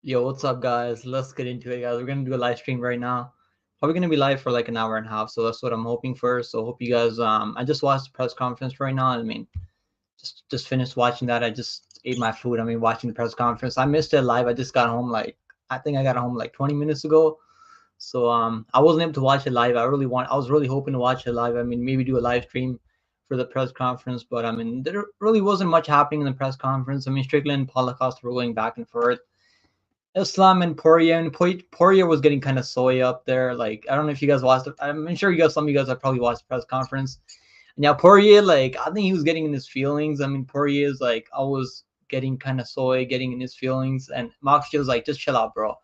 Yo, what's up, guys? Let's get into it, guys. We're gonna do a live stream right now. Probably gonna be live for like an hour and a half, so that's what I'm hoping for. So hope you guys. I just watched the press conference right now. I mean, just finished watching that. I just ate my food. I mean, watching the press conference. I missed it live. I just got home I think I got home like 20 minutes ago. So I wasn't able to watch it live. I was really hoping to watch it live. I mean, maybe do a live stream for the press conference, but I mean, there really wasn't much happening in the press conference. I mean, Strickland and Paulo Costa were going back and forth. Islam and Poirier, and Poirier was getting kind of soy up there. Like, I don't know if you guys watched it. I'm sure some of you guys have probably watched the press conference. And now Poirier, like, I think he was getting in his feelings. I mean, Poirier is like always getting kind of soy, getting in his feelings. And Mox was like, just chill out, bro.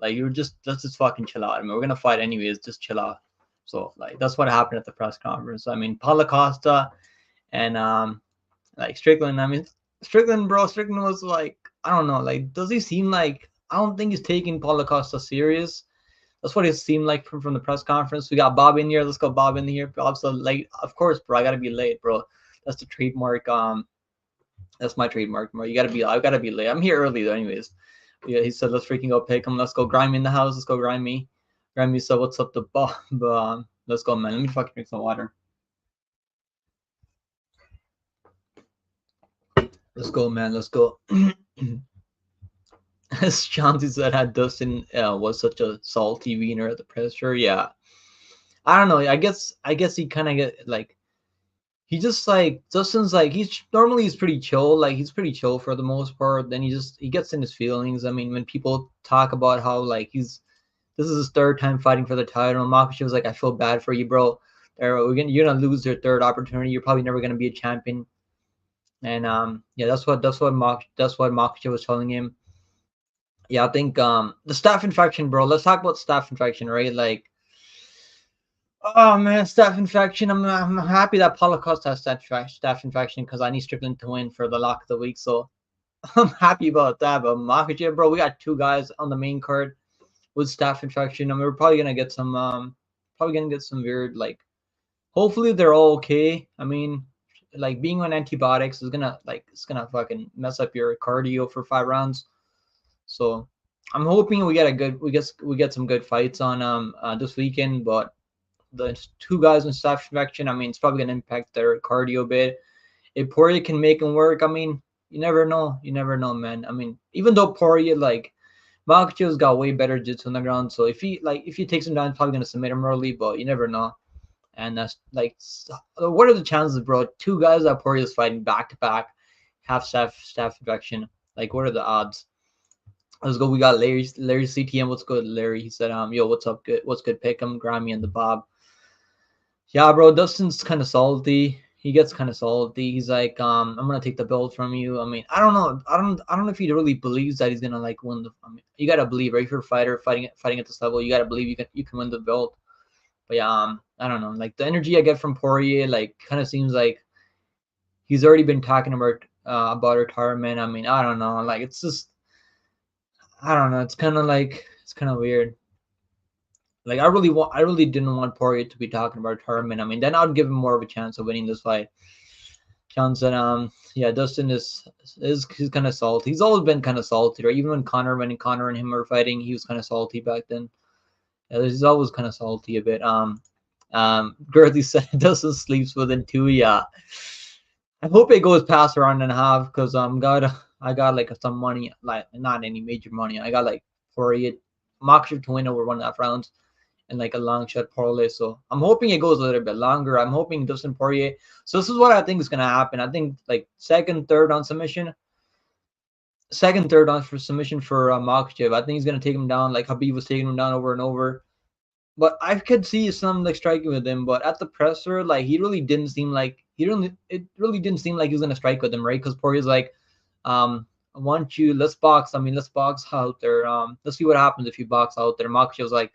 Like, let's just fucking chill out. I mean, we're gonna fight anyways. Just chill out. So like that's what happened at the press conference. I mean, Paulo Costa and like Strickland. I mean, Strickland, bro. Strickland was like, I don't know. Like, does he seem like? I don't think he's taking Paulo Costa serious. That's what it seemed like from the press conference. We got Bob in here. Let's go, Bob, in here. Bob's so late. Of course, bro. I gotta be late, bro. That's the trademark. That's my trademark, bro. I gotta be late. I'm here early though, anyways. Yeah, he said, let's freaking go pick him. Let's go grime in the house. Let's go grime me. Grime me. So what's up, the Bob? Let's go, man. Let me fucking drink some water. Let's go, man. Let's go. As Chauncey said, had Dustin was such a salty wiener at the presser. Yeah, I don't know. I guess he kind of get like he just like Dustin's like he's pretty chill. Like he's pretty chill for the most part. Then he gets in his feelings. I mean, when people talk about how like this is his third time fighting for the title, and Makachev was like, I feel bad for you, bro. You're gonna lose your third opportunity. You're probably never gonna be a champion. And yeah, that's what Makachev was telling him. Yeah, I think the staph infection, bro. Let's talk about staph infection, right? Like, oh man, staph infection. I'm happy that Paulo Costa has staph infection because I need Strickland to win for the lock of the week. So I'm happy about that. But Makachev, bro, we got two guys on the main card with staph infection. I mean, we're probably gonna get some weird like. Hopefully they're all okay. I mean, like being on antibiotics is gonna it's gonna fucking mess up your cardio for 5 rounds. So I'm hoping we get some good fights on this weekend. But the two guys in staph infection, I mean, it's probably gonna impact their cardio a bit. If Poirier can make him work, I mean, you never know. You never know, man. I mean, even though Poirier like Makhachev's got way better jiu-jitsu on the ground, so if he takes him down, he's probably gonna submit him early. But you never know. And that's like, what are the chances, bro? Two guys that Poirier's fighting back to back have staph infection. Like, what are the odds? Let's go. We got Larry CTM. What's good, Larry? He said, yo, what's up? Good. What's good? Pick him, Grammy, and the Bob. Yeah, bro. Dustin's kind of salty. He gets kind of salty. He's like, I'm gonna take the belt from you. I mean, I don't know. I don't know if he really believes that he's gonna like win the. I mean, you gotta believe, right? If you're a fighter fighting at this level, you gotta believe you can win the belt. But yeah, I don't know. Like the energy I get from Poirier, like kind of seems like he's already been talking about retirement. I mean, I don't know. Like it's just, I don't know. It's kind of weird. Like I really didn't want Poirier to be talking about retirement. I mean, then I'd give him more of a chance of winning this fight. Johnson, yeah, Dustin is he's kind of salty. He's always been kind of salty, right? Even when Connor and him were fighting, he was kind of salty back then. Yeah, he's always kind of salty a bit. Girthy said Dustin sleeps within 2. Yeah, I hope it goes past a round and a half because I got like some money, like not any major money. I got like Poirier, Moxie to win over 1.5 rounds and like a long shot parlay. So I'm hoping it goes a little bit longer. I'm hoping Dustin Poirier. So this is what I think is gonna happen. I think like second, third on submission. Second, third on for submission for Makhachev. I think he's gonna take him down like Habib was taking him down over and over. But I could see some like striking with him. But at the presser, like it really didn't seem like he was gonna strike with him, right? Because Poirier's like, I want you. Let's box. I mean, let's box out there. Let's see what happens if you box out there. Makhachev was like,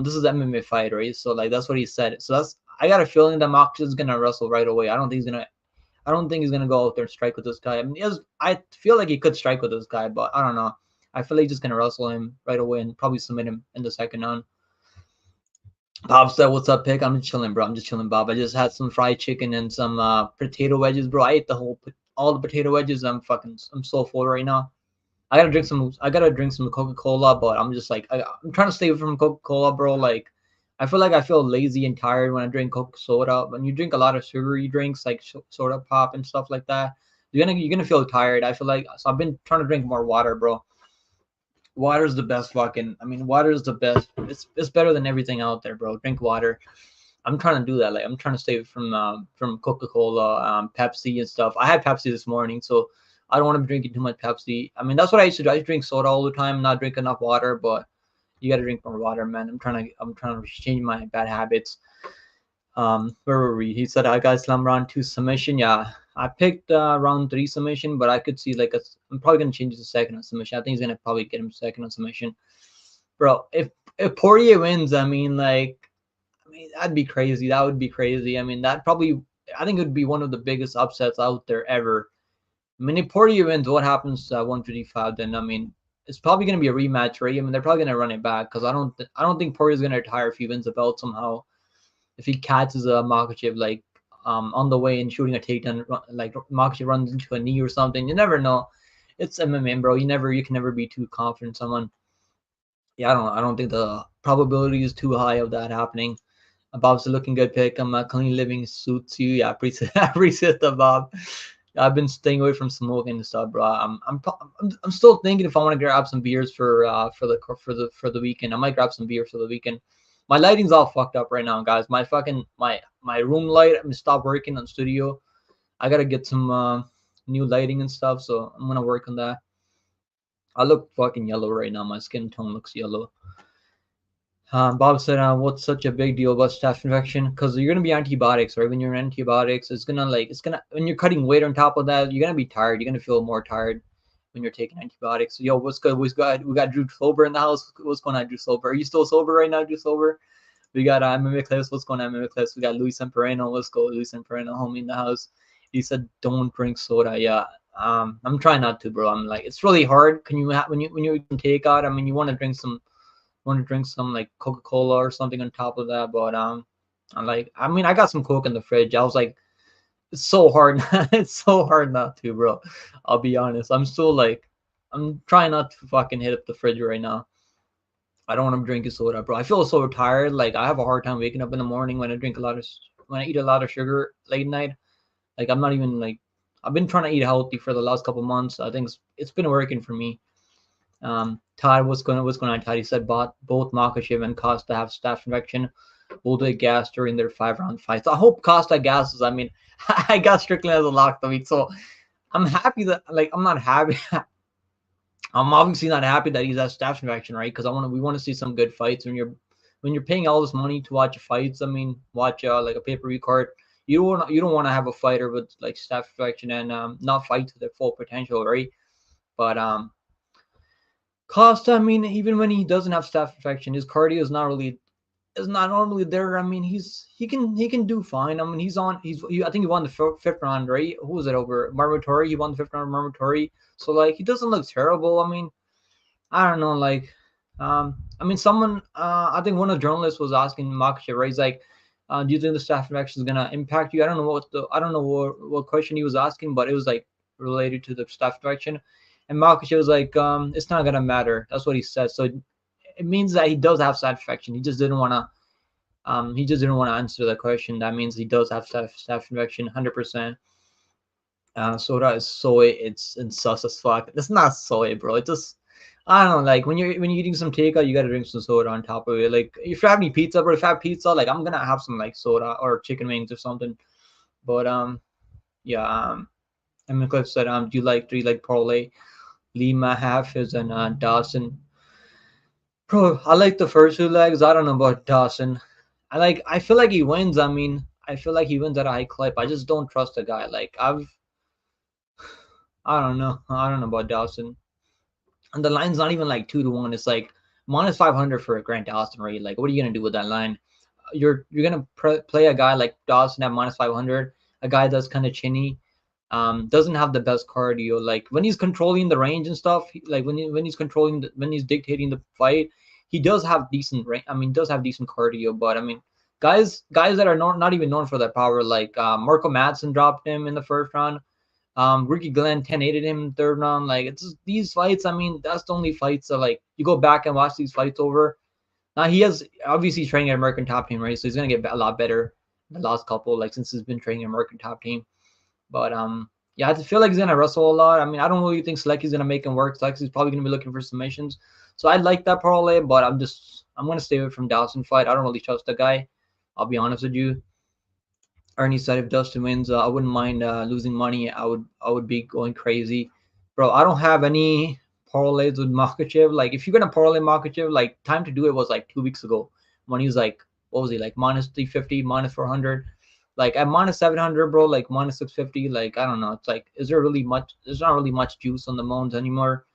this is an MMA fight, right? So like that's what he said. So I got a feeling that Makhachev is gonna wrestle right away. I don't think he's gonna go out there and strike with this guy. I mean, I feel like he could strike with this guy, but I don't know. I feel like he's just gonna wrestle him right away and probably submit him in the second round. Bob said, "What's up, pick? I'm just chilling, bro. I'm just chilling, Bob. I just had some fried chicken and some potato wedges, bro. I ate all the potato wedges. I'm so full right now. I gotta drink some Coca-Cola, but I'm just like I'm trying to stay away from Coca-Cola, bro. Like I feel lazy and tired when I drink Coca soda. When you drink a lot of sugary drinks like soda pop and stuff like that, you're gonna feel tired. I feel like so I've been trying to drink more water, bro. Water's the best fucking. I mean, water is the best. It's better than everything out there, bro. Drink water. I'm trying to do that. Like I'm trying to stay from Coca-Cola, Pepsi and stuff. I had Pepsi this morning, so I don't want to be drinking too much Pepsi. I mean, that's what I used to do. I used to drink soda all the time, not drink enough water, but you got to drink more water, man. I'm trying to change my bad habits. Where were we? He said I got Islam round 2 submission. Yeah, I picked round 3 submission, but I could see like I'm probably gonna change it to second on submission. I think he's gonna probably get him second on submission, bro. If Poirier wins, I mean, that'd be crazy. That would be crazy. I mean, I think it would be one of the biggest upsets out there ever. I mean, if Poirier wins, what happens at 155? Then I mean, it's probably going to be a rematch, right? I mean, they're probably going to run it back because I don't think Poirier's going to retire if he wins the belt somehow. If he catches a Makachev like on the way and shooting a takedown, like Makachev runs into a knee or something, you never know. It's MMA, bro. You can never be too confident in someone. Yeah, I don't think the probability is too high of that happening. Bob's a looking good pick. I'm clean living suits you. Yeah, I appreciate, I appreciate the Bob. I've been staying away from smoking and stuff, bro. I'm still thinking if I want to grab some beers for the weekend. I might grab some beers for the weekend. My lighting's all fucked up right now, guys. My room light stopped working on studio. I gotta get some new lighting and stuff, so I'm gonna work on that. I look fucking yellow right now. My skin tone looks yellow. Bob said, "What's such a big deal about staph infection? Because you're gonna be antibiotics, right? When you're on antibiotics, it's gonna when you're cutting weight on top of that, you're gonna be tired. You're gonna feel more tired when you're taking antibiotics. So, yo, what's good? We got Drew Sober in the house. What's going on, Drew Sober? Are you still sober right now, Drew Sober? We got MMA Clips. What's going on, MMA Clips? We got Luis Sempereno. Let's go, Luis Sempereno, homie in the house. He said, don't drink soda. Yeah, I'm trying not to, bro. I'm like, it's really hard. Can you when you take out? I mean, you want to drink some like Coca-Cola or something on top of that. But I mean, I got some Coke in the fridge. I was like, it's so hard. It's so hard not to, bro. I'll be honest. I'm still like, I'm trying not to fucking hit up the fridge right now. I don't want to drink a soda, bro. I feel so tired. Like I have a hard time waking up in the morning when I eat a lot of sugar late night. Like I'm not even like I've been trying to eat healthy for the last couple months. I think it's been working for me. Todd, what's going on, Todd? He said both Makhachev and Costa have staph infection. Will they gas during their 5 round fights? I hope Costa gasses. I mean, I got Strickland as a lock the week, so I'm happy that like I'm not happy. I'm obviously not happy that he's at staph infection, right? Because we want to see some good fights. When you're paying all this money to watch fights, I mean, watch like a pay-per-view card. You don't want to have a fighter with like staph infection and not fight to their full potential, right? But Costa, I mean, even when he doesn't have staph infection, his cardio is not normally there. I mean, he can do fine. I mean, I think he won the fifth round, right? Who was it over? Marmotori. He won the fifth round of Marmotori. So like he doesn't look terrible. I mean, I don't know, like I mean I think one of the journalists was asking Makachev, right? He's like, do you think the staph infection is gonna impact you? I don't know what question he was asking, but it was like related to the staph infection. And Marcus was like, it's not gonna matter. That's what he said. So it means that he does have staph infection. He just didn't want to answer the question. That means he does have staph infection, 100%. Soda is soy. It's sus as fuck. It's not soy, bro. It just I don't know. Like when you're eating some takeout, you gotta drink some soda on top of it. Like if you have any pizza, bro, if I have pizza, like I'm gonna have some like soda or chicken wings or something. But yeah. And Cliff said, do you like parlay? Lima, Hafiz, and Dawson. Bro, I like the first 2 legs. I don't know about Dawson. I feel like he wins. I mean, I feel like he wins at a high clip. I just don't trust the guy. I don't know. I don't know about Dawson. And the line's not even like 2-1. It's like -500 for Grant Dawson, right? Like, what are you gonna do with that line? You're gonna play a guy like Dawson at -500, a guy that's kind of chinny, doesn't have the best cardio. Like when he's controlling the range and stuff, like when he's dictating the fight, he does have decent range. I mean, does have decent cardio. But I mean, guys that are not even known for that power, like Marco Madsen dropped him in the first round. Ricky Glenn 10-8'd him third round. Like it's just, these fights. I mean, that's the only fights that like you go back and watch these fights over. Now he has obviously training at American Top Team, right? So he's gonna get a lot better the last couple, like since he's been training at American Top Team. But yeah, I feel like he's gonna wrestle a lot. I mean, I don't really think Selecki's gonna make him work. Selecki's probably gonna be looking for submissions. So I like that parlay, but I'm gonna stay away from Dawson fight. I don't really trust the guy. I'll be honest with you. Ernie said if Dustin wins, I wouldn't mind losing money. I would be going crazy, bro. I don't have any parlays with Makachev. Like if you're gonna parlay Makachev, like time to do it was like 2 weeks ago when he was like, what was he like, minus 350, minus 400, like at minus 700, bro, like minus 650. Like I don't know. It's like, is there really much? There's not really much juice on the Moans anymore.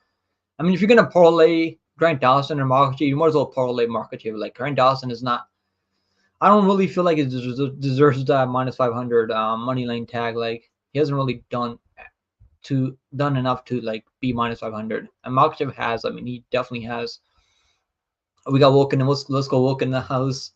I mean, if you're gonna parlay Grant Dawson or Makachev, you might as well parlay Makachev. Like Grant Dawson is not. I don't really feel like it deserves that minus 500 money line tag. Like he hasn't really done enough to like be minus 500. And Makachev has. I mean, he definitely has. We got Woken, and let's go Woken in the house.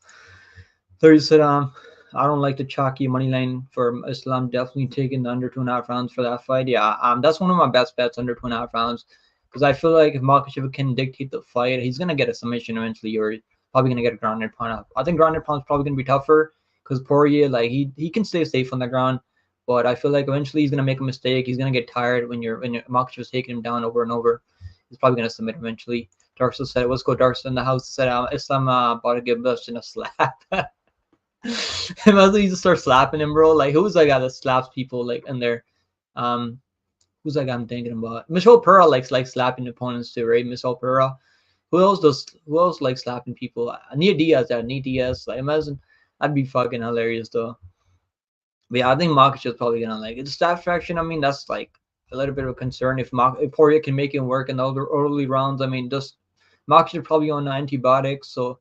30 said I don't like the chalky money line for Islam. Definitely taking the under 2.5 rounds for that fight. Yeah, that's one of my best bets, under 2.5 rounds, because I feel like if Makachev can dictate the fight, he's gonna get a submission eventually, or probably gonna get a grounded pound. I think grounded pound is probably gonna be tougher because Poirier, like he can stay safe on the ground, but I feel like eventually he's gonna make a mistake. He's gonna get tired when Makachev is taking him down over and over. He's probably gonna submit eventually. Darcy said, "Let's go." Darcy in the house said, "Islam about to give Dustin a slap." Imagine you just start slapping him, bro. Like who's that guy that slaps people like in there? Who's that guy I'm thinking about? Michelle Pearl likes like slapping opponents too, right? Michelle Pearl. Who else likes slapping people? Nia Diaz, Nia Diaz. Like imagine that'd be fucking hilarious though. But yeah, I think Makachev is probably gonna like it. The staff fraction, I mean, that's like a little bit of a concern if Poirier can make him work in the early rounds. I mean, just Makachev probably on antibiotics, so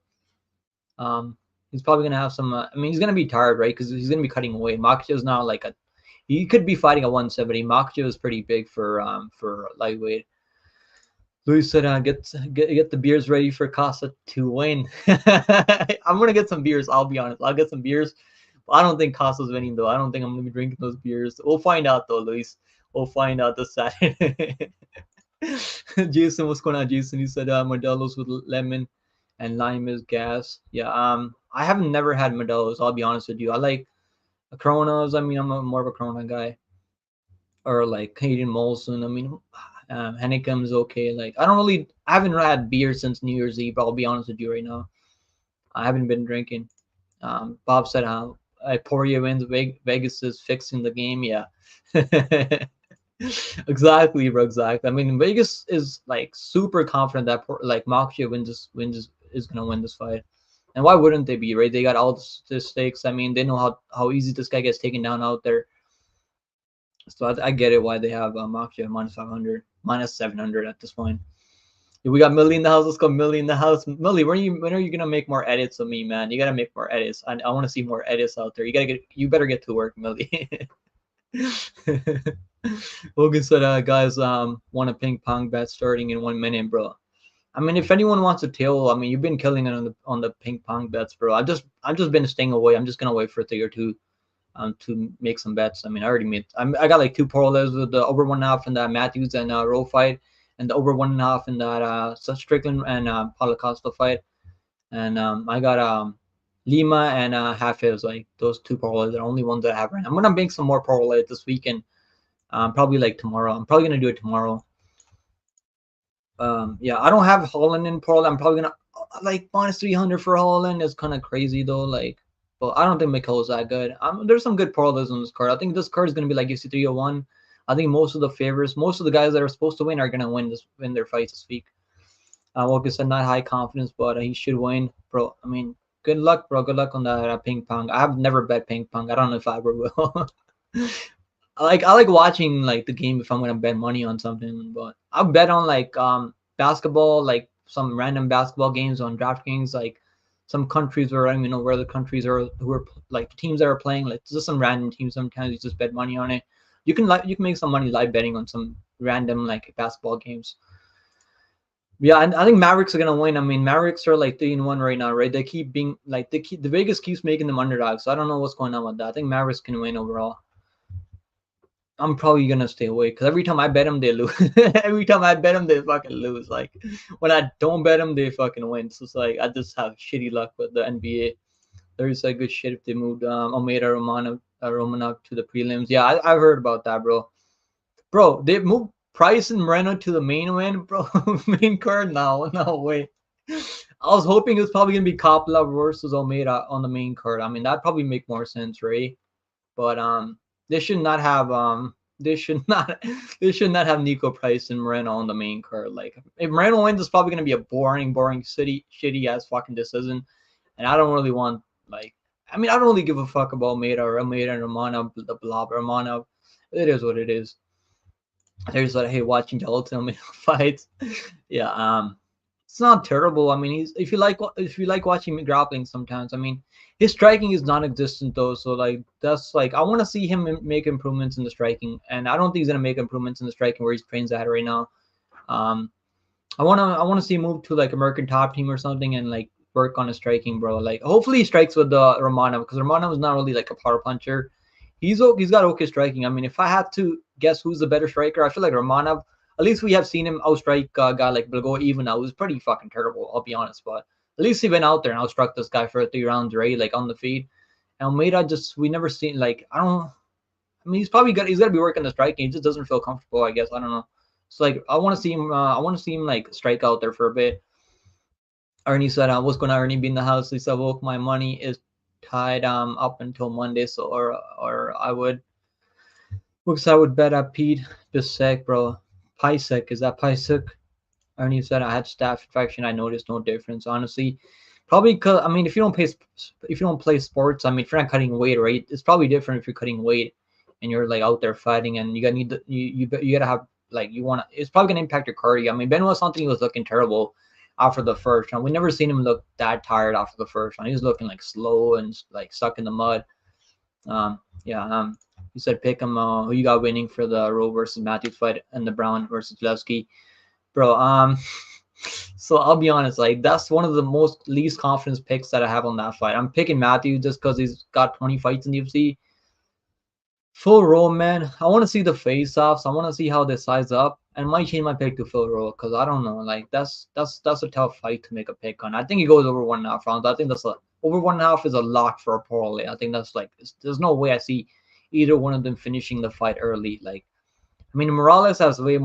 he's probably gonna have some. I mean, he's gonna be tired, right? Because he's gonna be cutting away. Makachev's now like he could be fighting a 170. Makachev is pretty big for lightweight. Luis said, get the beers ready for Costa to win." I'm gonna get some beers. I'll be honest. I'll get some beers. I don't think Costa's winning though. I don't think I'm gonna be drinking those beers. We'll find out though, Luis. We'll find out this Saturday. Jason, what's going on, Jason? He said Modelo's with lemon and lime is gas. Yeah. I haven't never had Modelo's. I'll be honest with you. I like Coronas. I mean, I'm more of a Corona guy, or like Canadian Molson. I mean, Heineken is okay. Like I haven't had beer since New Year's Eve. I'll be honest with you right now. I haven't been drinking. Bob said how Poirier wins. Vegas is fixing the game. Yeah. Exactly, bro. Exactly. I mean, Vegas is like super confident that like Makachev is gonna win this fight. And why wouldn't they be, right? They got all the stakes. I mean, they know how easy this guy gets taken down out there. So I get it why they have Makachev minus 500, minus 700 at this point. We got Millie in the house. Let's go, Millie in the house. Millie, when are you gonna make more edits of me, man? You gotta make more edits. I want to see more edits out there. You better get to work, Millie. Logan said, guys, want a ping pong bet starting in 1 minute, bro. I mean, if anyone wants a tail, I mean, you've been killing it on the ping pong bets, bro. I've just been staying away. I'm just gonna wait for a day or two, to make some bets. I mean, I already made. I got like 2 parlays with the over 1.5 in that Matthews and Rowe fight, and the over 1.5 in that Strickland and Paulo Costa fight, and I got Lima and Hafez. Like those 2 parlays are the only ones that I have right now. I'm gonna make some more parlays this weekend. Probably like tomorrow. I'm probably gonna do it tomorrow. Yeah, I don't have Holland in parlay. I'm probably gonna like minus 300 for Holland. It's kind of crazy though. Like, but I don't think Mikel's that good. There's some good parlays on this card. I think this card is gonna be like UFC 301. I think most of the favorites, most of the guys that are supposed to win are gonna win their fights this week. Walker said not high confidence, but he should win, bro. I mean, good luck, bro. Good luck on that ping pong. I've never bet ping pong. I don't know if I ever will. I like watching like the game if I'm gonna bet money on something, but I'll bet on like basketball, like some random basketball games on DraftKings, like some countries where I don't even know where the countries are, who are like the teams that are playing, like just some random teams. Sometimes you just bet money on it. You can make some money live betting on some random like basketball games. Yeah, and I think Mavericks are gonna win. I mean, Mavericks are like 3-1 right now, right? They keep being like the Vegas keeps making them underdogs. So I don't know what's going on with that. I think Mavericks can win overall. I'm probably gonna stay away because every time I bet them, they lose. Every time I bet them, they fucking lose. Like when I don't bet them, they fucking win. So it's like I just have shitty luck with the NBA. There's like good shit if they moved Almeida Romanov to the prelims. Yeah, I've heard about that, bro. Bro, they moved Price and Moreno to the main event, bro. Main card? No way. I was hoping it was probably gonna be Coppola versus Almeida on the main card. I mean, that'd probably make more sense, right? But they should not have they should not they should not have Nico Price and Moreno on the main card. Like if Moreno wins, it's probably gonna be a boring, shitty ass fucking decision. And I don't really want like I mean I don't really give a fuck about Almeida and Romanov, the blah Romanov. It is what it is. There's like hey watching the ultimate fights. Yeah, it's not terrible. I mean, he's if you like watching him grappling sometimes. I mean, his striking is non-existent though, so like that's like I want to see him make improvements in the striking, and I don't think he's gonna make improvements in the striking where he trains at right now. Um, I wanna see him move to like American Top Team or something and like work on his striking, bro. Like hopefully he strikes with the Romanov because Romanov is not really like a power puncher. He's got okay striking. I mean, if I had to guess who's the better striker, I feel like Romanov. At least we have seen him outstrike a guy like Blago even now. It was pretty fucking terrible, I'll be honest. But at least he went out there and outstruck this guy for 3 rounds, right? Like on the feed. Almeida just we never seen like I don't. I mean, he's got to be working the striking. He just doesn't feel comfortable. I guess I don't know. It's like I want to see him. I want to see him like strike out there for a bit. Ernie said, "What's going on, Ernie? Be in the house." He said, "Woke my money is tied up until Monday, so or I would." Looks I would bet up Pete Bisek, bro. Pisek, is that Pisek? Ernie said I had staph infection. I noticed no difference, honestly. Probably because I mean, if you don't play sports, I mean, if you're not cutting weight, right? It's probably different if you're cutting weight and you're like out there fighting, and you gotta have like you want to. It's probably gonna impact your cardio. I mean, Ben was something he was looking terrible after the first round. We never seen him look that tired after the first round. He was looking like slow and like stuck in the mud. Yeah. You said pick him. Who you got winning for the Rowe versus Matthews fight and the Brown versus Levski, bro? So I'll be honest, like that's one of the most least confidence picks that I have on that fight. I'm picking Matthews just because he's got 20 fights in the UFC. Full Rowe, man. I want to see the face-offs. I want to see how they size up, and might change my pick to Full Rowe because I don't know. Like that's a tough fight to make a pick on. I think he goes over 1.5 rounds. I think over 1.5 is a lock for a parlay. I think that's like there's no way I see either one of them finishing the fight early. Like I mean, Morales has way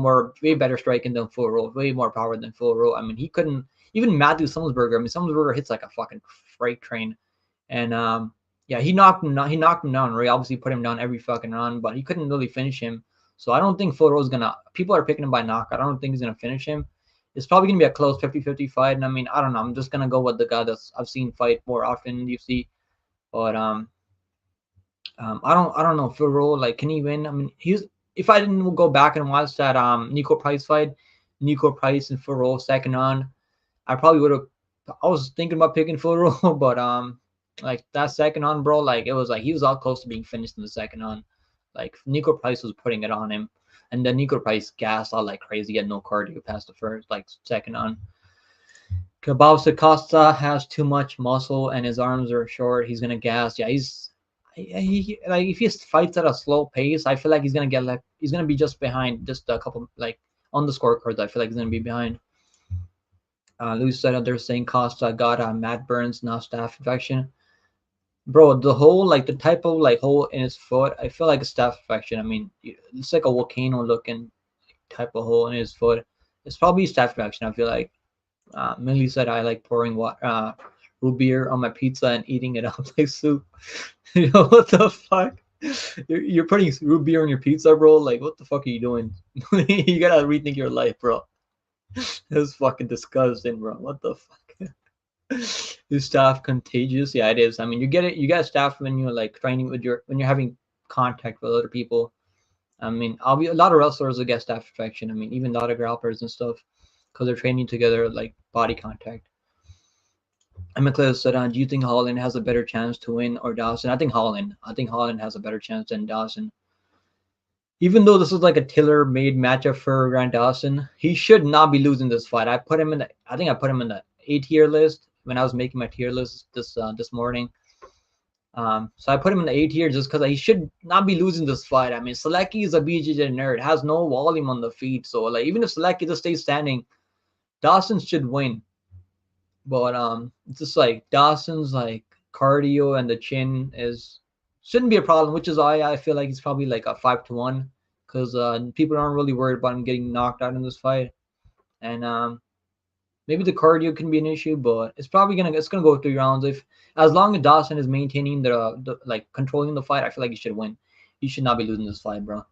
better striking than Full Rowe, way more power than Full Rowe. I mean, he couldn't even Matthew Summersberger. I mean, Summersberger hits like a fucking freight train, and yeah, he knocked him down. He knocked him down. Ray obviously put him down every fucking round, but he couldn't really finish him. So I don't think Full Rowe's gonna. People are picking him by knockout. I don't think he's gonna finish him. It's probably gonna be a close 50-50 fight. And I mean, I don't know. I'm just gonna go with the guy that's I've seen fight more often in the UFC. But I don't know Phil Rowe, like can he win? I mean, if I didn't go back and watch that Nico Price fight, Nico Price and Phil Rowe second round, I probably would have. I was thinking about picking Phil Rowe, but like that second round, bro, like it was like he was all close to being finished in the second round. Like Nico Price was putting it on him, and then Nico Price gassed out like crazy. He had no cardio past the first, like second round. Costa has too much muscle and his arms are short. He's gonna gas. Yeah, he like if he fights at a slow pace, I feel like he's gonna be just behind, just a couple like on the scorecards. I feel like he's gonna be behind. Luis said they're saying Costa got Matt Burns now staph infection. Bro, the whole like the type of like hole in his foot, I feel like a staph infection. I mean, it's like a volcano looking type of hole in his foot. It's probably staph infection. I feel like. Millie said I like pouring root beer on my pizza and eating it up like soup. You know what the fuck? You're putting root beer on your pizza, bro. Like what the fuck are you doing? You gotta rethink your life, bro. That's fucking disgusting, bro. What the fuck? Is staph contagious? Yeah, it is. I mean, you get it. You get staph when you're like training when you're having contact with other people. I mean, a lot of wrestlers will get staph infection. I mean, even a lot of grapplers and stuff because they're training together, like body contact. And McClure said, "Do you think Holland has a better chance to win or Dawson?" I think Holland. I think Holland has a better chance than Dawson. Even though this is like a tailor-made matchup for Grant Dawson, he should not be losing this fight. I think I put him in the A tier list when I was making my tier list this morning. So I put him in the A tier just because he should not be losing this fight. I mean, Selecki is a BJJ nerd, has no volume on the feet. So like even if Selecki just stays standing, Dawson should win. But it's just like Dawson's like cardio and the chin is shouldn't be a problem, which is why I feel like he's probably like a 5-1 because people aren't really worried about him getting knocked out in this fight. And maybe the cardio can be an issue, but it's gonna go 3 rounds. If as long as Dawson is maintaining the like controlling the fight, I feel like he should win. He should not be losing this fight, bro.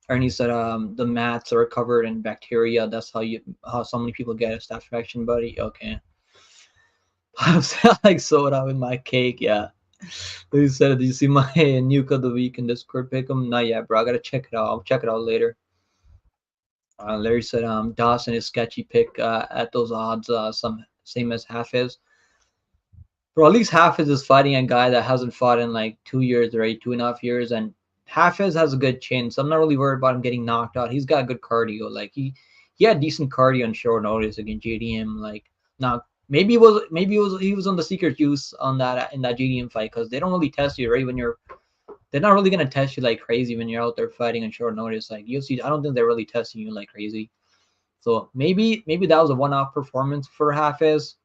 Ernie said the mats are covered in bacteria. That's how so many people get a staph infection, buddy. Okay. I was like soda with my cake, yeah. He said, "Do you see my nuke of the week in Discord pick 'em?" Not yet, bro. I gotta check it out. I'll check it out later. Larry said, Dawson is sketchy pick at those odds, some same as Hafiz. Bro, at least Hafiz is fighting a guy that hasn't fought in like 2 years, right? 2.5 years, and Hafiz has a good chin, so I'm not really worried about him getting knocked out. He's got good cardio. Like he had decent cardio on short notice against JDM. Like now he was on the secret juice on that in that JDM fight because they don't really test you right when they're not really gonna test you like crazy when you're out there fighting on short notice. Like UFC, I don't think they're really testing you like crazy. So maybe that was a one-off performance for Hafiz.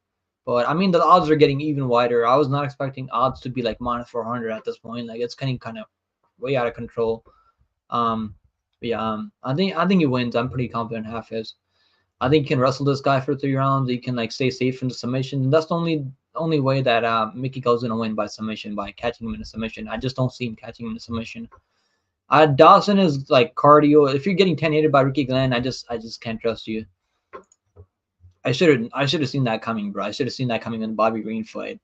But I mean, the odds are getting even wider. I was not expecting odds to be like -400 at this point. Like it's getting kind of way out of control. But yeah, I think he wins. I'm pretty confident Hafiz. I think he can wrestle this guy for 3 rounds. He can like stay safe from the submission. And that's the only way that Mickey Gall's gonna win by submission, by catching him in a submission. I just don't see him catching him in a submission. Dawson is like cardio. If you're getting 10-8 by Ricky Glenn, I just can't trust you. I should have seen that coming, bro. I should have seen that coming in the Bobby Green fight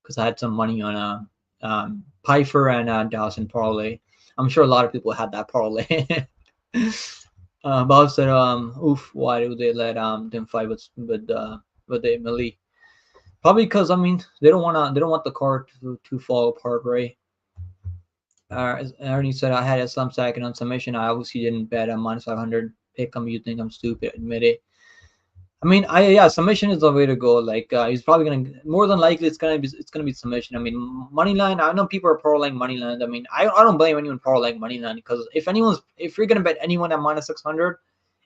because I had some money on Pfeiffer and Dawson parlay. I'm sure a lot of people had that parlay. Bob said, "Oof, why do they let them fight with the Millie? Probably because I mean they don't want the card to fall apart, right?" Ernie said, "I had Islam second on submission. I obviously didn't bet on -500. Pick him. You think I'm stupid? Admit it." I mean, yeah, submission is the way to go. Like he's probably gonna more than likely it's gonna be submission. I mean, money line. I know people are parolaying money line. I mean, I don't blame anyone parolaying money line because if you're gonna bet anyone at -600,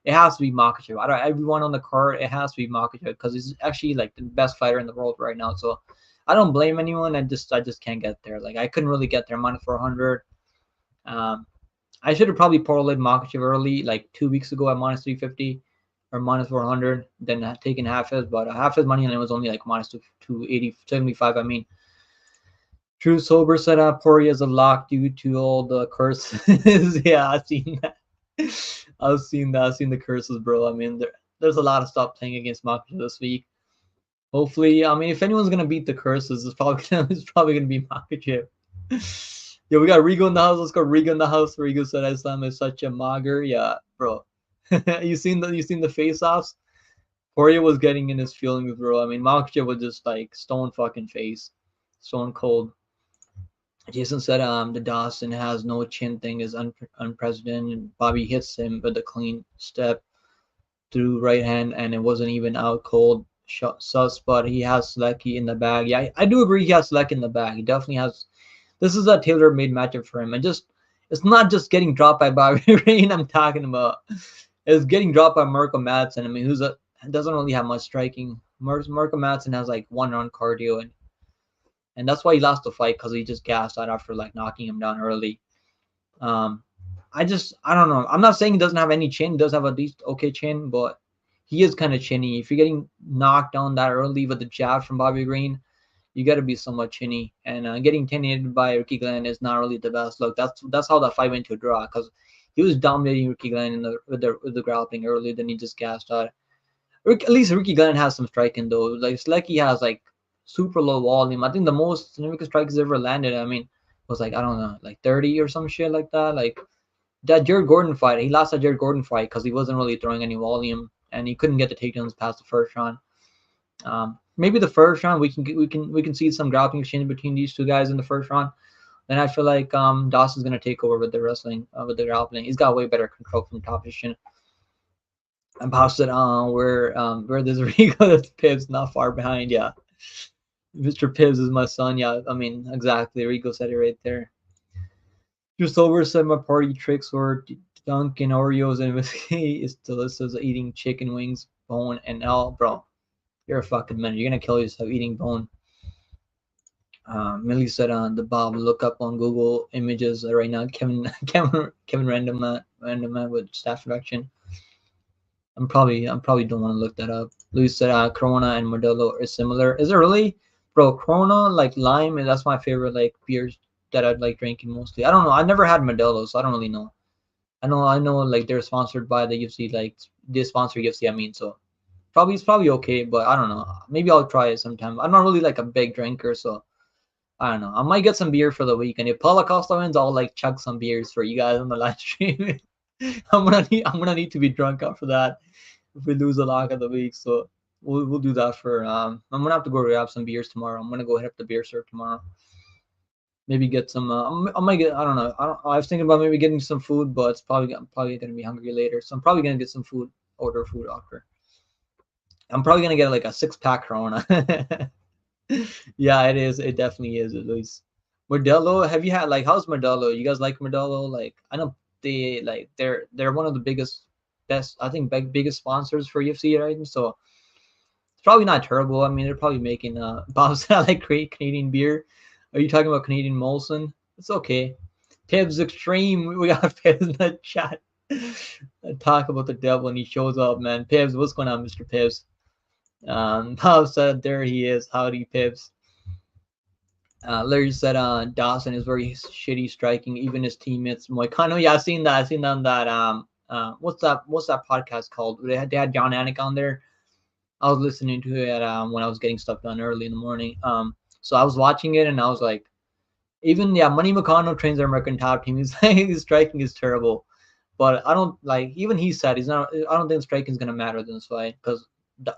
it has to be Makhachev. Out of everyone on the card, it has to be Makhachev because he's actually like the best fighter in the world right now. So I don't blame anyone. I just can't get there. Like I couldn't really get there -400. I should have probably parlayed Makhachev early, like 2 weeks ago at -350 or -400, then taking Hafiz. But Hafiz money line was only like -280, 75. I mean, True Sober said Poirier is a lock due to all the curses. Yeah, I've seen that. I've seen that. I've seen the curses, bro. I mean, there's a lot of stuff playing against Makhachev this week. Hopefully, I mean, if anyone's gonna beat the curses, it's probably gonna be Makhachev. Yeah, we got Rigo in the house. Let's go Rigo in the house. Rigo said Islam is such a mager. Yeah, bro. you seen the face offs? Poirier was getting in his feelings, bro. I mean, Makhachev was just like stone fucking face, stone cold. Jason said the Dawson has no chin thing is unprecedented. Bobby hits him with a clean step through right hand, and it wasn't even out cold. Sus, but he has Selecki in the bag. Yeah, I do agree he has Selecki in the bag. He definitely has. This is a tailor-made matchup for him, and it's not just getting dropped by Bobby Rain. I'm talking about. It's getting dropped by Mirko Madsen. I mean, doesn't really have much striking. Mirko Madsen has like 1 round cardio, and that's why he lost the fight because he just gassed out after like knocking him down early. I don't know. I'm not saying he doesn't have any chin. He does have a decent okay chin, but he is kind of chinny. If you're getting knocked down that early with the jab from Bobby Green, you got to be somewhat chinny. And getting 10-8 by Ricky Glenn is not really the best look. That's how that fight went to a draw because he was dominating Ricky Glenn with the grappling early. Then he just gassed out. At least Ricky Glenn has some striking though. Like Slecki has like super low volume. I think the most significant strikes he's ever landed, I mean, was like I don't know, like 30 or some shit like that. Like that Jared Gordon fight, he lost that Jared Gordon fight because he wasn't really throwing any volume and he couldn't get the takedowns past the first round. Maybe the first round we can see some grappling exchange between these two guys in the first round. Then I feel like Dawson's gonna take over with the wrestling, with the grappling. He's got way better control from top position. And posted on where there's Rico that's Pips not far behind. Yeah, Mr. Pibbs is my son. Yeah, I mean, exactly. Rico said it right there. Just over said my party tricks were Dunkin' Oreos and whiskey is delicious. Eating chicken wings, bone, and all, bro. You're a fucking man. You're gonna kill yourself eating bone. Millie said on the Bob look up on Google Images right now. Kevin random man with staph infection. I'm probably don't want to look that up. Luis said Corona and Modelo are similar. Is it really, bro? Corona like lime, and that's my favorite like beers that I'd like drinking mostly. I don't know. I never had Modelo, so I don't really know. I know like they're sponsored by the UFC, like they sponsor UFC. I mean, so it's probably okay, but I don't know. Maybe I'll try it sometime. I'm not really like a big drinker, so I don't know. I might get some beer for the weekend. If Paulo Costa wins, I'll like chug some beers for you guys on the live stream. I'm gonna need to be drunk after that if we lose a lock of the week. So we'll do that for I'm gonna have to go grab some beers tomorrow. I'm gonna go hit up the beer store tomorrow. Maybe get some. I might get. I don't know. I was thinking about maybe getting some food, but I'm probably gonna be hungry later. So I'm probably gonna get some food. Order food after. I'm probably gonna get like a 6-pack Corona. Yeah, it is. It definitely is. At least Modelo. Have you had like how's Modelo? You guys like Modelo? Like I know they're one of the best I think biggest sponsors for UFC, right? So it's probably not terrible. I mean, they're probably making Bob's like great Canadian beer. Are you talking about Canadian Molson? It's okay. Tibbs Extreme. We got Pibbs in the chat. Talk about the devil and he shows up, man. Pibbs, what's going on, Mr. Pibbs? Bob said, there he is. Howdy, Pibbs. Larry said, Dawson is very shitty striking, even his teammates. Moicano, yeah, I seen that. I seen on that. What's that podcast called? They had John Anik on there. I was listening to it when I was getting stuff done early in the morning. So I was watching it and I was like, even Money McConnell trains their American top team. He's like, his striking is terrible, but I don't like. Even he said he's not. I don't think striking is gonna matter in this fight because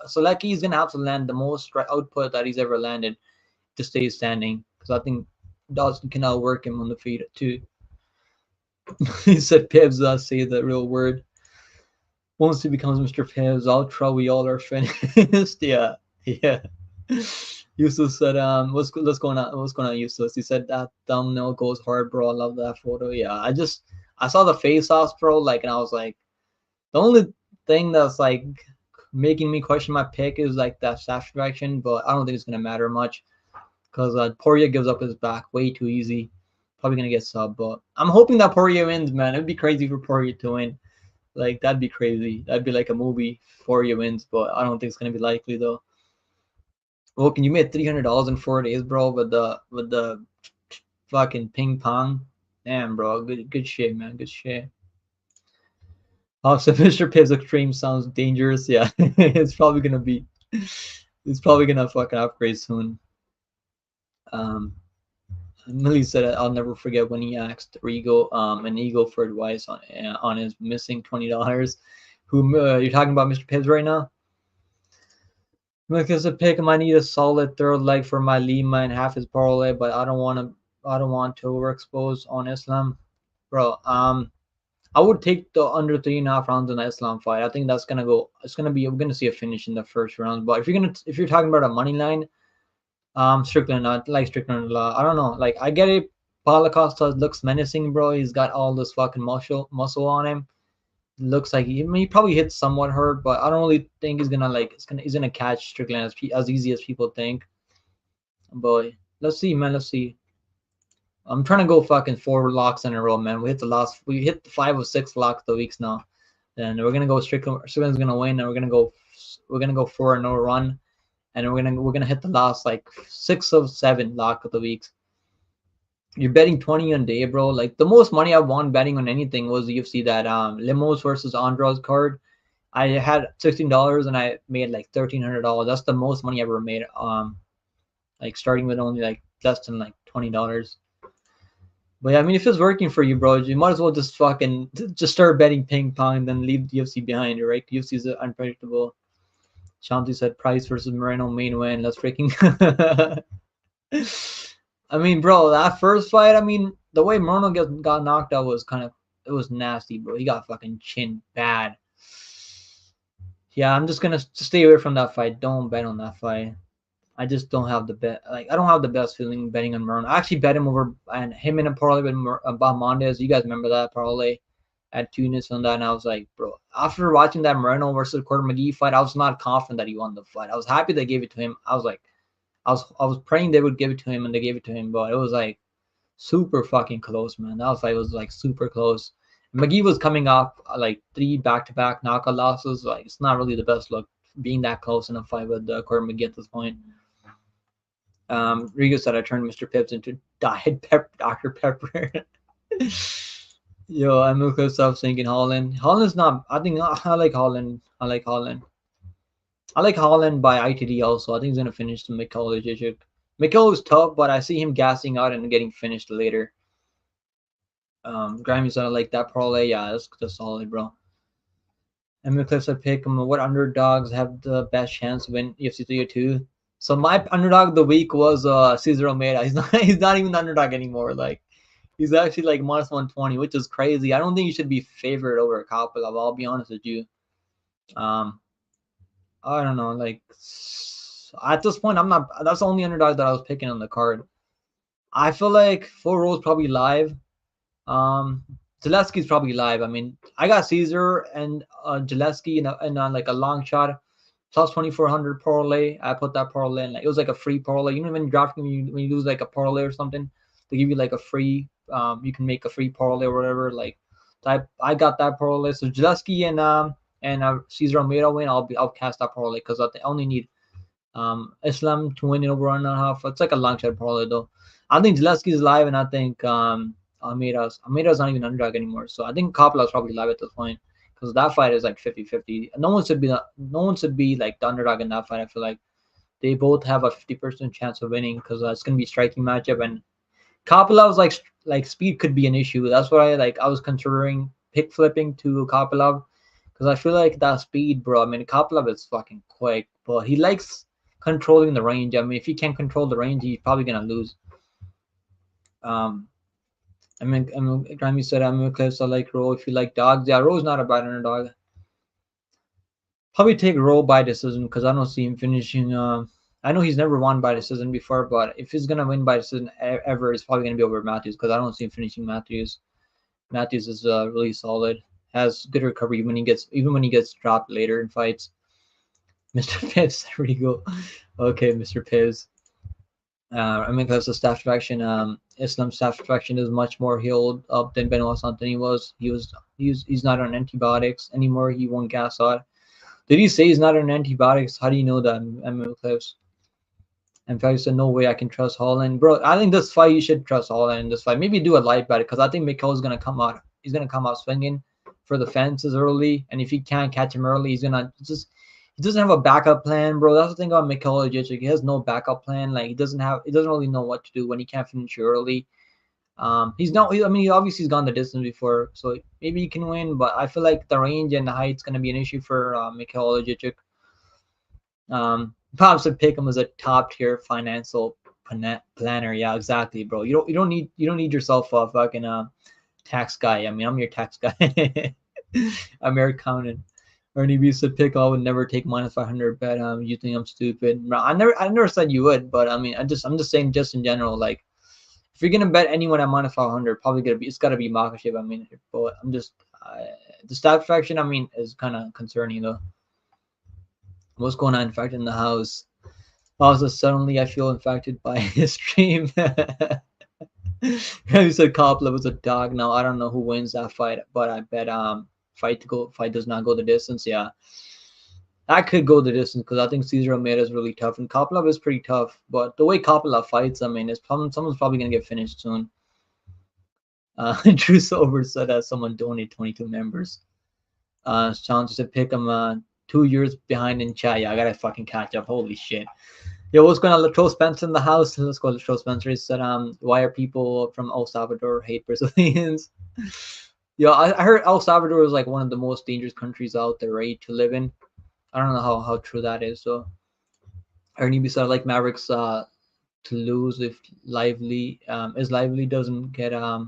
Selecki he's gonna have to land the most output that he's ever landed to stay standing. Because I think Dawson can outwork him on the feet too. He said Pibbs say the real word. Once he becomes Mr. Pibbs, ultra, we all are finished. Yeah. Yusuf said, what's going on, Yusuf? He said that thumbnail goes hard, bro. I love that photo. Yeah, I saw the face offs, bro, like, and I was like, the only thing that's like making me question my pick is like that staff direction, but I don't think it's gonna matter much because Poirier gives up his back way too easy. Probably gonna get sub, but I'm hoping that Poirier wins, man. It'd be crazy for Poirier to win. Like that'd be crazy. That'd be like a movie. Poirier wins, but I don't think it's gonna be likely though. Well, can you make $300 in 4 days, bro? With the fucking ping pong, damn, bro. Good shit, man. Good shit. Also, Mr. Pibbs Extreme sounds dangerous. Yeah, it's probably gonna be. It's probably gonna fucking upgrade soon. Millie said, "I'll never forget when he asked Rigo, an Eagle for advice on his missing $20. Who you're talking about, Mr. Pibbs, right now?" Look, as a pick, I might need a solid third leg for my Lima and half his parlay, but I don't want to overexpose on Islam, bro. I would take the under 3.5 rounds in the Islam fight. I think that's gonna go. It's gonna be. We're gonna see a finish in the first round. But if you're talking about a money line, Strickland, Strickland. I don't know. Like I get it. Paulo Costa looks menacing, bro. He's got all this fucking muscle on him. Looks like he probably hit somewhat hurt, but I don't really think he's gonna catch Strickland as easy as people think. But let's see, man. Let's see. I'm trying to go fucking 4 locks in a row, man. We hit the 5 of 6 locks the weeks now, and we're gonna go Strickland's gonna win, and we're gonna go 4-0 run, and we're gonna hit the last like 6 of 7 lock of the weeks. You're betting 20 on day, bro. Like the most money I won betting on anything was the UFC that Limos versus Andrade card. I had $16 and I made like $1,300. That's the most money I ever made. Like starting with only like less than like $20. But yeah, I mean, if it's working for you, bro, you might as well just start betting ping pong and then leave the UFC behind, right? The UFC is unpredictable. Shanti said Price versus Moreno main win. Let's freaking. I mean, bro, that first fight, I mean, the way Moreno got knocked out was it was nasty, bro. He got fucking chinned bad. Yeah, I'm just gonna stay away from that fight. Don't bet on that fight. I just don't have the bet. Like I don't have the best feeling betting on Moreno. I actually bet him over and him in a parlay with Mondes. You guys remember that parlay at Tunis on that? And I was like, bro, after watching that Moreno versus Corder McGee fight, I was not confident that he won the fight. I was happy they gave it to him. I was like, I was praying they would give it to him, and they gave it to him. But it was like super fucking close, man. That fight was like super close. McGee was coming off like 3 back-to-back knockout losses. Like it's not really the best look being that close in a fight with Corder McGee at this point. Rigo said I turned Mr. Pips into Diet Dr. Pepper. Yo, I'm gonna stop thinking Holland. Holland's not. I think I like Holland. I like Holland. I like Holland by ITD also. I think he's gonna finish the Mikhail Jijic. Mikhail is tough, but I see him gassing out and getting finished later. Grammy said I like that parlay. Yeah, that's solid, bro. And Cliff said pick him. What underdogs have the best chance to win UFC 302? So my underdog of the week was Cesar Almeida. He's not even the underdog anymore. Like he's actually like minus 120, which is crazy. I don't think you should be favored over Kopylov. I'll be honest with you. I don't know. Like at this point, I'm not. That's the only underdog that I was picking on the card. I feel like 4-0 probably live. Zaleski's probably live. I mean, I got Caesar and Zaleski and like a long shot plus 2400 parlay. I put that parlay in. Like, it was like a free parlay. You know when you draft when you lose like a parlay or something, they give you like a free. You can make a free parlay or whatever. Like, I got that parlay. So Zaleski and Cesar Almeida win. I'll cast that parlay because I only need Islam to win in over 1.5. It's like a long shot parlay though. I think Zaleski is live, and I think Almeida's not even underdog anymore. So I think Kopylov's probably live at this point because that fight is like 50-50. No one should be like the underdog in that fight. I feel like they both have a 50% chance of winning because it's gonna be a striking matchup, and Kopylov's like speed could be an issue. That's why I was considering pick flipping to Kopylov because I feel like that speed, bro. I mean, Kopylov is fucking quick, but he likes controlling the range. I mean, if he can't control the range, he's probably gonna lose. Grammy said I'm a clips. I like Roe. If you like dogs, yeah, Roe's not a bad underdog. Probably take Roe by decision because I don't see him finishing. I know he's never won by decision before, but if he's gonna win by decision ever, it's probably gonna be over Matthews because I don't see him finishing Matthews. Matthews is really solid, has good recovery when he gets dropped later in fights. Mr. Pips, there we go. Okay, Mr. Pips. Because the staff faction, Islam's staff faction is much more healed up than Benoit Santini was. He's not on antibiotics anymore. He won gas out. Did he say he's not on antibiotics? How do you know that, Clips? In fact, he said, no way I can trust Holland. Bro, I think this fight, you should trust Holland in this fight. Maybe do a light bet because I think Mikhail is going to come out. He's going to come out swinging for the fences early. And if he can't catch him early, he doesn't have a backup plan, bro. That's the thing about Mikhail Jijic. He has no backup plan. Like he doesn't really know what to do when he can't finish early. He obviously has gone the distance before, so maybe he can win. But I feel like the range and the height's gonna be an issue for Mikhail Jijic. Perhaps would pick him as a top tier financial planner. Yeah, exactly, bro. You don't need yourself a fucking tax guy. I mean, I'm your tax guy. I'm your accountant. Ernie B said pick I would never take minus 500 bet. You think I'm stupid? I never said you would, but I mean, I'm just saying just in general, like if you're gonna bet anyone at minus 500, it's gotta be Makhachev. I mean, but I'm just the stat fraction. I mean, is kind of concerning though. What's going on? In fact, in the house. Also, suddenly I feel infected by his stream. He said Kopylov was a dog. Now I don't know who wins that fight, but I bet fight does not go the distance. Yeah, that could go the distance because I think Cesar Almeida is really tough and Kopylov is pretty tough. But the way Kopylov fights, I mean, someone's probably gonna get finished soon. Drew Sober said that someone donated 22 members. Sean said pick him 2 years behind in chat. Yeah, I gotta fucking catch up. Holy shit. Yo, what's going on? Latrell Spencer in the house. Let's go. Latrell Spencer. He said, why are people from El Salvador hate Brazilians? Yo, I heard El Salvador is like one of the most dangerous countries out there, right, to live in. I don't know how true that is. So, Ernie said, like Mavericks to lose if Lively doesn't get at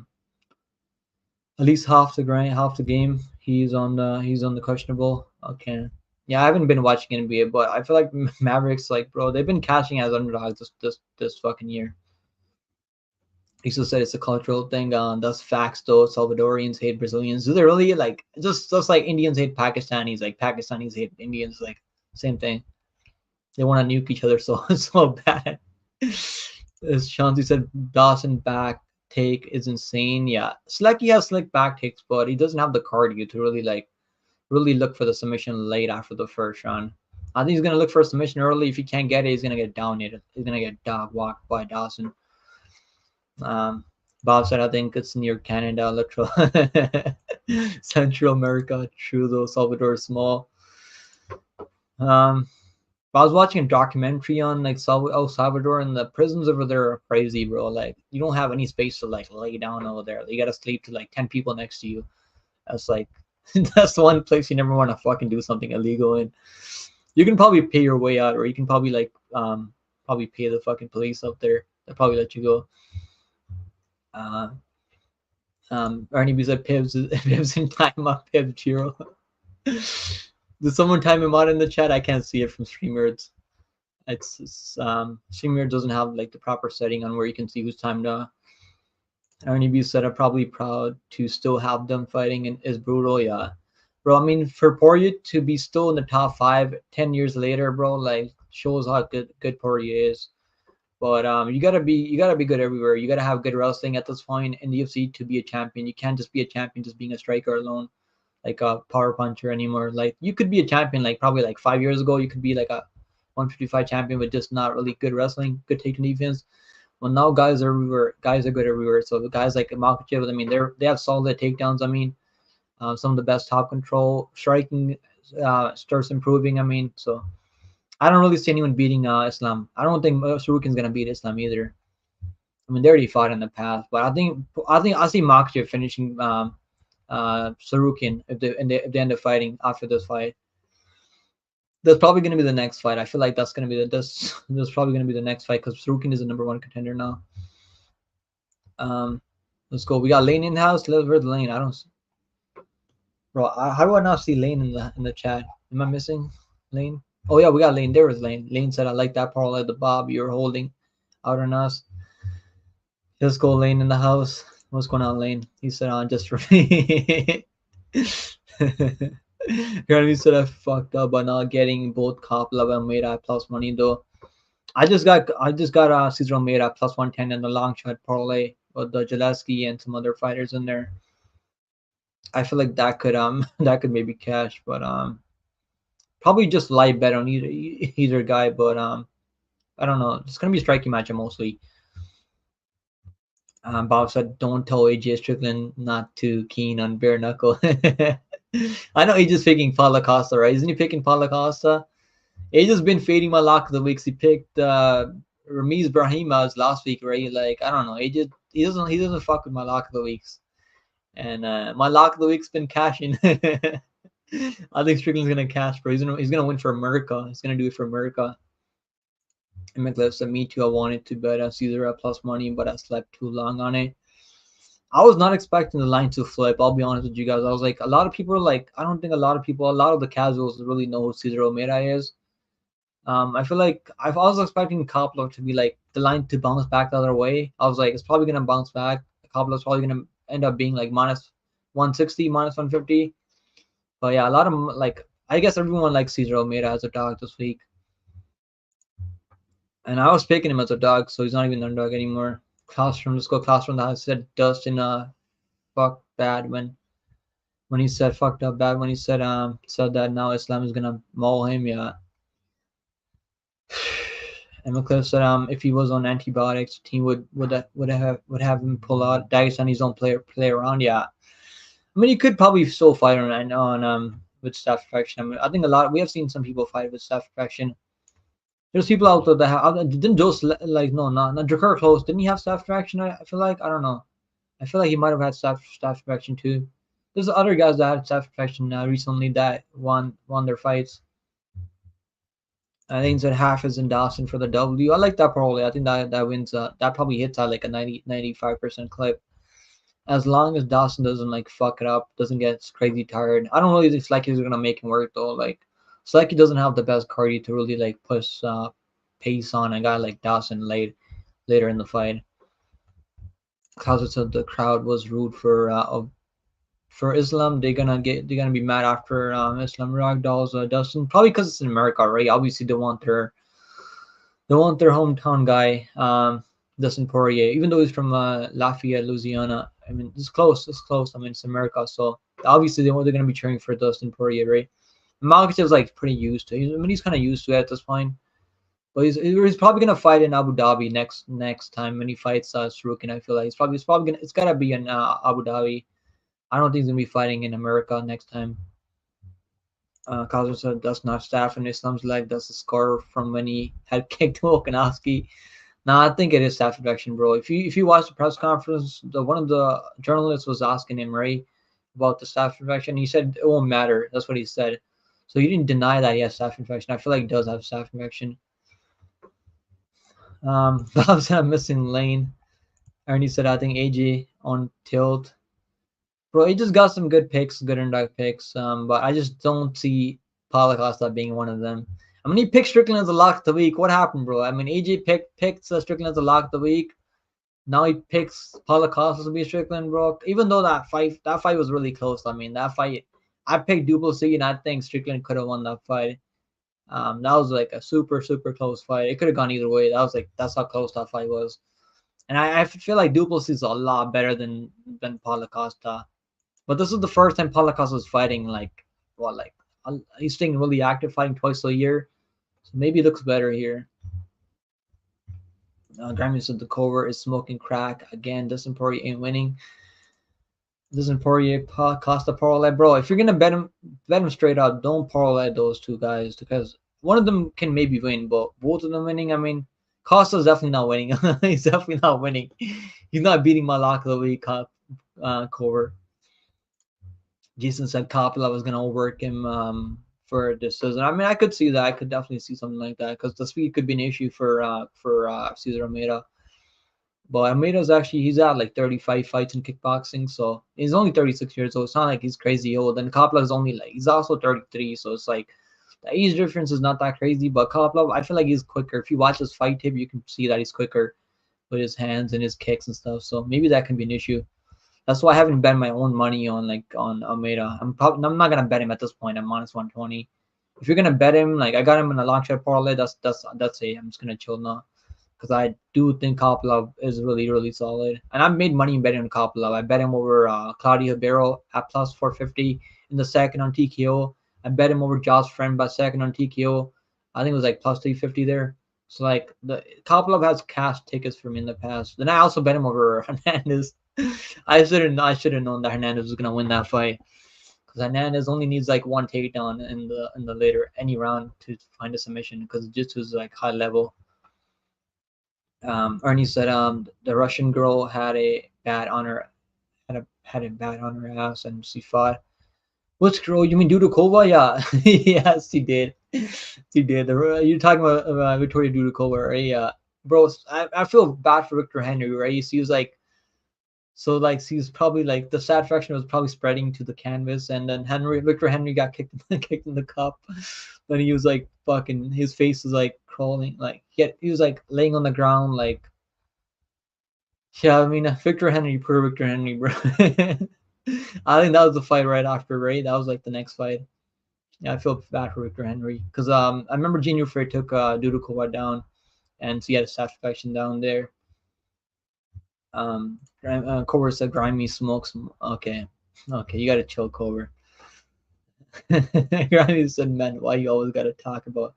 least half the game. He's on the questionable. Okay. Yeah, I haven't been watching NBA, but I feel like Mavericks, like, bro, they've been cashing as underdogs this fucking year. He still said it's a cultural thing. That's facts, though. Salvadorians hate Brazilians. Do they really? Like, just like Indians hate Pakistanis, like Pakistanis hate Indians, like same thing. They want to nuke each other so bad. As Shanti said, Dawson back take is insane. Yeah, Slicky has slick back takes, but he doesn't have the cardio to really look for the submission late after the first round. I think he's gonna look for a submission early. If he can't get it, he's gonna get dominated. He's gonna get dog walked by Dawson. Um, Bob said, I think it's near Canada, literal Central America. True though, Salvador is small. I was watching a documentary on like El Salvador, and the prisons over there are crazy, bro. Like you don't have any space to like lay down over there. You gotta sleep to like 10 people next to you. That's like that's the one place you never want to fucking do something illegal in. You can probably pay your way out, or you can probably like probably pay the fucking police up there. They'll probably let you go. Ernie B said Pibs Pibs in time up Pib Chiro. Did someone time him out in the chat? I can't see it from StreamYards. It's StreamYard doesn't have like the proper setting on where you can see who's timed out. Ernie B said I'm probably proud to still have them fighting and is brutal. Yeah, bro. I mean, for Poirier to be still in the top 5 10 years later, bro, like shows how good Poirier is. But you gotta be good everywhere. You gotta have good wrestling at this point in the UFC to be a champion. You can't just be a champion just being a striker alone, like a power puncher anymore. Like you could be a champion like probably like 5 years ago. You could be like a 155 champion with just not really good wrestling, good takedown defense. Well, now guys are everywhere. Guys are good everywhere. So the guys like Makachev, I mean, they have solid takedowns. I mean, some of the best top control striking starts improving. I mean, so I don't really see anyone beating Islam. I don't think Sarukin's gonna beat Islam either. I mean, they already fought in the past, but I see Makachev finishing Sarukin if they end up fighting after this fight. That's probably going to be the next fight. I feel like that's going to be that's probably going to be the next fight because Sarukin is the number 1 contender now. Let's go. We got Lane in the house. Let's the Lane. I don't, bro. How do I not see Lane in the chat? Am I missing Lane? Oh yeah, we got Lane. There was Lane. Lane said, "I like that parlay the Bob you're holding out on us." Let's go, Lane in the house. What's going on, Lane? He said, "On just for me." Apparently said I fucked up by not getting both Kopla and Made plus money though. I just got Cesar Made plus 110 and the long shot parlay with the Jaleski and some other fighters in there. I feel like that could that could maybe cash, but probably just light bet on either guy, but I don't know. It's gonna be a striking matchup mostly. Bob said, "Don't tell AJ Strickland not too keen on bare knuckle." I know he's just picking Paulo Costa, right? Isn't he picking Paulo Costa? He's just been fading my lock of the weeks. He picked Ramiz Brahimaz last week, right? Like I don't know. He doesn't fuck with my lock of the weeks, and my lock of the week's been cashing. I think Strickland's gonna cash, bro. He's gonna win for America. He's gonna do it for America. And McLeod said, "Me too. I wanted to bet Caesar at plus money, but I slept too long on it." I was not expecting the line to flip. I'll be honest with you guys. I was like, a lot of people are like, I don't think a lot of the casuals really know who Cesar Omeda is. I feel like I was expecting Koplo to be like the line to bounce back the other way. I was like, it's probably gonna bounce back. Koplo's probably gonna end up being like minus 160, minus 150. But yeah, a lot of like, I guess everyone likes Cesar Omeda as a dog this week. And I was picking him as a dog, so he's not even an underdog anymore. Classroom, let's go Classroom. I said Dustin fuck bad when he said fucked up bad when he said that now Islam is gonna maul him. Yeah. And McCliff said if he was on antibiotics, the team would have him pull out. Dagestanis don't play around. Yeah. I mean, he could probably still fight on with staph infection. I mean, I think we have seen some people fight with staph infection. There's people out there that have didn't just like not Drakkar Close. Didn't he have staph infection? I feel like I don't know. I feel like he might have had staph infection too. There's other guys that had staph infection recently that won their fights. I think that half is in Dawson for the W. I like that probably. I think that wins. That probably hits at like a 95% clip. As long as Dawson doesn't like fuck it up, doesn't get crazy tired. I don't really think like he's gonna make him work though. Like It's like he doesn't have the best cardio to really like push pace on a guy like Dawson later in the fight. Because the crowd was rude for Islam. They're gonna be mad after Islam ragdolls Dustin, probably because it's in America, right? Obviously they want their hometown guy, Dustin Poirier, even though he's from Lafayette, Louisiana. I mean, it's close. It's close. I mean, it's America, so obviously they're going to be cheering for Dustin Poirier, right? Makachev's like pretty used to. I mean, he's kind of used to it at this point. But he's probably gonna fight in Abu Dhabi next time when he fights Sarukin. I feel like it's probably gonna it's gotta be in Abu Dhabi. I don't think he's gonna be fighting in America next time. Kazar said that's not Staph in Islam's leg. That's a scar from when he had kicked Volkanovski. Nah, I think it is Staph infection, bro. If you watch the press conference, one of the journalists was asking him, right, about the Staph infection. He said it won't matter. That's what he said. So he didn't deny that he has Staph infection. I feel like he does have Staph infection. Bob said I'm missing Lane. Ernie said I think AJ on tilt. Bro, he just got some good picks, good underdog picks. But I just don't see Paulo Costa being one of them. I mean, he picked Strickland as a lock of the week. What happened, bro? I mean, AJ picked Strickland as a lock of the week. Now he picks Paulo Costa to be Strickland, bro. Even though that fight was really close. I mean, that fight, I picked Duplessis, and I think Strickland could have won that fight. That was like a super, super close fight. It could have gone either way. That's how close that fight was. And I feel like Duplessis is a lot better than Paulo Costa. But this is the first time Paulo Costa was fighting he's staying really active, fighting twice a year. So maybe it looks better here. Grammy said the cover is smoking crack again. Dustin Poirier ain't winning. Dustin Poirier, Costa parlay, bro. If you're gonna bet him straight up. Don't parlay those two guys because one of them can maybe win, but both of them winning. I mean, Costa's definitely not winning. He's definitely not winning. He's not beating my lock of the week, cover. Jason said Coppola was gonna work him for a decision. I mean, I could see that. I could definitely see something like that because the speed could be an issue for Cesar Almeida. But Almeida's he's at like 35 fights in kickboxing, so he's only 36 years old. It's not like he's crazy old. And Coppola is only he's also 33, so it's like the age difference is not that crazy. But Coppola, I feel like he's quicker. If you watch his fight tape, you can see that he's quicker with his hands and his kicks and stuff. So maybe that can be an issue. That's why I haven't bet my own money on Almeida. I'm not gonna bet him at this point. I'm minus 120. If you're gonna bet him, like I got him in a long shot parlay, that's it. I'm just gonna chill now because I do think Coppola is really, really solid. And I've made money betting on Coppola. I bet him over Claudio Ribeiro at plus 450 in the second on TKO. I bet him over Josh Friend by second on TKO. I think it was like plus 350 there. So like the Coppola has cash tickets for me in the past. Then I also bet him over Hernandez. I should have known that Hernandez was gonna win that fight because Hernandez only needs like one takedown in the later any round to find a submission because jiu-jitsu is like high level. Ernie said the Russian girl had a bat on her ass and she fought. Which girl? You mean Dudukova? Yeah, yes, she did. She did. You're talking about Victoria Dudukova, right? Yeah, bro. I feel bad for Victor Henry, right? He was like. So like he's probably like the satisfaction was probably spreading to the canvas, and then Victor Henry got kicked in the cup. Then he was like fucking his face was like crawling, like he was like laying on the ground, like yeah. I mean Victor Henry, poor Victor Henry, bro. I think that was the fight right after, right? That was like the next fight. Yeah, I feel bad for Victor Henry because I remember Gene Frey took Dudukova down, and so he had a satisfaction down there. Cobra said grimy smokes. Okay, you gotta chill, Cobra. Grimy said, "Man, why you always gotta talk about?"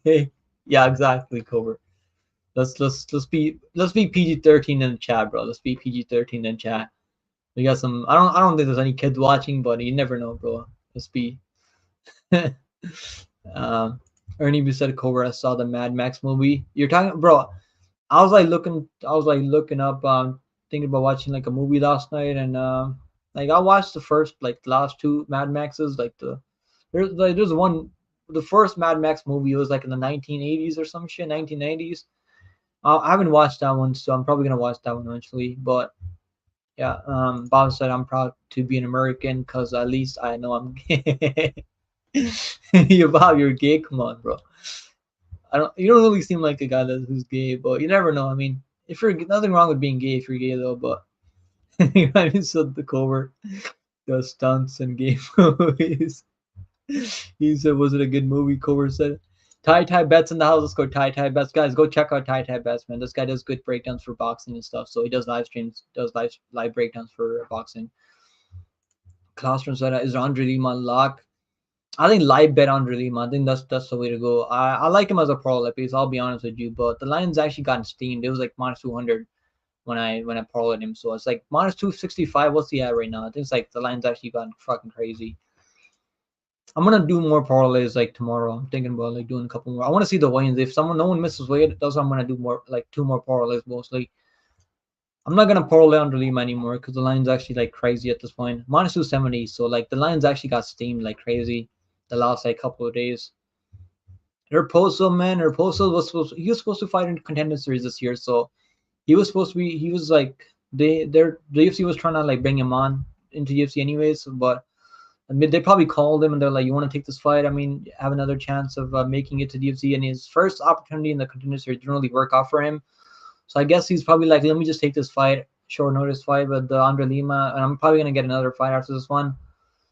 Yeah, exactly, Cobra. Let's be PG-13 in the chat, bro. Let's be PG-13 in chat. We got some. I don't think there's any kids watching, but you never know, bro. Let's be. Ernie said Cobra saw the Mad Max movie. You're talking, bro. I was like looking up, thinking about watching like a movie last night, and like I watched the last two Mad Maxes. There's one, the first Mad Max movie was like in the 1980s or some shit, 1990s. I haven't watched that one, so I'm probably gonna watch that one eventually. But yeah, Bob said I'm proud to be an American because at least I know I'm gay. You Bob, you're gay. Come on, bro. I don't. You don't really seem like a guy who's gay, but you never know. I mean, if you're nothing wrong with being gay if you're gay though, but I mean, so the cover does stunts and gay movies. He said, "Was it a good movie?" Cover said. Ty Bets in the house. Let's go Ty Bets, guys. Go check out Ty Bets, man. This guy does good breakdowns for boxing and stuff. So he does live streams, does live breakdowns for boxing. Classroom said, "Is Andre Lima lock?" I think live bet Andre Lima. I think that's the way to go. I like him as a parlay piece. I'll be honest with you, but the line's actually gotten steamed. It was like minus 200 when I parlayed him. So it's like minus 265. What's he at right now? I think it's like the line's actually gotten fucking crazy. I'm gonna do more parlays like tomorrow. I'm thinking about like doing a couple more. I want to see the weigh-ins. If no one misses weight, that's what I'm gonna do more like two more parlays mostly. I'm not gonna parlay under Lima anymore because the line's actually like crazy at this point. Minus 270. So like the lines actually got steamed like crazy the last like couple of days. Raposo, man, Raposo he was supposed to fight in contender series this year, so he was like the UFC was trying to like bring him on into UFC anyways, but I mean, they probably called him and they're like, "You want to take this fight? I mean, have another chance of making it to the UFC." And his first opportunity in the contender series didn't really work out for him. So I guess he's probably like, "Let me just take this fight, short notice fight with Andre Lima, and I'm probably gonna get another fight after this one."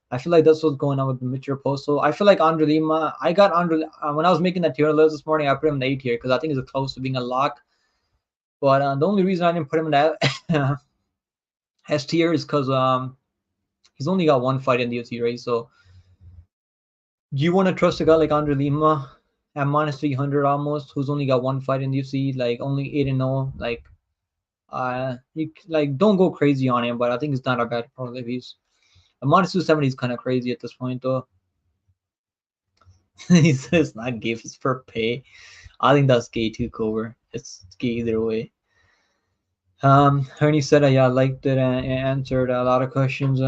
I feel like that's what's going on with Mitchell Posto. I feel like Andre Lima. I got Andre when I was making that tier list this morning. I put him in the A tier because I think he's close to being a lock. But the only reason I didn't put him in that S tier is because he's only got one fight in the UFC race, so do you want to trust a guy like Andre Lima at minus 300 almost, who's only got one fight in the UFC, like only 8-0? Like, you like don't go crazy on him, but I think it's not a bad parlay piece. A minus 270 is kind of crazy at this point, though. He says not gay, it's for pay. I think that's gay too, Cover. It's gay either way. Ernie said, yeah, I liked it and answered a lot of questions.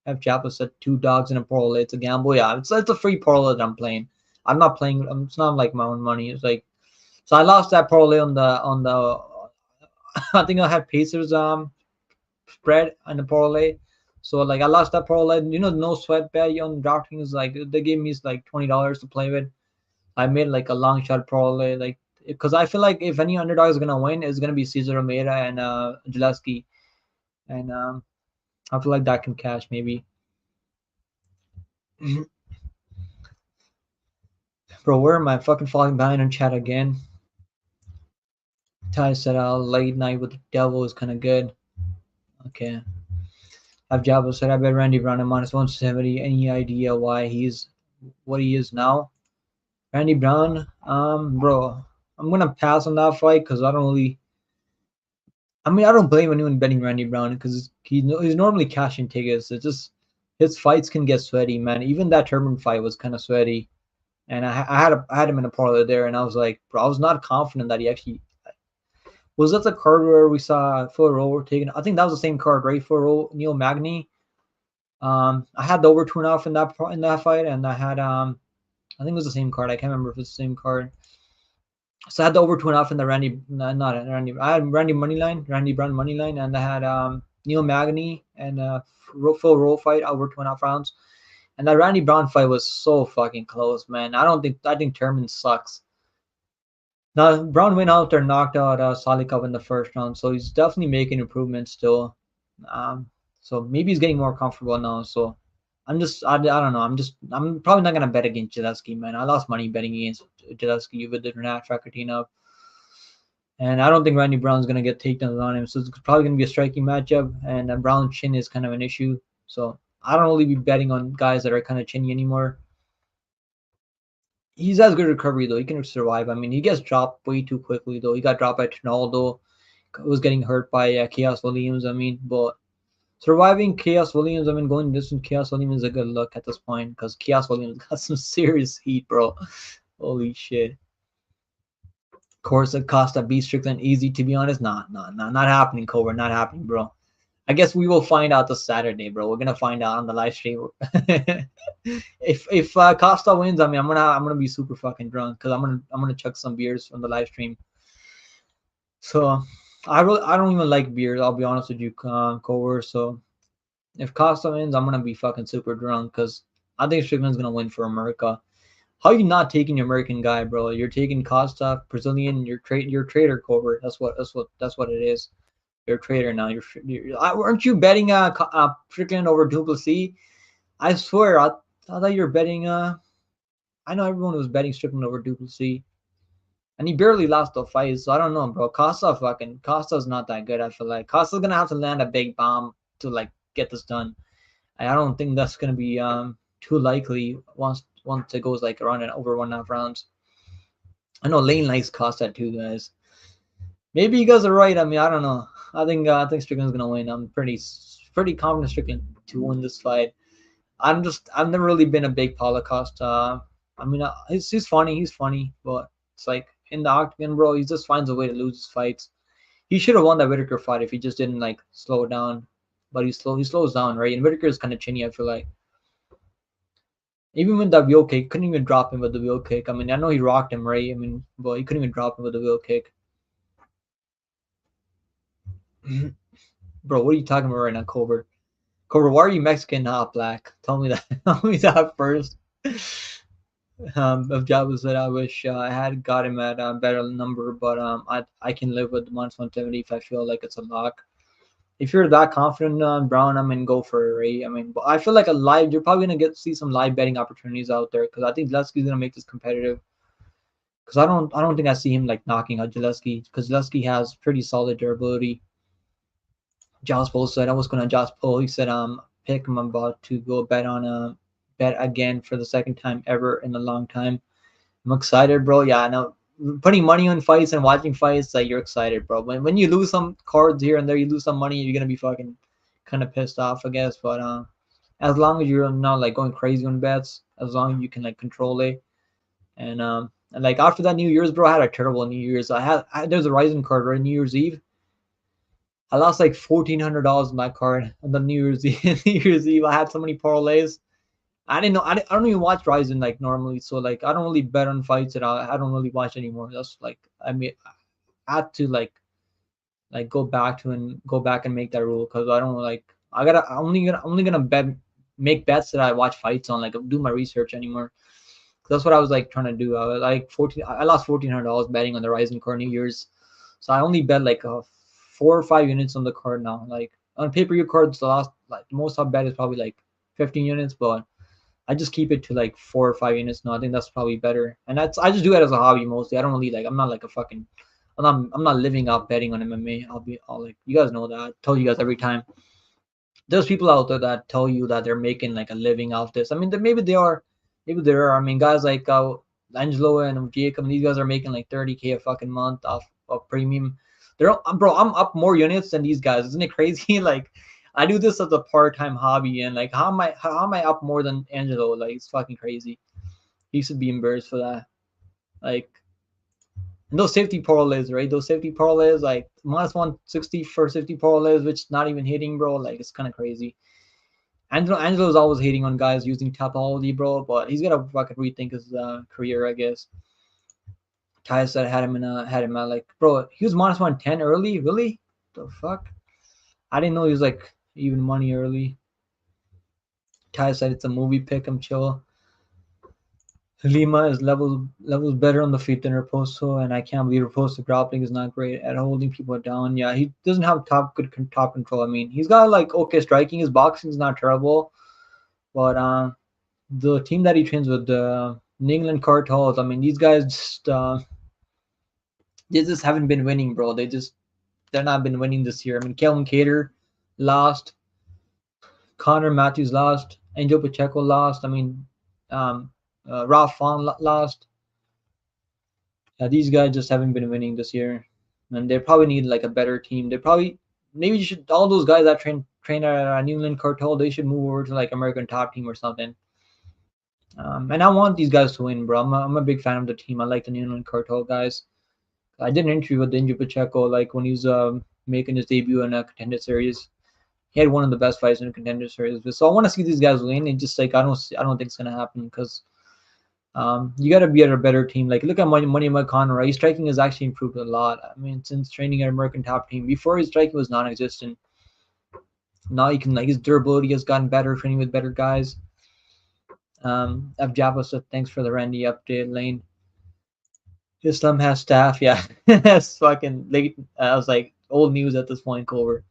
F. Chapa said two dogs in a parlay. It's a gamble. Yeah, it's a free parlay that I'm playing. I'm not playing. It's not like my own money. It's like so I lost that parlay on the. I think I had Pacers spread on the parlay. So like I lost that parlay. You know, no sweat bet on DraftKings. Like they gave me like $20 to play with. I made like a long shot parlay. Like because I feel like if any underdog is gonna win, it's gonna be Cesar Romero and Gillespie, and I feel like that can cash maybe. Bro, where am I fucking falling behind on chat again? Ty said, late night with the devil is kind of good. Okay. I've Jabba said, I bet Randy Brown at minus 170. Any idea why he's what he is now? Randy Brown, bro, I'm gonna pass on that fight because I don't really. I mean, I don't blame anyone betting Randy Brown because he's normally cashing tickets. It's just his fights can get sweaty, man. Even that Turban fight was kind of sweaty, and I had him in a parlay there, and I was like, bro, I was not confident that he actually was that the card where we saw Phil Rowe taken? I think that was the same card, right? Phil Rowe, Neil Magny. I had the over 2.5 in that fight, and I had I think it was the same card. I can't remember if it's the same card. So I had the over 2.5 in the Randy, not Randy. I had Randy moneyline, Randy Brown moneyline, and I had Neil Magny and Phil Rowe fight over 2.5 rounds. And that Randy Brown fight was so fucking close, man. I think Turman sucks. Now Brown went out there, knocked out Salikov in the first round, so he's definitely making improvements still. Um, so maybe he's getting more comfortable now. So I don't know. I'm probably not gonna bet against Gillespie, man. I lost money betting against Gillespie with the Renat Fakatina up, and I don't think Randy Brown's gonna get takedowns on him. So it's probably gonna be a striking matchup, and Brown's chin is kind of an issue. So I don't really be betting on guys that are kind of chinny anymore. He's has good recovery though. He can survive. I mean, he gets dropped way too quickly though. He got dropped by Ronaldo. Was getting hurt by Chaos Williams. I mean, but surviving Chaos Williams. I mean, going distance Chaos Williams is a good look at this point because Chaos Williams got some serious heat, bro. Holy shit. Course, Costa beat Strickland easy. To be honest, not happening, Cobra. Not happening, bro. I guess we will find out this Saturday, bro. We're gonna find out on the live stream. If Costa wins, I mean, I'm gonna be super fucking drunk because I'm gonna chuck some beers on the live stream. So I don't even like beers. I'll be honest with you, Cover. So if Costa wins, I'm gonna be fucking super drunk because I think Strickland's gonna win for America. How you not taking your American guy, bro? You're taking Costa, Brazilian. You're trader cover. That's what it is. You're a trader now. Aren't you betting Strickland over Duplessis? I swear, I thought you were betting. I know everyone was betting Strickland over Duplessis, and he barely lost the fight. So I don't know, bro. Costa's not that good. I feel like Costa's gonna have to land a big bomb to like get this done. I don't think that's gonna be too likely once it goes like around and over 1.5 rounds. I know Lane likes Costa too, guys. Maybe you guys are right. I mean, I don't know. I think Strickland's gonna win. I'm pretty confident Strickland to win this fight. I've never really been a big Paulo Costa. I mean, he's funny. He's funny, but it's like in the octagon, bro. He just finds a way to lose his fights. He should have won that Whitaker fight if he just didn't like slow down. But he slows down, right? And Whitaker is kind of chinny. I feel like even with that wheel kick, couldn't even drop him with the wheel kick. I mean, I know he rocked him, right? I mean, but he couldn't even drop him with the wheel kick. Bro, what are you talking about right now, Cobra? Cobra, why are you Mexican, not black? Tell me that. Tell me that first. If Jabba said, I wish I had got him at a better number, but I can live with the -170 if I feel like it's a lock. If you're that confident on Brown, I mean, go for it, right? I mean, but I feel like you're probably gonna see some live betting opportunities out there because I think Zaleski's gonna make this competitive. Because I don't think I see him like knocking out Zaleski because Zaleski has pretty solid durability. Josh Paul said I was gonna Josh Paul. He said pick him. I'm about to go bet on a bet again for the second time ever in a long time. I'm excited, bro. Yeah, I know. Putting money on fights and watching fights, like you're excited, bro. When you lose some cards here and there, you lose some money, you're gonna be fucking kind of pissed off, I guess. But as long as you're not like going crazy on bets, as long as you can like control it, and like after that New Year's, bro, I had a terrible New Year's. There's a Rising card right New Year's Eve. I lost like $1,400 on that card on the New Year's Eve. New Year's Eve, I had so many parlays. I didn't know. I don't even watch Ryzen like normally, so like I don't really bet on fights at all. I don't really watch anymore. That's like I mean, I had to like go back and make that rule because I don't like I'm only gonna make bets that I watch fights on like do my research anymore. That's what I was like trying to do. I was like 14. I lost $1,400 betting on the Ryzen card New Year's, so I only bet like 4 or 5 units on the card now. Like on pay-per-view cards, the most I've bet is probably like 15 units, but I just keep it to like 4 or 5 units now. I think that's probably better. And I just do it as a hobby mostly. I don't really like I'm not like a fucking I'm not living off betting on MMA. I'll like you guys know that. I tell you guys every time. There's people out there that tell you that they're making like a living off this. I mean maybe they are. Maybe there are. I mean guys like Angelo and Jacob, these guys are making like 30K a fucking month off of premium. Bro, I'm up more units than these guys. Isn't it crazy? Like I do this as a part-time hobby, and like how am I up more than Angelo? Like it's fucking crazy. He should be embarrassed for that. Like and those safety parlays, right? Those safety parlays, like -160 for safety parlays, which not even hitting, bro. Like it's kind of crazy. Angelo's always hating on guys using Topology, bro, but he's gotta fucking rethink his career, I guess. Ty said had him at like, bro, he was -110 early, really? The fuck? I didn't know he was like even money early. Ty said it's a movie pick. I'm chill. Lima is levels better on the feet than Raposo, and I can't believe Raposo grappling is not great at holding people down. Yeah, he doesn't have top control. I mean, he's got like okay striking. His boxing is not terrible, but the team that he trains with, the New England Cartels, I mean, these guys just haven't been winning, bro. They're not been winning this year. I mean, Kelvin Cater lost, Connor Matthews lost, Angel Pacheco lost. I mean, Ralph Fong lost. These guys just haven't been winning this year, and they probably need like a better team. Maybe you should all those guys that train at New England Cartel, they should move over to like American Top Team or something. And I want these guys to win, bro. I'm a big fan of the team. I like the New England Cartel guys. I did an interview with Angel Pacheco like when he was making his debut in a Contender Series. He had one of the best fights in a Contender Series. So I want to see these guys win, and just like I don't think it's gonna happen because you got to be at a better team. Like look at Money McConnell, right? His striking has actually improved a lot. I mean, since training at American Top Team, before his striking was non-existent. Now he can like his durability has gotten better, training with better guys. Jabba said thanks for the Randy update. Lane Islam has staff. Yeah, that's fucking late. I was like old news at this point. Over.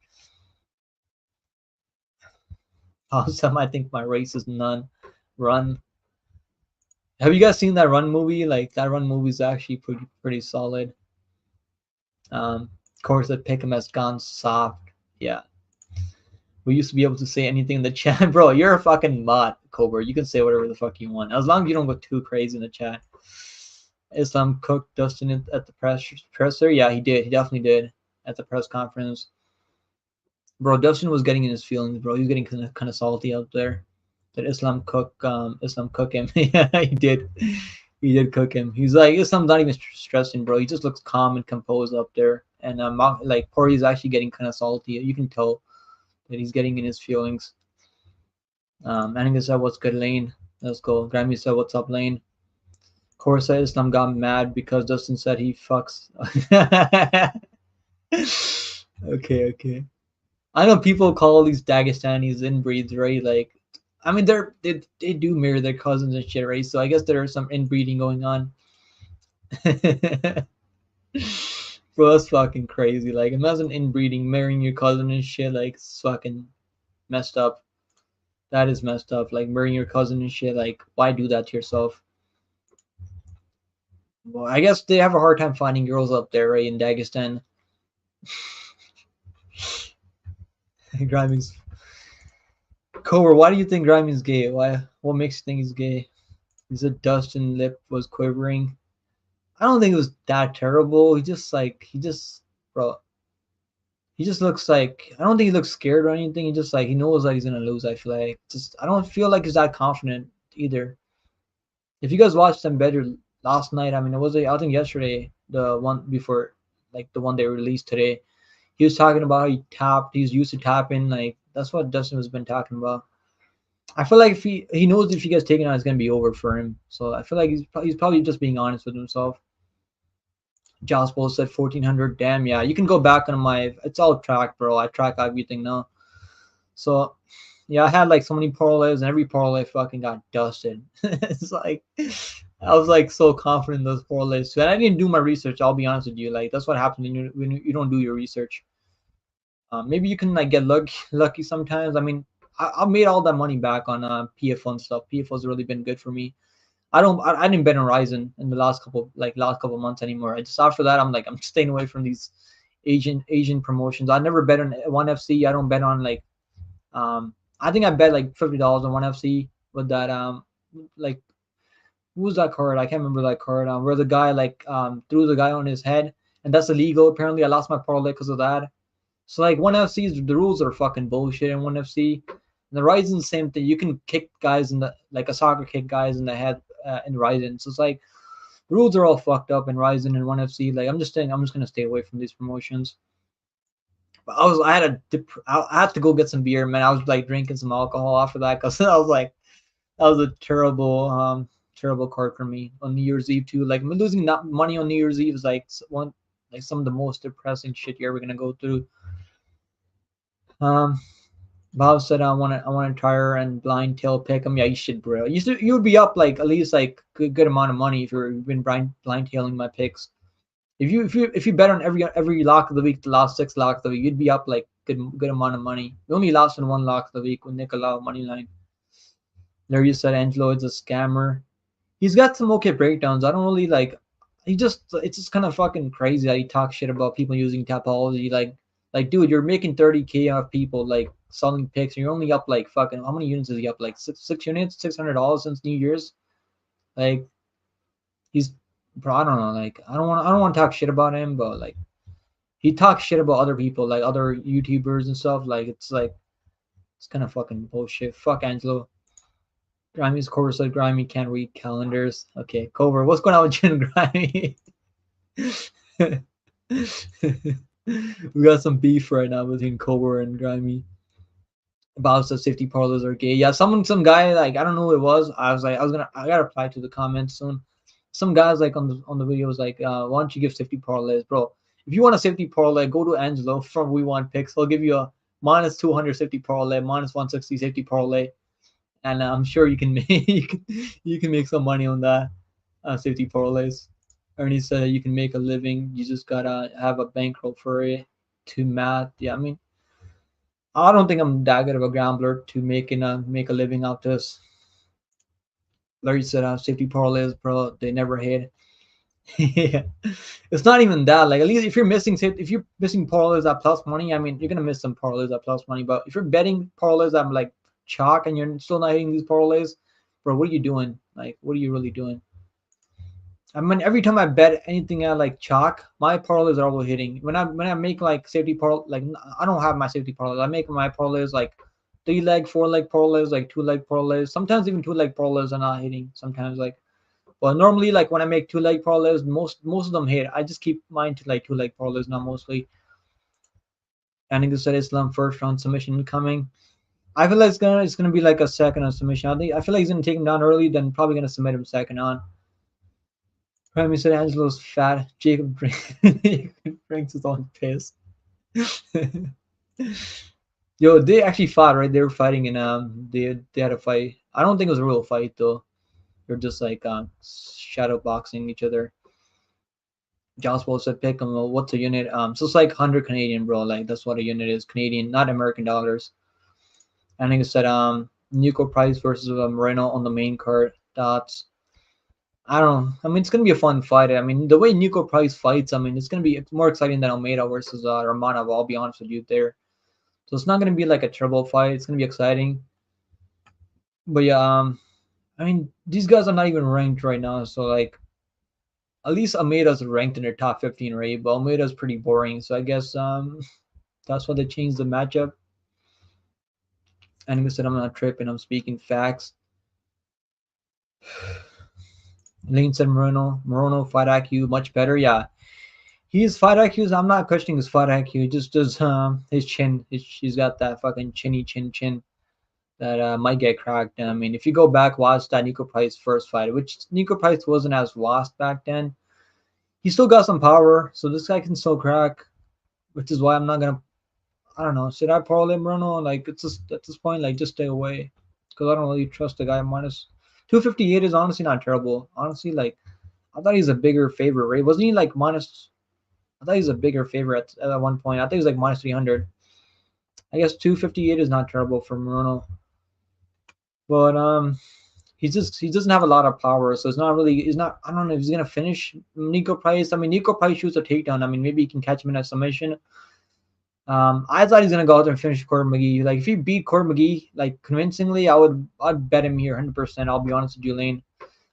Awesome. I think my race is none. Run. Have you guys seen that Run movie? Like that Run movie is actually pretty solid. Of course, the pick him has gone soft. Yeah, we used to be able to say anything in the chat, bro. You're a fucking bot, Cobra. You can say whatever the fuck you want, as long as you don't go too crazy in the chat. Islam cooked Dustin at the presser. Yeah, he did. He definitely did at the press conference. Bro, Dustin was getting in his feelings, bro. He was getting kind of salty out there. Did Islam cook him? Yeah, he did. He did cook him. He's like, Islam's not even stressing, bro. He just looks calm and composed up there. And like Poirier's actually getting kind of salty. You can tell that he's getting in his feelings. Annika said, "What's good, Lane? Let's go." Grammy said, "What's up, Lane?" Corsa Islam got mad because Dustin said he fucks. Okay. I know people call these Dagestanis inbreeds, right? Like, I mean, they do mirror their cousins and shit, right? So I guess there is some inbreeding going on. Bro, that's fucking crazy. Like, imagine inbreeding, marrying your cousin and shit. Like, it's fucking messed up. That is messed up. Like, marrying your cousin and shit. Like, why do that to yourself? Well, I guess they have a hard time finding girls up there, right, in Dagestan. Grimey's Cobra, why do you think Grimey's gay? Why? What makes you think he's gay? He said Dustin lip was quivering. I don't think it was that terrible. Bro. He just looks like I don't think he looks scared or anything. He just like he knows that he's gonna lose. I feel like I don't feel like he's that confident either. If you guys watched them better last night, I mean, it was I think yesterday, the one before, like the one they released today. He was talking about how he tapped. He's used to tapping. Like that's what Dustin has been talking about. I feel like if he knows if he gets taken out, it's gonna be over for him. So I feel like he's probably just being honest with himself. Josh Bull said 1400. Damn, yeah. You can go back on my. It's all tracked, bro. I track everything now. So yeah, I had like so many parlays, and every parlay fucking got dusted. It's like I was like so confident in those parlays. And I didn't do my research. I'll be honest with you. Like that's what happens when you don't do your research. Maybe you can like get lucky sometimes. I mean, I made all that money back on PFO and stuff. PFO's really been good for me. I didn't bet on Ryzen in the last couple months anymore. I just after that I'm staying away from these Asian promotions. I never bet on one FC. I don't bet on like I think I bet like $50 on one FC with that like who was that card? I can't remember that card. Where the guy like threw the guy on his head and that's illegal. Apparently I lost my parlay because of that. So like one FC's the rules are fucking bullshit in one FC. And the Ryzen same thing. You can kick guys in the like a soccer kick guys in the head in Ryzen. So it's like the rules are all fucked up in Ryzen and one FC. Like I'm just gonna stay away from these promotions. But I had to go get some beer, man. I was like drinking some alcohol after that because I was like that was a terrible card for me on New Year's Eve too. Like losing money on New Year's Eve is like some of the most depressing shit you're ever gonna go through. Bob said I want to try her and blind tail pick him. Yeah, you should, bro. You would be up like at least like good amount of money if you've been blind tailing my picks. If you bet on every lock of the week, the last 6 locks of the week, you'd be up like good amount of money. You only lost in 1 lock of the week with Nicolau Moneyline. Larry said Angelo is a scammer. He's got some okay breakdowns. I don't really like. It's just kind of fucking crazy how he talks shit about people using Tapology. Like, dude, you're making 30K off people like selling picks, and you're only up like fucking how many units is he up? Like six units, $600 since New Year's. Like, he's bro. I don't know. Like, I don't want to talk shit about him, but like, he talks shit about other people, like other YouTubers and stuff. Like, it's kind of fucking bullshit. Fuck Angelo. Grimey's Cobra said Grimey can't read calendars. Okay, Cobra, what's going on with you and Grimey? We got some beef right now between Cobra and Grimey. About the safety parlays are gay. Yeah, some guy like I don't know who it was. I gotta reply to the comments soon. Some guys like on the video was like, why don't you give safety parlays, bro? If you want a safety parlay, go to Angelo from We Want Picks. He'll give you a minus 200 safety parlay, minus 160 safety parlay. and I'm sure you can make you can make some money on that safety parlays. Ernie said you can make a living. You just gotta have a bankroll for it to math. Yeah, I mean, I don't think I'm that good of a gambler to make a living out this. Larry said safety parlays, bro. They never hit. Yeah. It's not even that. Like at least if you're missing parlays at plus money, I mean you're gonna miss some parlays at plus money. But if you're betting parlays at like chalk and you're still not hitting these parlays, bro, what are you doing? Like what are you really doing? I mean every time I bet anything at like chalk, my parlays are always hitting. When I make like safety parlay, like I don't have my safety parlays. I make my parlays like 3 leg, 4 leg parlays, like 2 leg parlays. Sometimes even 2 leg parlays are not hitting. Sometimes like but normally, like when I make 2 leg parlays, most of them hit. I just keep mine to like 2 leg parlays now mostly. I think said Islam first round submission coming. I feel like it's gonna be like a second on submission. I feel like he's gonna take him down early, then probably gonna submit him second on. Remy said Angelo's fat. Jacob drinks his own piss. Yo, they actually fought, right? They were fighting and they had a fight. I don't think it was a real fight though. They're just like shadow boxing each other. Jospel said pick him. Well, what's a unit? So it's like 100 Canadian, bro. Like that's what a unit is, Canadian, not American dollars. I think it said Nico Price versus Moreno on the main card. Dots. I don't know. I mean, it's gonna be a fun fight. I mean, the way Nico Price fights, I mean, it's more exciting than Almeida versus Romanov. I'll be honest with you there. So it's not gonna be like a turbo fight. It's gonna be exciting. But yeah, I mean, these guys are not even ranked right now. So like, at least Almeida's ranked in their top 15, right? But Almeida's pretty boring. So I guess that's why they changed the matchup. And I said I'm not tripping. I'm speaking facts. Lane said Moreno fight IQ much better. Yeah, he's fight IQ. I'm not questioning his fight IQ. He just does his chin. He's got that fucking chin that might get cracked. I mean, if you go back watch that Nico Price first fight, which Nico Price wasn't as lost back then, he still got some power. So this guy can still crack, which is why I'm not gonna. I don't know. Should I parlay Moreno? Like it's just at this point, like just stay away because I don't really trust the guy. Minus 258 is honestly not terrible. Honestly, like I thought he's a bigger favorite, right? Wasn't he like minus? I thought he was a bigger favorite at one point. I think he was like minus 300. I guess 258 is not terrible for Moreno, but he doesn't have a lot of power, so it's not really. He's not. I don't know if he's gonna finish Nico Price. I mean, Nico Price shoots a takedown. I mean, maybe he can catch him in a submission. I thought he's gonna go out there and finish Court McGee. Like if he beat Court McGee like convincingly, I'd bet him here 100%. I'll be honest with you, Lane.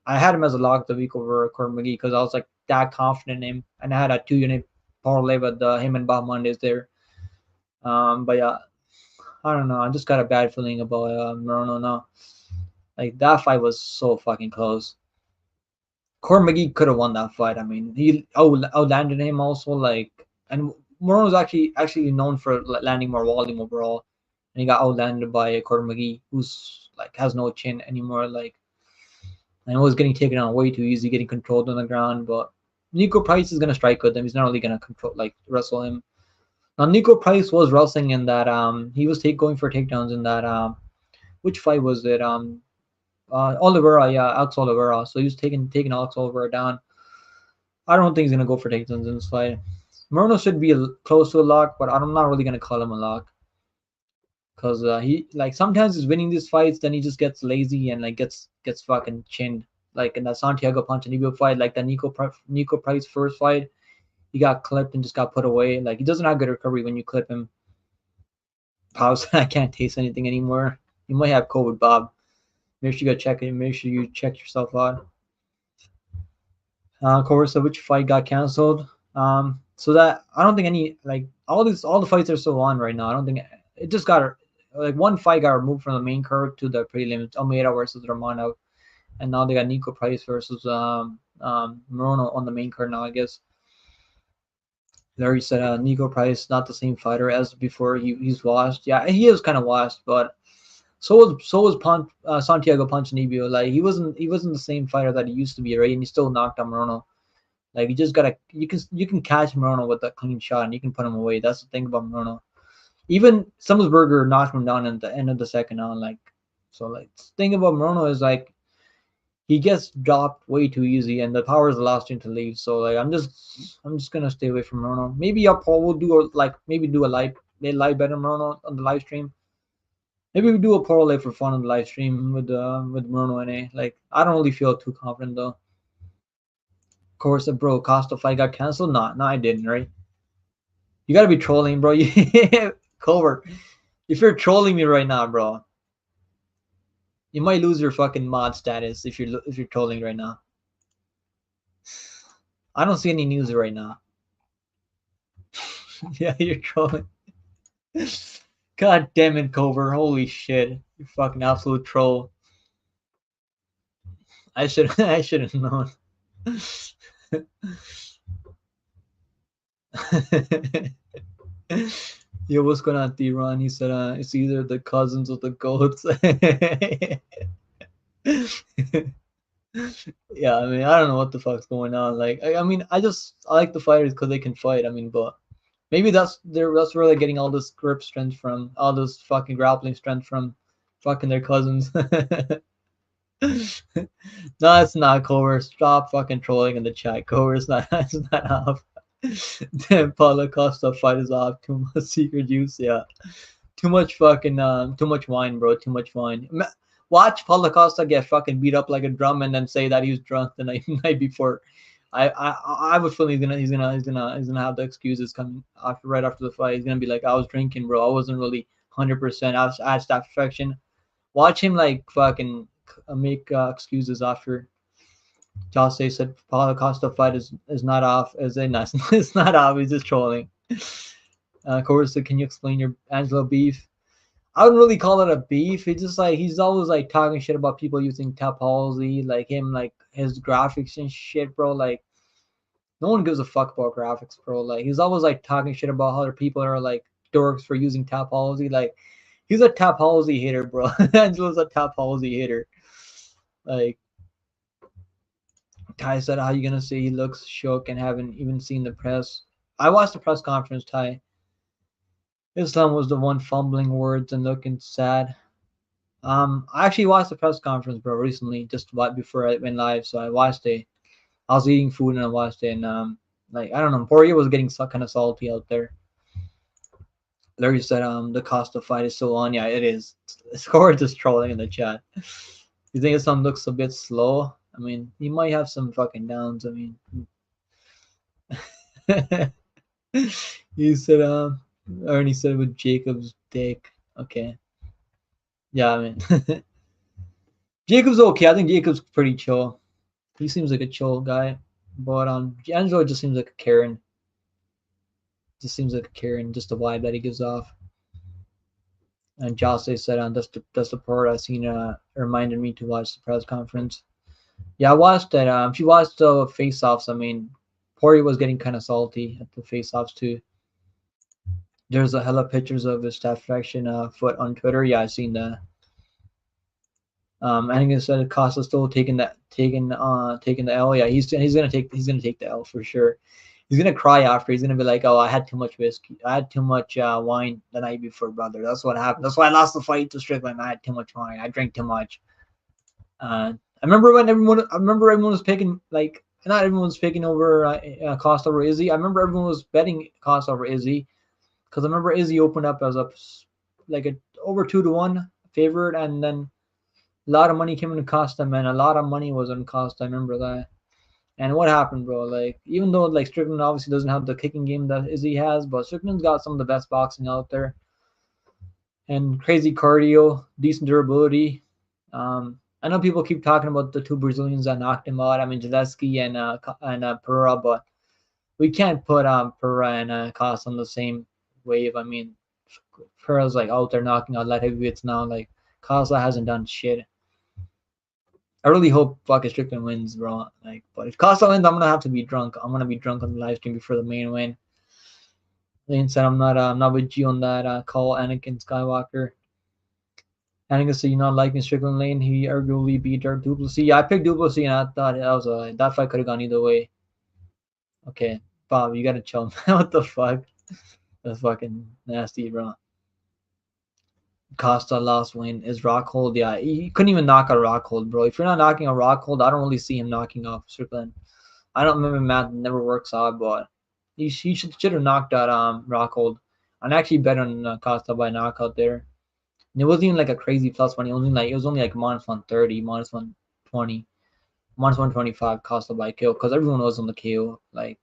I had him as a lock of the week over Court McGee because I was like that confident in him, and I had a 2 unit parlay with him and Bob Mondays there. But yeah, I don't know. I just got a bad feeling about Moreno now. Like that fight was so fucking close. Court McGee could have won that fight. I mean, he outlanded him also. Like, and Moreno's actually known for landing more volume overall, and he got outlanded by Court McGee, who's like has no chin anymore. Like, and was getting taken on way too easy, getting controlled on the ground. But Nico Price is gonna strike with him. He's not really gonna wrestle him. Now Nico Price was wrestling in that he was going for takedowns in that which fight was it Oliveira, yeah, Alex Oliveira. So he was taking Alex Oliveira down. I don't think he's gonna go for takedowns in this fight. Moreno should be close to a lock, but I'm not really gonna call him a lock because he like sometimes he's winning these fights, then he just gets lazy and like gets fucking chinned. Like in that Santiago Ponzinibbio fight, like that Nico Price first fight, he got clipped and just got put away. Like he doesn't have good recovery when you clip him. Pause. I can't taste anything anymore. You might have COVID, Bob. Make sure you go check it. Make sure you check yourself out. Corsa, which fight got canceled? So that I don't think any like all the fights are still on right now. I don't think it just got like one fight got removed from the main card to the prelims. Almeida versus Romano, and now they got Nico Price versus Moreno on the main card now. I guess. Larry said Nico Price not the same fighter as before. He's washed. Yeah, he is kind of washed, but so was Santiago Ponzinibbio. Like he wasn't the same fighter that he used to be, right? And he still knocked out Moreno. Like you just gotta you can catch Moreno with a clean shot and you can put him away. That's the thing about Moreno. Even Summelsberger knocked him down at the end of the second round. Like So like, thing about Morono is like he gets dropped way too easy, and the power is the last thing to leave. So like, I'm just gonna stay away from Morono. Maybe Paul will do maybe do a live bet on Morono on the live stream. Maybe we do a parlay for fun on the live stream with Morono NA. Like, I don't really feel too confident though. Of course, bro, Costa fight got canceled. No, I didn't. Right? You gotta be trolling, bro. Cover. If you're trolling me right now, bro, you might lose your fucking mod status if you're trolling right now. I don't see any news right now. Yeah, you're trolling. God damn it, Cover. Holy shit. You fucking absolute troll. I should have known. Yo, what's going on, D-Ron? He said it's either the cousins or the goats. Yeah, I mean, I don't know what the fuck's going on. Like, I mean, I like the fighters because they can fight. I mean, but maybe that's where they're getting all this grip strength from, all this fucking grappling strength from, fucking their cousins. No, it's not, Cover. Stop fucking trolling in the chat, Cover. It's not. It's not off. Damn, Paulo Costa fight is off. Too much secret juice. Yeah, too much fucking too much wine, bro. Too much wine. Watch Paulo Costa get fucking beat up like a drum and then say that he was drunk the night before. I have a feeling he's gonna have the excuses coming right after the fight. He's gonna be like, I was drinking, bro. I wasn't really 100%. I was at Staph perfection. Watch him like fucking make excuses after. Jose said Paulo Costa fight is not off. As in, it's not off. He's just trolling. Corsa, can you explain your Angelo beef? I wouldn't really call it a beef. It's just like he's always like talking shit about people using topology, like him, like his graphics and shit, bro. Like no one gives a fuck about graphics, bro. Like he's always like talking shit about how other people are like dorks for using topology. Like he's a topology hater, bro. Angelo's a topology hater. Like Ty said, how you gonna say he looks shook and haven't even seen the press? I watched the press conference, Ty. Islam was the one fumbling words and looking sad. I actually watched the press conference, bro, recently, just before I went live. So I watched it. I was eating food and I watched it, and like I don't know, Poirier was getting kind of salty out there. Larry said, the Costa fight is so on. Yeah, it is. Score just trolling in the chat. You think Islam looks a bit slow? I mean, he might have some fucking downs. I mean, he said, Ernie said with Jacob's dick. Okay. Yeah, I mean, Jacob's okay. I think Jacob's pretty chill. He seems like a chill guy. But Angelo just seems like a Karen. Just seems like a Karen, just the vibe that he gives off. And Jose said, that's the part I seen reminded me to watch the press conference. Yeah, I watched that. If you watched the face-offs, I mean, Poirier was getting kind of salty at the face-offs too. There's a hella pictures of his Staph infection foot on Twitter. Yeah, I seen that. I think it said Costa still taking the L. Yeah, he's gonna take the L for sure. He's gonna cry after. He's gonna be like, "Oh, I had too much whiskey. I had too much wine the night before, brother. That's what happened. That's why I lost the fight to Strickland. I had too much wine. I drank too much." I remember everyone was picking, like, not everyone was picking over Costa over Izzy. I remember everyone was betting Costa over Izzy because I remember Izzy opened up as a over 2-1 favorite, and then a lot of money came into Costa, man. A lot of money was on Costa. I remember that. And what happened, bro? Like, even though like Strickland obviously doesn't have the kicking game that Izzy has, but Strickland's got some of the best boxing out there, and crazy cardio, decent durability. I know people keep talking about the two Brazilians that knocked him out. I mean, Zaleski and Pereira, but we can't put Pereira and Costa on the same wave. I mean, Pereira's like out there knocking out light heavyweights now. Like, Costa hasn't done shit. I really hope fucking Strickland wins, bro. Like, but if Costa wins, I'm gonna have to be drunk. I'm gonna be drunk on the live stream before the main win. Lane said I'm not with you on that call, Anakin Skywalker. Anakin said, you not liking Strickland Lane. He arguably beat Dark Duplessis. Yeah, I picked Duplessis, and I thought that fight could have gone either way. Okay, Bob, you gotta chill. What the fuck? That's fucking nasty, bro. Costa last win is Rockhold. Yeah, he couldn't even knock out Rockhold, bro. If you're not knocking a Rockhold, I don't really see him knocking off Strickland. I don't remember math never works out, but he should have knocked out Rockhold. And actually bet on Costa by knockout there. And it wasn't even like a crazy plus money. It was only like minus 130, minus 120, minus 125 Costa by KO because everyone was on the KO. Like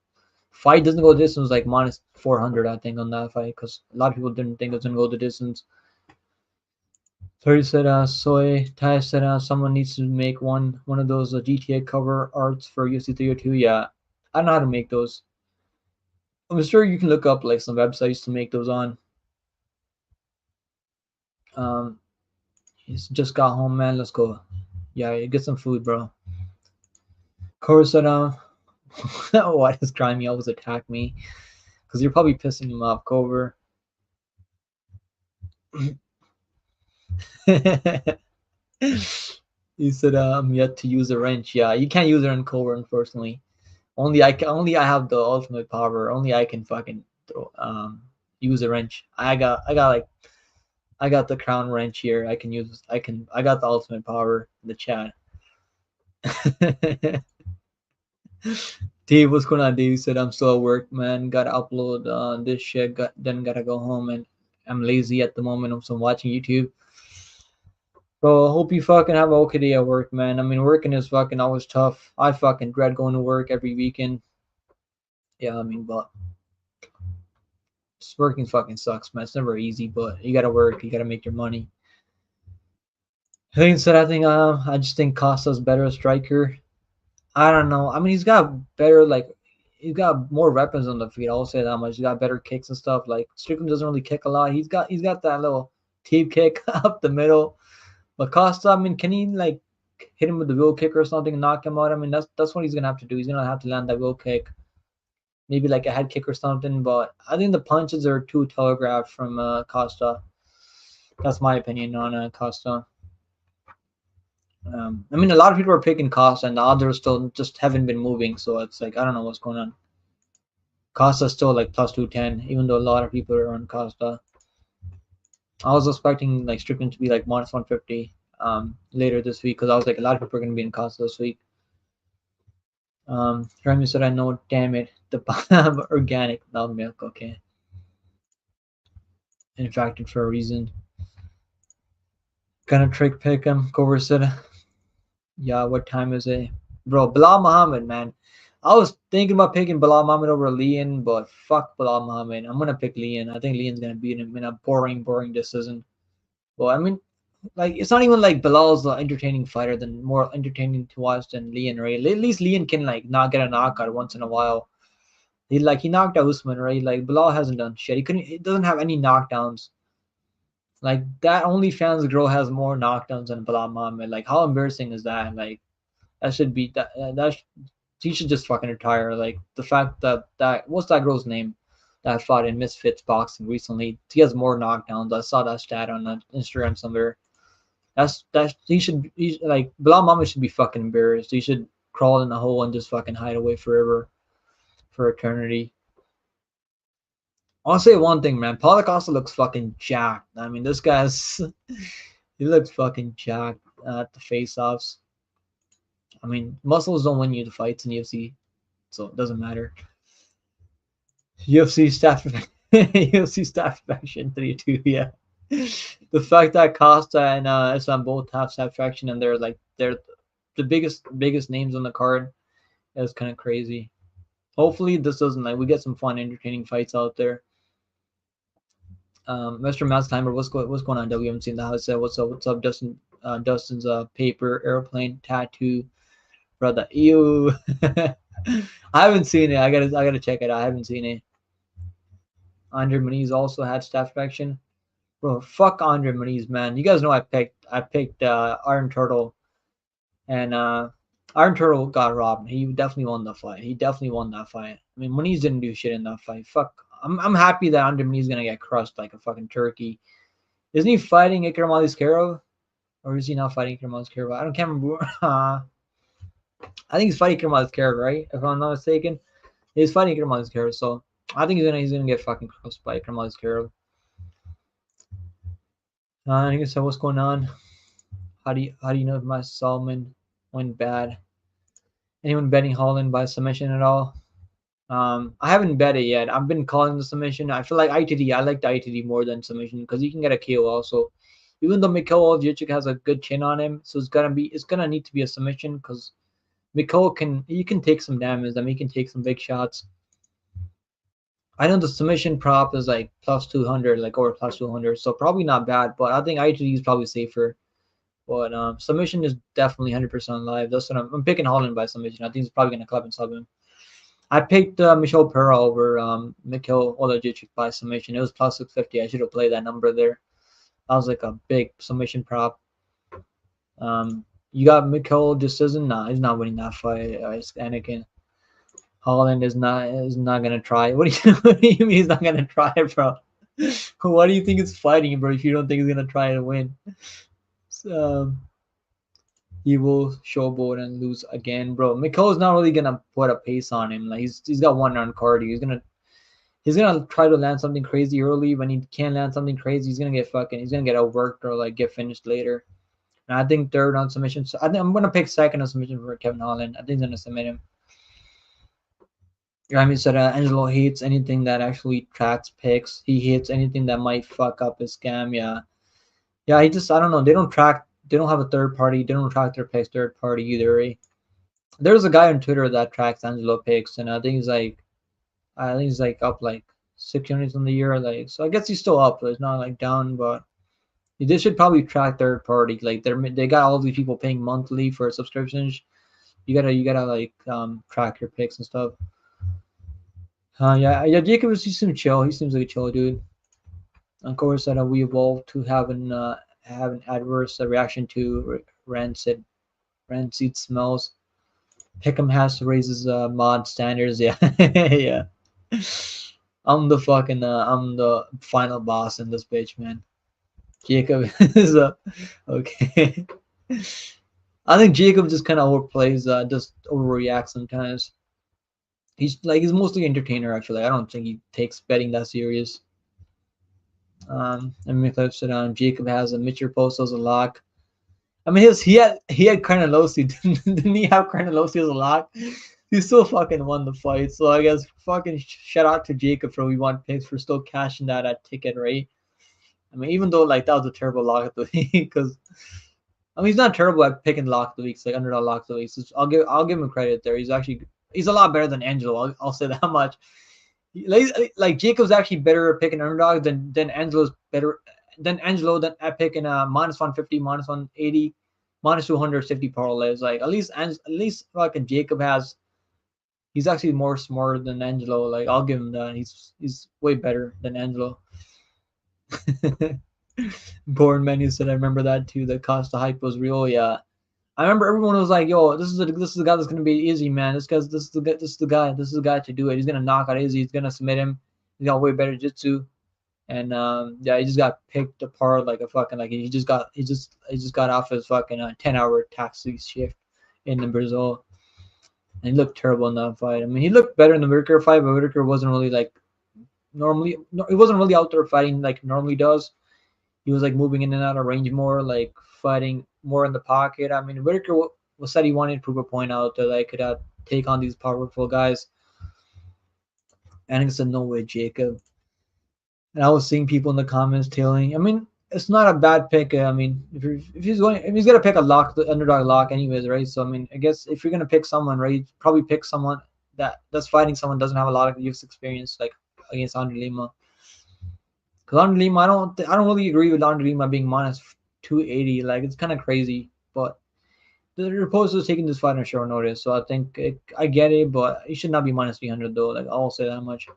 fight doesn't go the distance like minus 400 I think on that fight because a lot of people didn't think it was gonna go the distance. 30 said Soy Ty said someone needs to make one of those GTA cover arts for UFC 302. Yeah, I don't know how to make those. I'm sure you can look up like some websites to make those on. Um, he's just got home, man. Let's go. Yeah, get some food, bro. Cora said, why does Grimy always attack me? Because you're probably pissing him off, Cover. He said, I'm yet to use a wrench. Yeah, you can't use it in Cover, unfortunately. Only I have the ultimate power. Only I can fucking use a wrench. I got the crown wrench here. I can use. I got the ultimate power in the chat. Dave, what's going on? Dave said, I'm still at work, man. Gotta upload this shit. Then gotta go home, and I'm lazy at the moment. So I'm watching YouTube. Bro, I hope you fucking have an okay day at work, man. I mean, working is fucking always tough. I fucking dread going to work every weekend. Yeah, I mean, but working fucking sucks, man. It's never easy, but you gotta work. You gotta make your money. I just think Costa's better striker. I don't know. I mean, he's got better he's got more weapons on the feet. I'll say that much. He's got better kicks and stuff. Like Strickland doesn't really kick a lot. He's got that little teep kick up the middle. But Costa, I mean, can he like hit him with the wheel kick or something and knock him out? I mean, that's what he's gonna have to do. He's gonna have to land that wheel kick, maybe like a head kick or something. But I think the punches are too telegraphed from Costa. That's my opinion on Costa. I mean, a lot of people are picking Costa, and the others still just haven't been moving. So it's like I don't know what's going on. Costa's still like plus 210, even though a lot of people are on Costa. I was expecting like Strickland to be like minus 150 later this week because I was like a lot of people are going to be in Costa this week. Remy said, I know, damn it, the organic milk, okay. In fact, for a reason. Gonna trick pick him. Cover said, yeah, what time is it? Bro, Bilal Muhammad, man. I was thinking about picking Bilal Muhammad over Leon, but fuck Bilal Muhammad. I'm gonna pick Leon. I think Leon's gonna beat him in a boring decision. Well, I mean, like it's not even like Bilal's the entertaining fighter than more entertaining to watch than Leon, right? At least Leon can like not get a knockout once in a while. He knocked out Usman, right? Like Bilal hasn't done shit. He doesn't have any knockdowns. Like that OnlyFans girl has more knockdowns than Bilal Muhammad. Like how embarrassing is that? Like that should be he should just fucking retire. Like the fact that what's that girl's name that fought in Misfits boxing recently? He has more knockdowns. I saw that stat on Instagram somewhere. He like Bilal Muhammad should be fucking embarrassed. He should crawl in a hole and just fucking hide away forever, for eternity. I'll say one thing, man. Paulo Costa looks fucking jacked. I mean, this guy's he looks fucking jacked at the face-offs. I mean, muscles don't win you the fights in UFC, so it doesn't matter. UFC staff, UFC staff faction 3-2. Yeah, the fact that Costa and SM both have staff faction and they're the biggest names on the card is kind of crazy. Hopefully, this doesn't we get some fun, entertaining fights out there. Mr. Mouse Timer, what's going on? WMC in the house. What's up, Dustin? Dustin's paper airplane tattoo, brother. Ew. I haven't seen it. I gotta check it out. I haven't seen it. Andre Muniz also had staff faction. Bro, fuck Andre Muniz, man. You guys know I picked Iron Turtle, and Iron Turtle got robbed. He definitely won the fight. I mean, Muniz didn't do shit in that fight. Fuck. I'm happy that Andre Muniz is gonna get crushed like a fucking turkey. Isn't he fighting Ikram Aliskerov? Or is he not fighting Ikram Aliskerov? Can't remember. I think he's fighting Ikram Aliskerov, right? If I'm not mistaken. He's fighting Ikram Aliskerov, so I think he's gonna get fucking crushed by Ikram Aliskerov. I guess so. What's going on? How do you know if my Solomon went bad? Anyone betting Holland by submission at all? I haven't bet it yet. I've been calling the submission. I feel like ITD. I like the ITD more than submission because you can get a KO also. Even though Mikhail Oljic has a good chin on him, so it's gonna need to be a submission because Mikhail can take some damage. I mean, he can take some big shots. I know the submission prop is like plus 200, like over plus 200, so probably not bad. But I think ITD is probably safer. But submission is definitely 100% live. That's what I'm picking Holland by submission. I think he's probably gonna club and sub him. I picked Michel Pereira over Mikhail Olajic by submission. It was plus 650. I should have played that number there. That was like a big submission prop. You got Mikhail decision. Nah, he's not winning that fight. It's Anakin. Holland is not gonna try. What do you mean he's not gonna try, bro? Why do you think it's fighting, bro? If you don't think he's gonna try to win, so, he will showboat and lose again, bro. Mikhail's not really gonna put a pace on him. Like he's got one round cardio. He's gonna try to land something crazy early. When he can't land something crazy, he's gonna get outworked or like get finished later. And I think third on submission. So I think I'm gonna pick second on submission for Kevin Holland. I think he's gonna submit him. I mean, said Angelo hates anything that actually tracks picks. He hates anything that might fuck up his scam. Yeah, yeah. He just I don't know. They don't track. They don't have a third party. They don't track their picks third party either. Eh? There's a guy on Twitter that tracks Angelo picks, and I think he's like up like 6 units on the year. Like so, I guess he's still up. It's not like down, but they should probably track third party. Like they got all these people paying monthly for subscriptions. You gotta like track your picks and stuff. Yeah. Jacob seems some chill. He seems like a chill dude. Of course, that we evolved to have an adverse reaction to rancid smells. Pickham has to raise his mod standards. Yeah, yeah. I'm the final boss in this bitch, man. Jacob is okay. I think Jacob just kind of overplays, just overreacts sometimes. He's mostly entertainer actually. I don't think he takes betting that serious. And McLeod said Jacob has a Mitchell post as a lock. I mean, he had Carnelosi, didn't he have Carnelosi as a lock? He still fucking won the fight. So I guess fucking shout out to Jacob for we want picks for still cashing that ticket, right? I mean, even though like that was a terrible lock of the week, because I mean he's not terrible at picking lock of the weeks, like underdog lock of the weeks. I'll give him credit there. He's a lot better than Angelo. I'll say that much. Like Jacob's actually better at picking underdogs than Angelo's better than Angelo than at picking minus 150, minus 180, minus 250 parlays. Like at least fucking Jacob he's actually more smarter than Angelo. Like I'll give him that. He's way better than Angelo. Born Menu said I remember that too. The Costa hype was real. Yeah. I remember everyone was like, "Yo, this is the guy that's gonna be easy, man. This is the guy to do it. He's gonna knock out Izzy. He's gonna submit him. He's got way better jiu-jitsu." And yeah, he just got picked apart like a fucking like he just got off his fucking 10-hour taxi shift in Brazil, and he looked terrible in that fight. I mean, he looked better in the Whitaker fight, but Whitaker wasn't really like normally. No, he wasn't really out there fighting like normally does. He was like moving in and out of range more, like fighting more in the pocket. I mean, Whitaker was said he wanted to prove a point out that I could take on these powerful guys. And he said, "No way, Jacob." And I was seeing people in the comments telling. I mean, it's not a bad pick. I mean, if he's gonna pick a lock, the underdog lock, anyways, right? So I mean, I guess if you're gonna pick someone, right, probably pick someone that's fighting someone doesn't have a lot of use experience, like against Andre Lima. Because Andre Lima, I don't really agree with Andre Lima being minus 280. Like it's kind of crazy, but the reporter is taking this fight on short notice, so I think I get it, but he should not be minus 300 though. Like I'll say that much.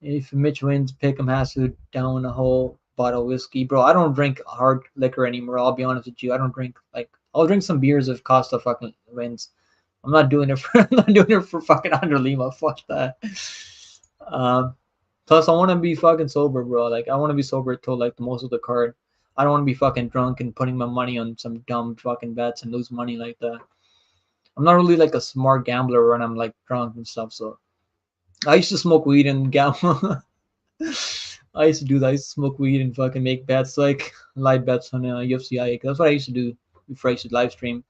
If Mitch wins, Pick'em has to down a whole bottle of whiskey, bro. I don't drink hard liquor anymore. I'll be honest with you. I don't drink I'll drink some beers if Costa fucking wins. I'm not doing it for fucking Andre Lima. Fuck that. Plus, I want to be fucking sober, bro. Like, I want to be sober till like the most of the card. I don't want to be fucking drunk and putting my money on some dumb fucking bets and lose money like that. I'm not really like a smart gambler when I'm like drunk and stuff. So I used to smoke weed and gamble. I used to do that. I used to smoke weed and fucking make bets, like live bets on UFC. That's what I used to do before I used to live stream.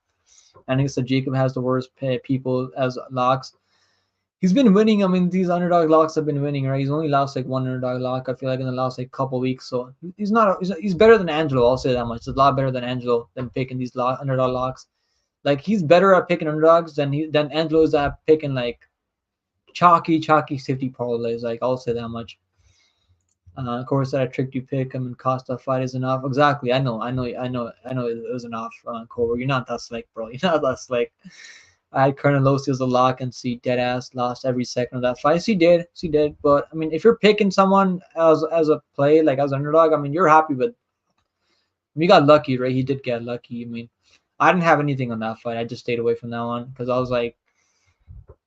And I think so. Jacob has the worst people as locks. He's been winning. I mean, these underdog locks have been winning, right? He's only lost like one underdog lock. I feel like in the last like couple weeks. So he's not. He's better than Angelo. I'll say that much. He's a lot better than Angelo than picking these underdog locks. Like he's better at picking underdogs than Angelo is at picking like chalky safety parlays. Like I'll say that much. Of course, that I tricked you pick. I mean, Costa fight is enough. Exactly. I know. It was enough, Cobra. You're not that slick, bro. You're not that slick. I had Carnelosi as a lock and see dead ass lost every second of that fight. She did. But I mean, if you're picking someone as a play, like as an underdog, I mean, you're happy with. We got lucky, right? He did get lucky. I mean, I didn't have anything on that fight. I just stayed away from that one because I was like,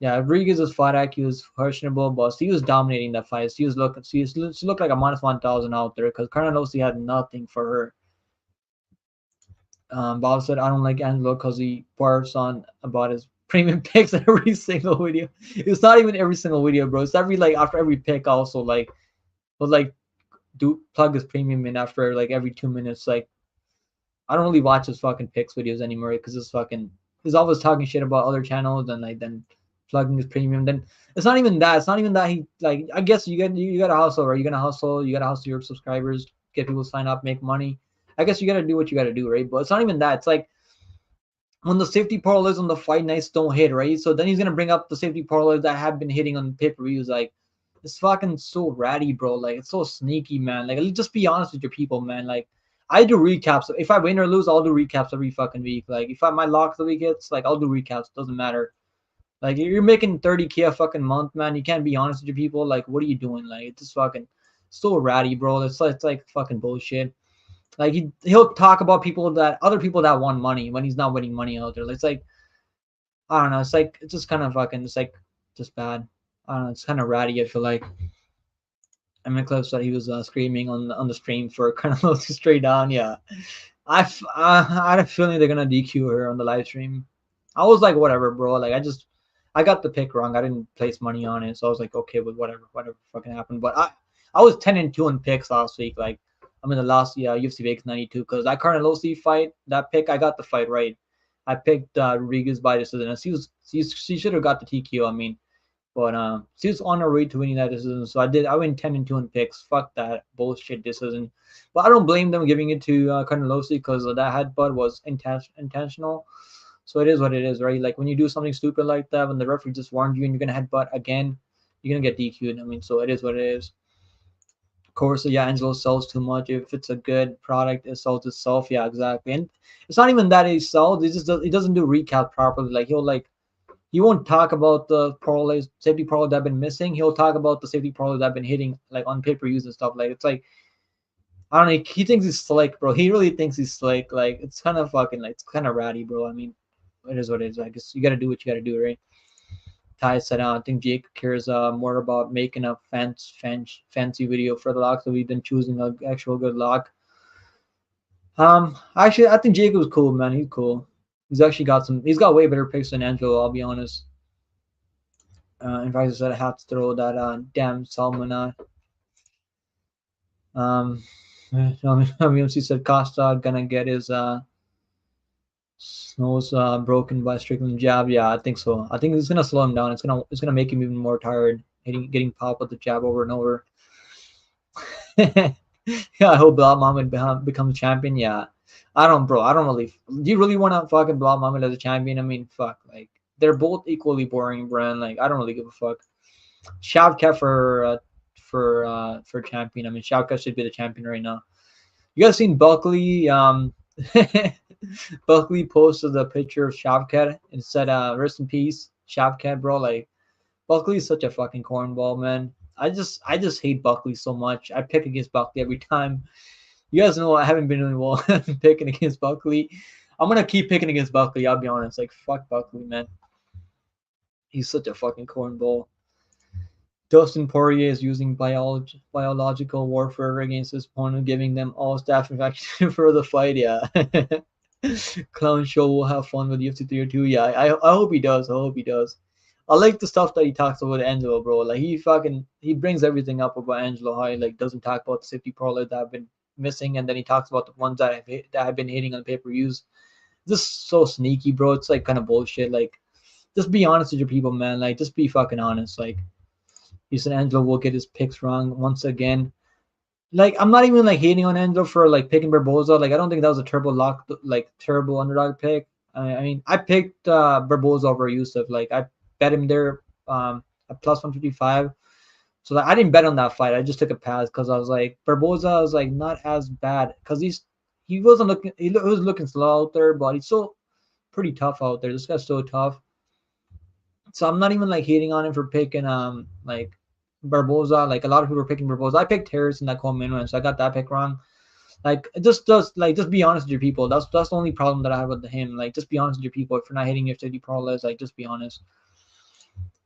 yeah, Rodriguez's fight IQ was questionable, but he was dominating that fight. She looked like a minus 1,000 out there because Carnelosi had nothing for her. Bob said, I don't like Angelo because he barfs on about his premium picks every single video. It's not even every single video, bro. It's every like after every pick also like will like do plug his premium in after like every 2 minutes. Like I don't really watch his fucking picks videos anymore because he's always talking shit about other channels and like then plugging his premium. Then it's not even that. It's not even that he like I guess you gotta hustle, right? You gotta hustle your subscribers, get people to sign up, make money. I guess you gotta do what you gotta do, right? But it's not even that. It's like when the safety parlays on the fight nights don't hit, right? So then he's gonna bring up the safety parlays that have been hitting on pay-per-views. Like it's fucking so ratty, bro. Like it's so sneaky, man. Like just be honest with your people, man. Like I do recaps. If I win or lose, I'll do recaps every fucking week. Like if my lock of the week hits, like I'll do recaps. Doesn't matter. Like you're making 30K a fucking month, man. You can't be honest with your people. Like what are you doing? Like it's just fucking so ratty, bro. It's like fucking bullshit. Like he'll talk about other people that won money when he's not winning money out there. It's like I don't know. It's like it's just kind of fucking. It's like just bad. I don't know. It's kind of ratty. I feel like. I mean, clips that he was screaming on the stream for kind of straight down. Yeah, I had a feeling they're gonna DQ her on the live stream. I was like, whatever, bro. Like I got the pick wrong. I didn't place money on it, so I was like, okay, but whatever fucking happened. But I was 10-2 in picks last week. Like I'm in the last UFC Vegas 92 because that Carnelosi fight, that pick, I got the fight right. I picked Rodriguez by decision. She should have got the TKO. I mean, but she was on her way to winning that decision. So I went 10-2 in picks. Fuck that bullshit decision. But I don't blame them giving it to Carnelosi because that headbutt was intentional. So it is what it is, right? Like when you do something stupid like that, when the referee just warned you and you're gonna headbutt again, you're gonna get DQ'd. I mean, so it is what it is. Of course, so yeah, Angelo sells too much. If it's a good product, it sells itself. Yeah, exactly. And it's not even that he sells. He doesn't do recap properly. Like he won't talk about the parlays, safety parlays that have been missing. He'll talk about the safety parlays that have been hitting like on pay-per-views and stuff. Like it's like I don't know. He thinks he's slick, bro. He really thinks he's slick. Like it's kind of fucking like it's kind of ratty, bro. I mean, it is what it is. I guess you got to do what you got to do, right? Ty said, I think Jake cares more about making a fancy video for the lock, so we've been choosing an actual good lock. Actually, I think Jake was cool, man. He's cool. He's got way better picks than Angelo, I'll be honest. In fact, I said I have to throw that damn Salmon out. He said Costa gonna get his nose broken by Strickland jab. Yeah, I think so. I think it's gonna slow him down. It's gonna make him even more tired, getting popped with the jab over and over. Yeah, I hope Bilal Muhammad becomes champion. Yeah, I don't really. Do you really want to fucking Bilal Muhammad as a champion? I mean, fuck. Like they're both equally boring, Brand. Like I don't really give a fuck. Shavkat for champion. I mean, Shavkat should be the champion right now. You guys seen Buckley? Buckley posted a picture of Shavkat and said, "Rest in peace, Shavkat, bro." Like Buckley is such a fucking cornball, man. I just hate Buckley so much. I pick against Buckley every time. You guys know I haven't been doing well picking against Buckley. I'm gonna keep picking against Buckley. I'll be honest. Like fuck Buckley, man. He's such a fucking cornball. Dustin Poirier is using biological warfare against his opponent, giving them all staph infection for the fight. Yeah. Clown show will have fun with UFC 302. Yeah, I hope he does. I hope he does. I like the stuff that he talks about Angelo, bro. Like he brings everything up about Angelo. How he like doesn't talk about the safety parlays that have been missing, and then he talks about the ones that have been hitting on pay per views. Just so sneaky, bro. It's like kind of bullshit. Like, just be honest with your people, man. Like, just be fucking honest. Like, he said Angelo will get his picks wrong once again. Like, I'm not even like hating on Angelo for like picking Barboza. Like, I don't think that was a terrible underdog pick. I mean, I picked Barboza over Yusuf. Like, I bet him there at plus 155. So like, I didn't bet on that fight. I just took a pass because I was like, Barboza is like not as bad because he wasn't looking. He was looking slow out there, but he's still pretty tough out there. This guy's so tough. So I'm not even like hating on him for picking like Barboza. Like a lot of people are picking Barboza. I picked Harris in that Coleman, so I got that pick wrong. Like just be honest with your people. That's the only problem that I have with him. Like just be honest with your people. If you're not hitting your city parlays, like just be honest.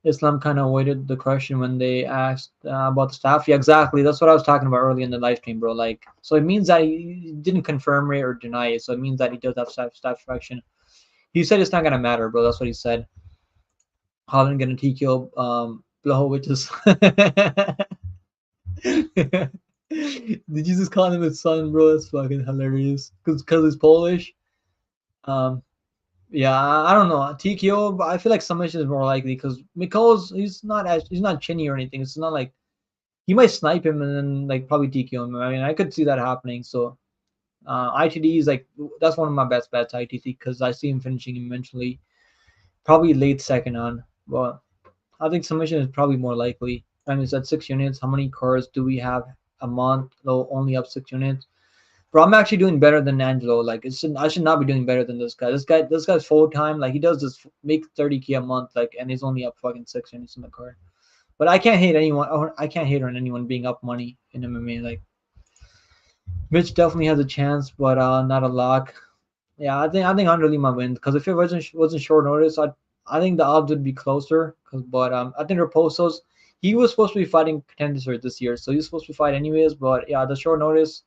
Islam kind of avoided the question when they asked about the Staph. Yeah, exactly. That's what I was talking about earlier in the live stream, bro. Like, so it means that he didn't confirm it or deny it. So it means that he does have Staph infection. He said it's not gonna matter, bro. That's what he said. Holland gonna TKO Blachowicz. Did you just call him his son, bro? That's fucking hilarious. Cause he's Polish. Yeah, I don't know TKO, but I feel like submission is more likely because Mikol's he's not chinny or anything. It's not like he might snipe him and then like probably TKO him. I mean, I could see that happening. So ITD is like that's one of my best bets ITD because I see him finishing him eventually, probably late second on. But I think submission is probably more likely. I mean, it's at 6 units. How many cards do we have a month? Though only up 6 units. Bro, I'm actually doing better than Angelo. Like, I should not be doing better than this guy. This guy's full time. Like, he does this make 30K a month. Like, and he's only up fucking 6 units in the card. But I can't hate anyone. I can't hate on anyone being up money in MMA. Like, Mitch definitely has a chance, but not a lock. Yeah, I think Andre Lima wins because if it wasn't short notice, I think the odds would be closer. But I think Raposo's he was supposed to be fighting contenders this year, so he's supposed to fight anyways. But yeah, the short notice.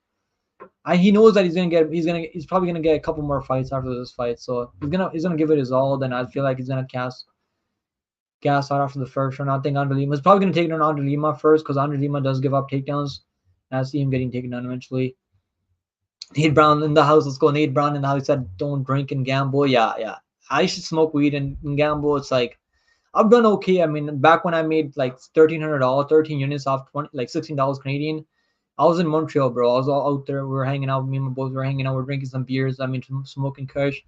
He knows that he's probably gonna get a couple more fights after this fight, so he's gonna give it his all. Then I feel like he's gonna gas out after the first round. I think Andre Lima is probably gonna take it on Andre Lima first because Andre Lima does give up takedowns. And I see him getting taken down eventually. Nate Brown in the house. Let's go. Nate Brown in the house. He said, "Don't drink and gamble." Yeah. I should smoke weed and gamble. It's like I've done okay. I mean, back when I made like $1,300, 13 units off 20, like $16 Canadian. I was in Montreal, bro. I was all out there. We were hanging out. Me and my boys were hanging out. We're drinking some beers. I mean, smoking kush.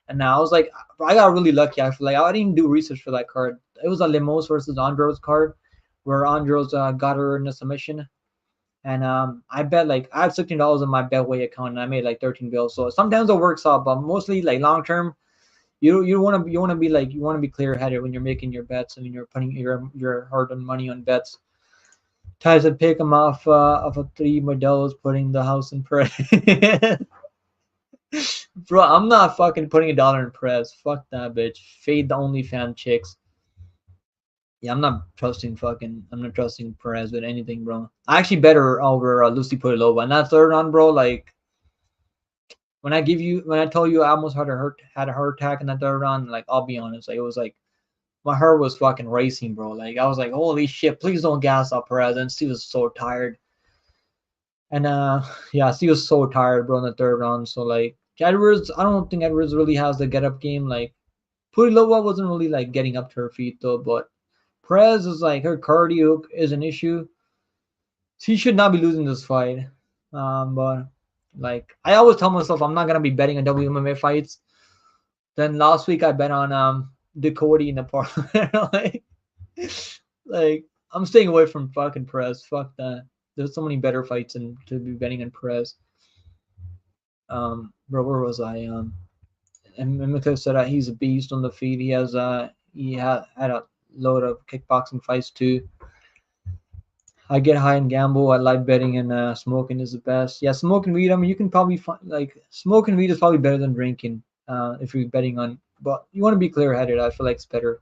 And now I was like, I got really lucky. I feel like I didn't do research for that card. It was a Limos versus Andros card, where Andros got her in a submission. And I bet like I have $16 in my Betway account, and I made like 13 bills. So sometimes it works out, but mostly like long term, you want to be clear headed when you're making your bets and you're putting your hard earned money on bets. Tries to pick him off of a 3 Modelo's, putting the house in prayer. Bro, I'm not fucking putting $1 in press. Fuck that bitch. Fade the OnlyFans chicks. Yeah, I'm not trusting Perez with anything, bro. I actually better over Lucy Putilova. And that third round, bro, like when I told you I almost had a heart attack in that third round, like I'll be honest, like it was like my heart was fucking racing, bro. Like I was like, holy shit, please don't gas up Perez. And she was so tired. And yeah, she was so tired, bro, in the third round. So like Edwards, I don't think Edwards really has the get up game. Like Putilova wasn't really like getting up to her feet though, but Perez is like her cardio is an issue. She should not be losing this fight. But like I always tell myself I'm not gonna be betting on WMMA fights. Then last week I bet on Dakota in the parlay. like I'm staying away from fucking Perez. Fuck that. There's so many better fights and to be betting on Perez. Bro, where was I? And Mimiko said he's a beast on the feet. He had a load of kickboxing fights too. I get high and gamble. I like betting and smoking is the best. Yeah, smoking weed. I mean, you can probably find like smoking weed is probably better than drinking if you're betting on. But you want to be clear-headed. I feel like it's better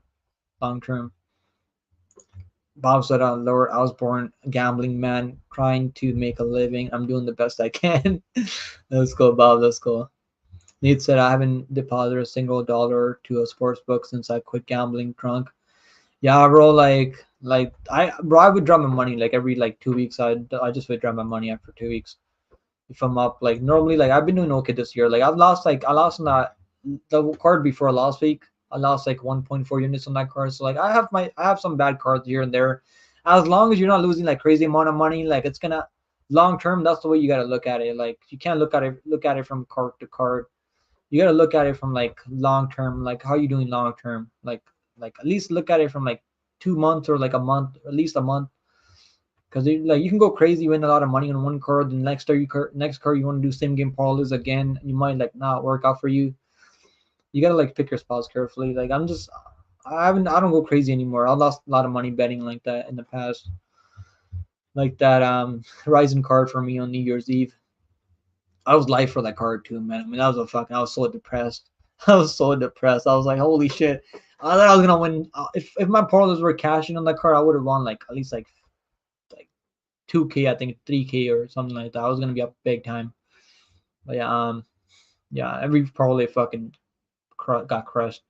long term. Bob said, "Lower. I was born a gambling man, trying to make a living. I'm doing the best I can." Let's go, Bob. Let's go. Nate said, "I haven't deposited a single dollar to a sports book since I quit gambling drunk." Yeah, bro. I would drop my money like every like 2 weeks. I just withdraw my money after 2 weeks. If I'm up, like normally, like I've been doing okay this year. Like I lost on that the card before last week. I lost like 1.4 units on that card. So like I have some bad cards here and there. As long as you're not losing like crazy amount of money, like it's gonna long term. That's the way you gotta look at it. Like you can't look at it from card to card. You gotta look at it from like long term. Like how you doing long term. Like at least look at it from like 2 months or like a month, at least a month. Because like you can go crazy, win a lot of money on one card, and next card you want to do same game parlays again, you might like not work out for you. You gotta like pick your spots carefully. Like I don't go crazy anymore. I lost a lot of money betting like that in the past. Like that Ryzen card for me on New Year's Eve. I was live for that card too, man. I mean that was a fucking. I was so depressed. I was so depressed. I was like, holy shit. I thought I was gonna win. If my parlays were cashing on that card, I would have won like at least like 2K, I think 3K or something like that. I was gonna be up big time. But yeah, every parlay fucking got crushed.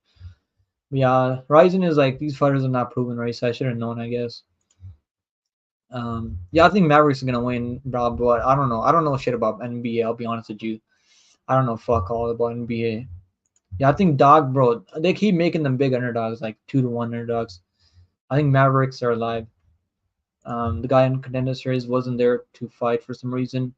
But yeah, Ryzen is like these fighters are not proven, right? So I should have known, I guess. Yeah, I think Mavericks are gonna win, bro. But I don't know. I don't know shit about NBA. I'll be honest with you. I don't know fuck all about NBA. Yeah, I think dog, bro. They keep making them big underdogs, like 2-1 underdogs. I think Mavericks are alive. The guy in Contender Series wasn't there to fight for some reason,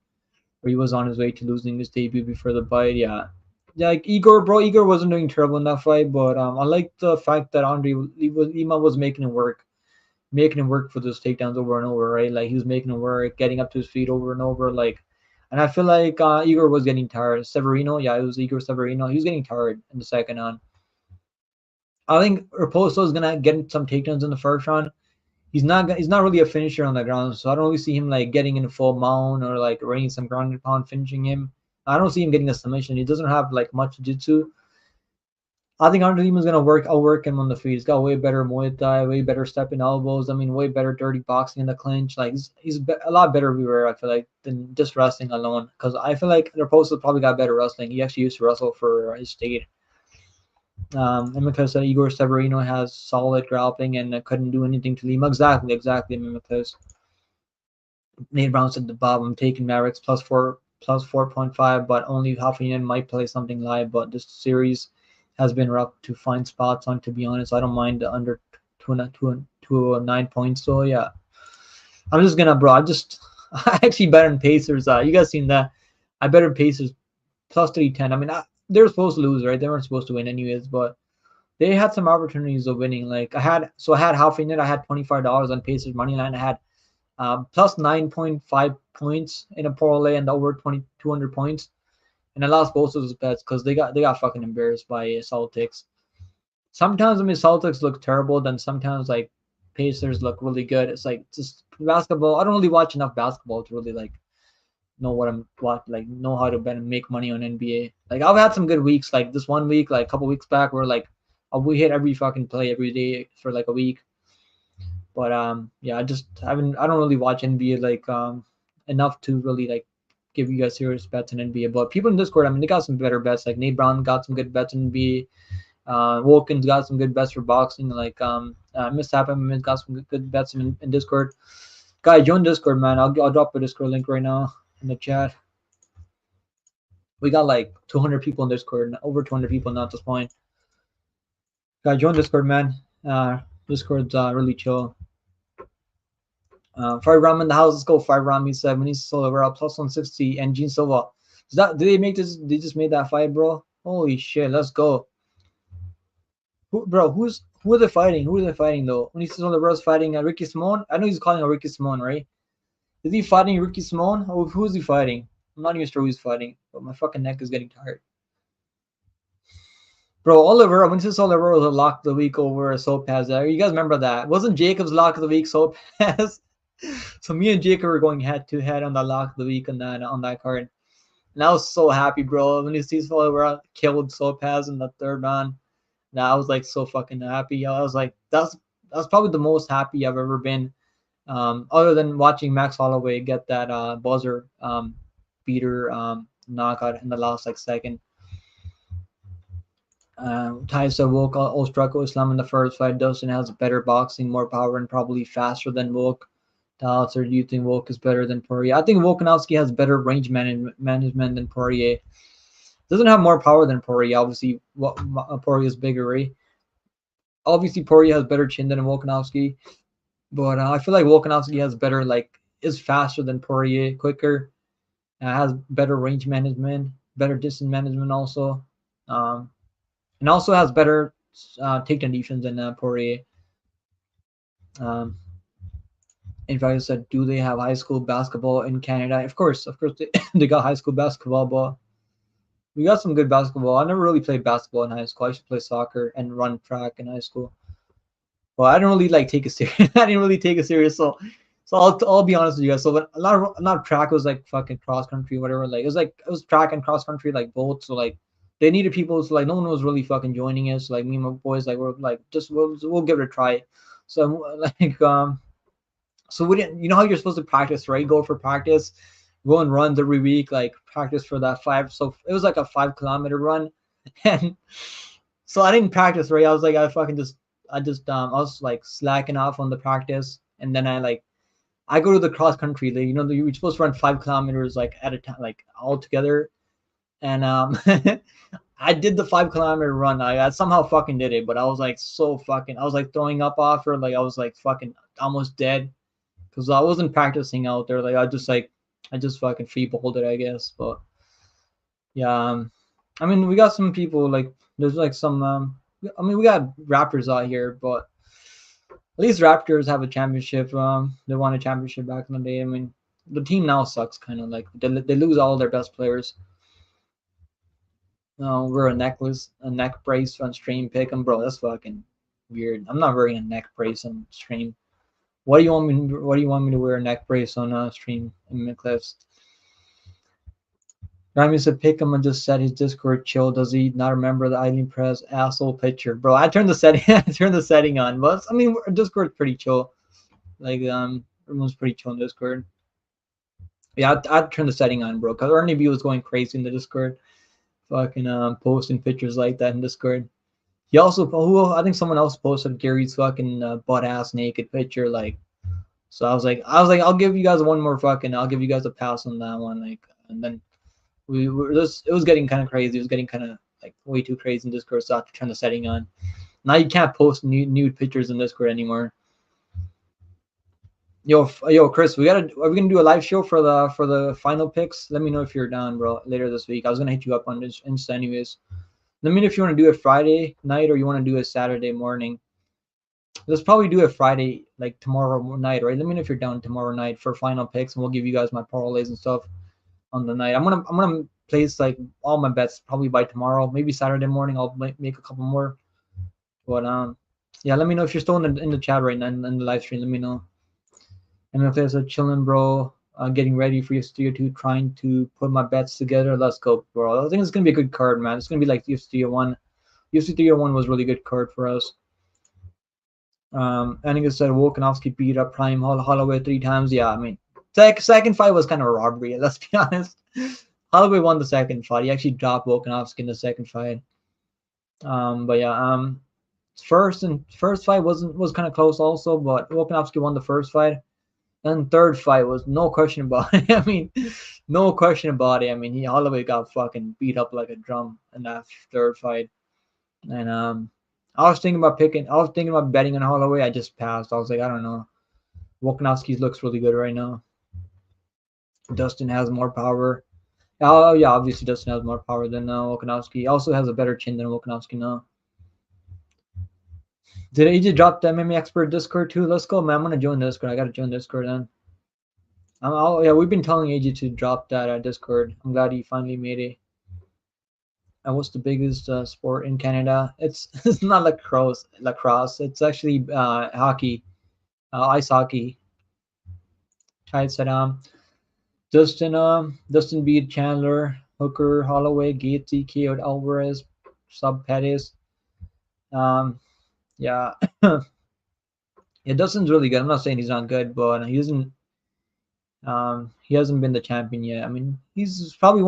or he was on his way to losing his debut before the fight. Yeah, like Igor, bro. Igor wasn't doing terrible in that fight, but I like the fact that Lima was making him work for those takedowns over and over, right? Like he was making him work, getting up to his feet over and over, like. And I feel like Igor was getting tired. Severino, yeah, it was Igor Severino. He was getting tired in the second round. I think Raposo is gonna get some takedowns in the first round. He's not really a finisher on the ground, so I don't really see him like getting in a full mount or like running some ground and pound finishing him. I don't see him getting a submission. He doesn't have like much jiu-jitsu. I think Andre Lima's gonna outwork him on the feet. He's got way better Muay Thai, way better stepping elbows. I mean, way better dirty boxing in the clinch. Like he's a lot better everywhere. I feel like than just wrestling alone. Because I feel like Raposo probably got better wrestling. He actually used to wrestle for his state. And because Igor Severino has solid grappling and couldn't do anything to Lima. Exactly. I mean, because Nate Brown said the Bob, I'm taking Mavericks plus 4.5, but only half a unit might play something live. But this series has been rough to find spots on. To be honest, I don't mind the under 209 points. So yeah, I'm just gonna, bro. I actually bet on Pacers. You guys seen that? I bet on Pacers plus 310. I mean, they were supposed to lose, right? They weren't supposed to win anyways, but they had some opportunities of winning. Like I had half a unit. I had $25 on Pacers money line. I had plus 9.5 points in a parlay and over 200 points. And I lost both of those bets because they got fucking embarrassed by Celtics. Sometimes I mean Celtics look terrible, then sometimes like Pacers look really good. It's like just basketball. I don't really watch enough basketball to really like know know how to bet and make money on NBA. Like I've had some good weeks, like this one week, like a couple weeks back, where like we hit every fucking play every day for like a week. But yeah, I don't really watch NBA like enough to really like give you guys serious bets in NBA. But people in Discord, I mean, they got some better bets. Like Nate Brown got some good bets in NBA. Wilkins got some good bets for boxing. Like Miss Happy got some good bets in Discord. Guy, join Discord, man. I'll drop a Discord link right now in the chat. We got like 200 people in Discord, over 200 people now at this point. Guy, join Discord, man. Discord's really chill. Five Ram in the house. Let's go. Five Ram. He said, Vinicius Silva, we're up plus 160. And Gene Silva. Did they make this? They just made that fight, bro. Holy shit. Let's go. Who are they fighting? Who are they fighting, though? Vinicius Silva's fighting Ricky Simone. I know he's calling a Ricky Simone, right? Is he fighting Ricky Simone? Or who is he fighting? I'm not even sure who he's fighting. But my fucking neck is getting tired. Bro, Vinicius Oliver was a lock of the week over Sopaz. You guys remember that? Wasn't Jacob's lock of the week Sopaz? So me and Jacob were going head to head on the lock of the week on that card. And I was so happy, bro. When you see Oliver killed Sopaz in the third round, and I was like so fucking happy. I was like, that's probably the most happy I've ever been. Other than watching Max Holloway get that buzzer beater knockout in the last like second. Taisa Volk struck Islam in the first fight. Dustin has better boxing, more power, and probably faster than Volk. Or do you think Volk is better than Poirier? I think Volkanovski has better range management than Poirier. Doesn't have more power than Poirier. Obviously, Poirier is bigger, right? Obviously, Poirier has better chin than Volkanovski, but I feel like Volkanovski has better, like, is faster than Poirier, quicker, has better range management, better distance management also, and also has better takedown defense than Poirier. In fact, I said, do they have high school basketball in Canada? Of course, they got high school basketball, but we got some good basketball. I never really played basketball in high school. I used to play soccer and run track in high school. Well, I don't really like take it serious. I didn't really take it serious, so I'll be honest with you guys. So a lot of track was like fucking cross country, whatever. Like it was track and cross country like both. So like they needed people. So like no one was really fucking joining us. Like me and my boys like we're like just we'll give it a try. So like so we didn't. You know how you're supposed to practice, right? Go for practice, go and runs every week, like practice for that 5. So it was like a 5 kilometer run, and so I didn't practice, right? I was like I was like slacking off on the practice, and then I go to the cross country. Like, you're supposed to run 5 kilometers like at a time, like all together, and I did the 5 kilometer run. I somehow fucking did it, but I was like I was like throwing up after, like I was like fucking almost dead because I wasn't practicing out there. Like I just fucking freeballed it, I guess. But yeah, I mean we got some people like there's like some I mean we got rappers out here, but at least Raptors have a championship. They won a championship back in the day. I mean, the team now sucks, kind of like they lose all their best players. We're a neck brace on stream pick 'em, bro. That's fucking weird. I'm not wearing a neck brace on stream. What do you want me? What do you want me to wear a neck brace on stream in Midcliffs? Rami said pick him and just set his Discord chill. Does he not remember the Eileen Press asshole picture, bro? I turned the setting. I turned the setting on, but I mean Discord's pretty chill. Like everyone's pretty chill in Discord. Yeah, I'd turn the setting on, bro. Cause Ernie B was going crazy in the Discord, fucking posting pictures like that in Discord. He also, I think someone else posted Gary's fucking butt ass naked picture, like. So I was like, I'll give you guys I'll give you guys a pass on that one, like, and then we were just, it was getting kind of crazy. It was getting kind of like way too crazy in Discord, so I had to turn the setting on. Now you can't post nude pictures in Discord anymore. Yo, Chris, are we gonna do a live show for the final picks? Let me know if you're down, bro. Later this week, I was gonna hit you up on this Insta anyways. Let me know if you want to do it Friday night or you want to do it Saturday morning. Let's probably do it Friday, like tomorrow night, right? Let me know if you're down tomorrow night for final picks, and we'll give you guys my parlays and stuff on the night. I'm gonna place like all my bets probably by tomorrow, maybe Saturday morning. I'll make a couple more, but yeah. Let me know if you're still in the chat right now in the live stream. Let me know. And if there's a chilling, bro, getting ready for UFC 2, trying to put my bets together. Let's go, bro. I think it's gonna be a good card, man. It's gonna be like UFC 1. UFC 301 was a really good card for us. I think it said Volkanovski beat up Prime Holloway 3 times. Yeah, I mean, second fight was kind of a robbery. Let's be honest. Holloway won the second fight. He actually dropped Volkanovski in the second fight. But yeah, first fight was kind of close also, but Volkanovski won the first fight. And third fight was no question about it. I mean, no question about it. I mean, Holloway got fucking beat up like a drum in that third fight. And I was thinking about betting on Holloway. I just passed. I was like, I don't know. Volkanovski looks really good right now. Dustin has more power. Oh yeah, obviously Dustin has more power than Volkanovski. He also has a better chin than Volkanovski now. Did AJ drop the MMA Expert Discord too? Let's go, man. I'm gonna join Discord. I gotta join Discord then. Yeah, we've been telling AJ to drop that Discord. I'm glad he finally made it. And what's the biggest sport in Canada? It's not lacrosse. It's actually hockey, ice hockey. Tied said Dustin beat Chandler, Hooker, Holloway, Gaethje, KO'd Alvarez, sub Pettis. Yeah. Yeah, Dustin's really good. I'm not saying he's not good, but he hasn't been the champion yet. I mean, he's probably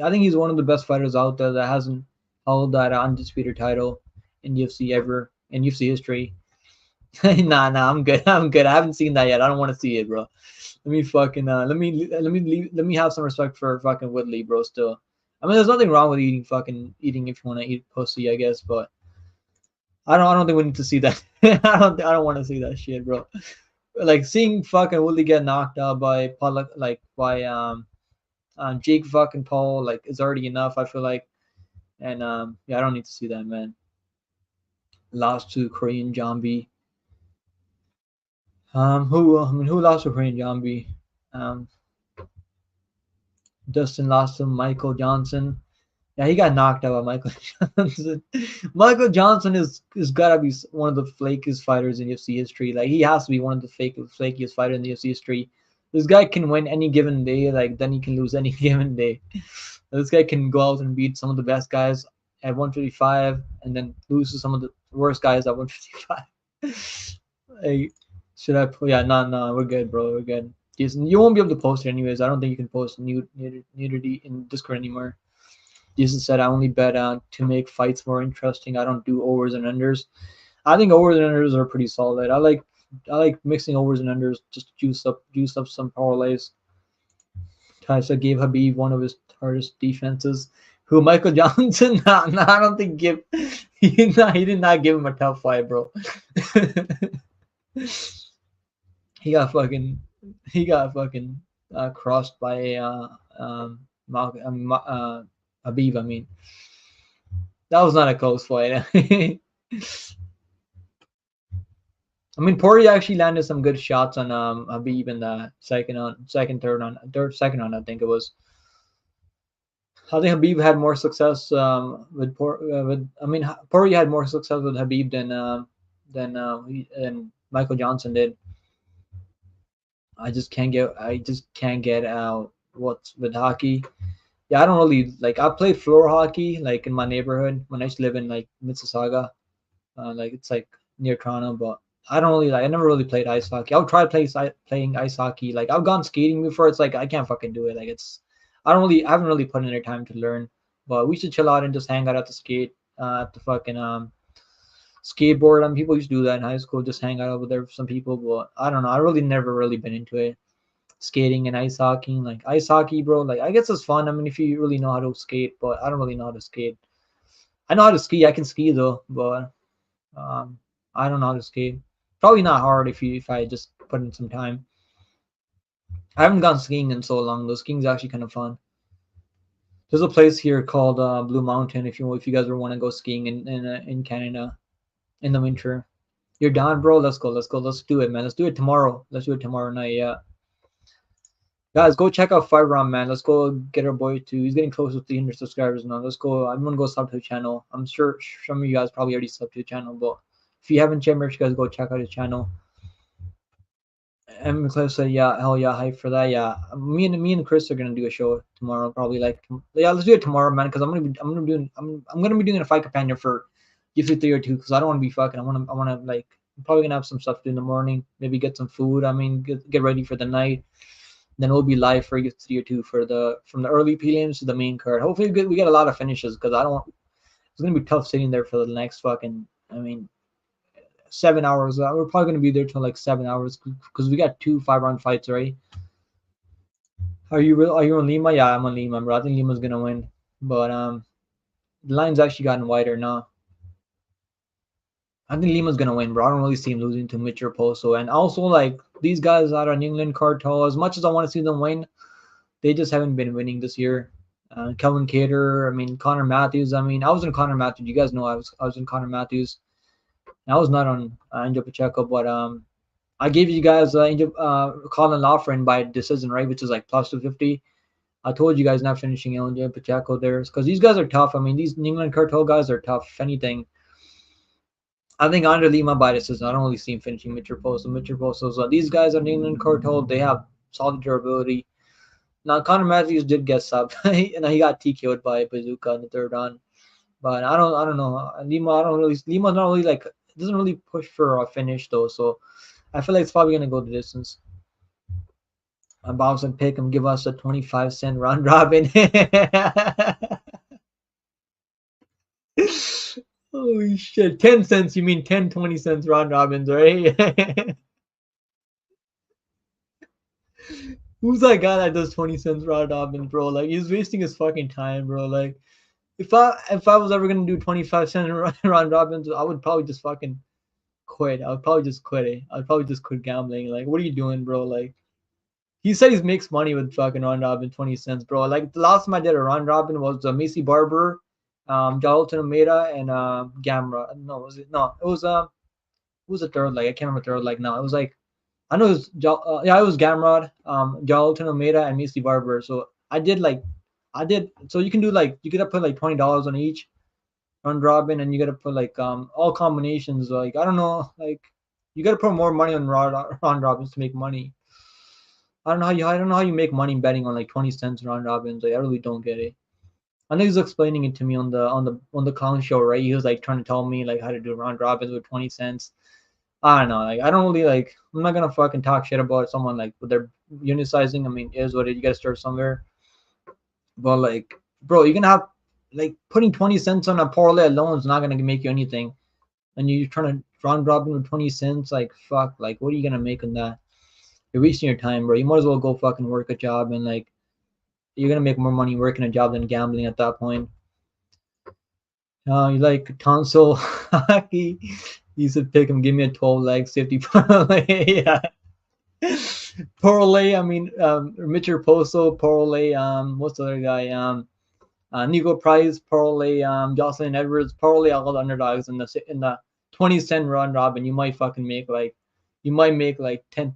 I think he's one of the best fighters out there that hasn't hold that undisputed title in UFC ever in UFC history. Nah, I'm good. I'm good. I haven't seen that yet. I don't want to see it, bro. Let me fucking let me have some respect for fucking Woodley, bro. Still, I mean, there's nothing wrong with eating if you want to eat pussy, I guess, but I don't think we need to see that. I don't want to see that shit, bro. Like seeing fucking Woodley get knocked out by Jake fucking Paul, like is already enough. I feel like, and yeah, I don't need to see that, man. Lost to Korean Zombie. Who lost to Korean Zombie? Um, Dustin lost to Michael Johnson. Yeah, he got knocked out by Michael Johnson. Michael Johnson is gotta be one of the flakiest fighters in UFC history. Like he has to be one of the flakiest fighters in the UFC history. This guy can win any given day, like then he can lose any given day. This guy can go out and beat some of the best guys at 155 and then lose to some of the worst guys at 155. Like, should I? Yeah, no, we're good, bro. We're good. Jason, you won't be able to post it anyways. I don't think you can post nudity in Discord anymore. Jason said, I only bet to make fights more interesting. I don't do overs and unders. I think overs and unders are pretty solid. I like mixing overs and unders just to juice up some parlays. Tyson gave Habib one of his hardest defenses. Who Michael Johnson? Nah, I don't think he did not give him a tough fight, bro. he got fucking crossed by Habib. I mean, that was not a close fight. I mean, Poirier actually landed some good shots on Habib in the second round. I think it was. I think Habib had more success Poirier had more success with Habib than Michael Johnson did. I just can't get out what's with hockey. Yeah, I don't really like. I play floor hockey like in my neighborhood when I used to live in like Mississauga, like it's like near Toronto. But I don't really like. I never really played ice hockey. I would try playing ice hockey. Like I've gone skating before. It's like I can't fucking do it. Like I haven't really put in the time to learn. But we should chill out and just hang out at the at the fucking skateboard. I mean, people used to do that in high school, just hang out over there with some people. But I don't know. I really never really been into it. Skating and ice hockey, like ice hockey, bro. Like I guess it's fun. I mean, if you really know how to skate, but I don't really know how to skate. I know how to ski. I can ski though, but I don't know how to skate. Probably not hard if I just put in some time. I haven't gone skiing in so long though. Skiing's actually kind of fun. There's a place here called Blue Mountain. If you guys want to go skiing in Canada in the winter, you're down, bro. Let's go. Let's do it, man. Let's do it tomorrow. Let's do it tomorrow night. Yeah. Guys, go check out Five Round, man. Let's go get our boy to. He's getting close to 300 subscribers now. Let's go. I'm gonna go sub to the channel. I'm sure some of you guys probably already sub to the channel, but if you haven't checked, make sure you guys go check out his channel. And McClure said, "Yeah, hell yeah, hype for that. Yeah, me and Chris are gonna do a show tomorrow. Probably like, yeah, let's do it tomorrow, man. Because I'm gonna be doing a fight companion for UFC 302 because I don't want to be fucking. I want to like. I'm probably gonna have some stuff to do in the morning. Maybe get some food. I mean, get ready for the night." Then we'll be live for UFC 302 for from the early prelims to the main card. Hopefully we get a lot of finishes because I don't want. It's gonna be tough sitting there for the next fucking. I mean, 7 hours. We're probably gonna be there till like 7 hours because we got 2 5-round fights, right? Are you on Lima? Yeah, I'm on Lima, bro. I think Lima's gonna win, but the line's actually gotten wider now. I think Lima's gonna win, bro. I don't really see him losing to Mitch or Poso. And also, like these guys out on England Cartel, as much as I want to see them win, they just haven't been winning this year. Kevin Cater, I mean Connor Matthews. I mean, I was in Connor Matthews. You guys know I was in Connor Matthews. I was not on Angel Pacheco, but I gave you guys Colin Lawfren by decision, right? Which is like plus 250. I told you guys not finishing Angel Pacheco there because these guys are tough. I mean, these England Cartel guys are tough. If anything. I think Andre Lima by decision. I don't really see him finishing Mitchell Poso. So these guys on England Cartel, they have solid durability. Now Connor Matthews did get subbed, and he got TKO'd by Bazooka in the third round. But I don't know. Lima not really like doesn't really push for a finish though. So I feel like it's probably gonna go the distance. Bounce and pick him, give us a 25-cent round robin. Holy shit. 10 cents, you mean 10, 20 cents round robins, right? Who's that guy that does 20 cents round robin, bro? Like he's wasting his fucking time, bro. Like if I was ever gonna do 25 cent round robins, I would probably just fucking quit. I would probably just quit it. I'd probably just quit gambling. Like, what are you doing, bro? Like he said he makes money with fucking round robin 20 cents, bro. Like the last time I did a round robin was Macy Barber, Jonathan Almeida, and Gamra. No, was it? No, it was who was the third leg? I can't remember the third leg now. It was like I know it was yeah, it was Gamrod, Jonathan Almeida, and Macy Barber. So I did so you can do like you gotta put like $20 on each round robin, and you gotta put like all combinations. Like I don't know, like you gotta put more money on round robins to make money. I don't know how you make money betting on like 20 cents round robins. Like I really don't get it. I know he was explaining it to me on the clown show, right? He was like trying to tell me like how to do round robins with 20 cents. I don't know. Like I don't really like. I'm not gonna fucking talk shit about someone like with their unit sizing. I mean, it is what it. You gotta start somewhere. But like, bro, you're gonna have like putting 20 cents on a parlay alone is not gonna make you anything. And you're trying to round robin with 20 cents. Like fuck. Like what are you gonna make on that? You're wasting your time, bro. You might as well go fucking work a job and like you're gonna make more money working a job than gambling at that point. You like tonsil hockey? You said pick him. Give me a 12 leg safety parlay. Yeah. Parlay. I mean, Mitchell Poso parlay. What's the other guy? Nico Price parlay. Jocelyn Edwards parlay. All the underdogs in the 20 cent round robin. You might make like 10.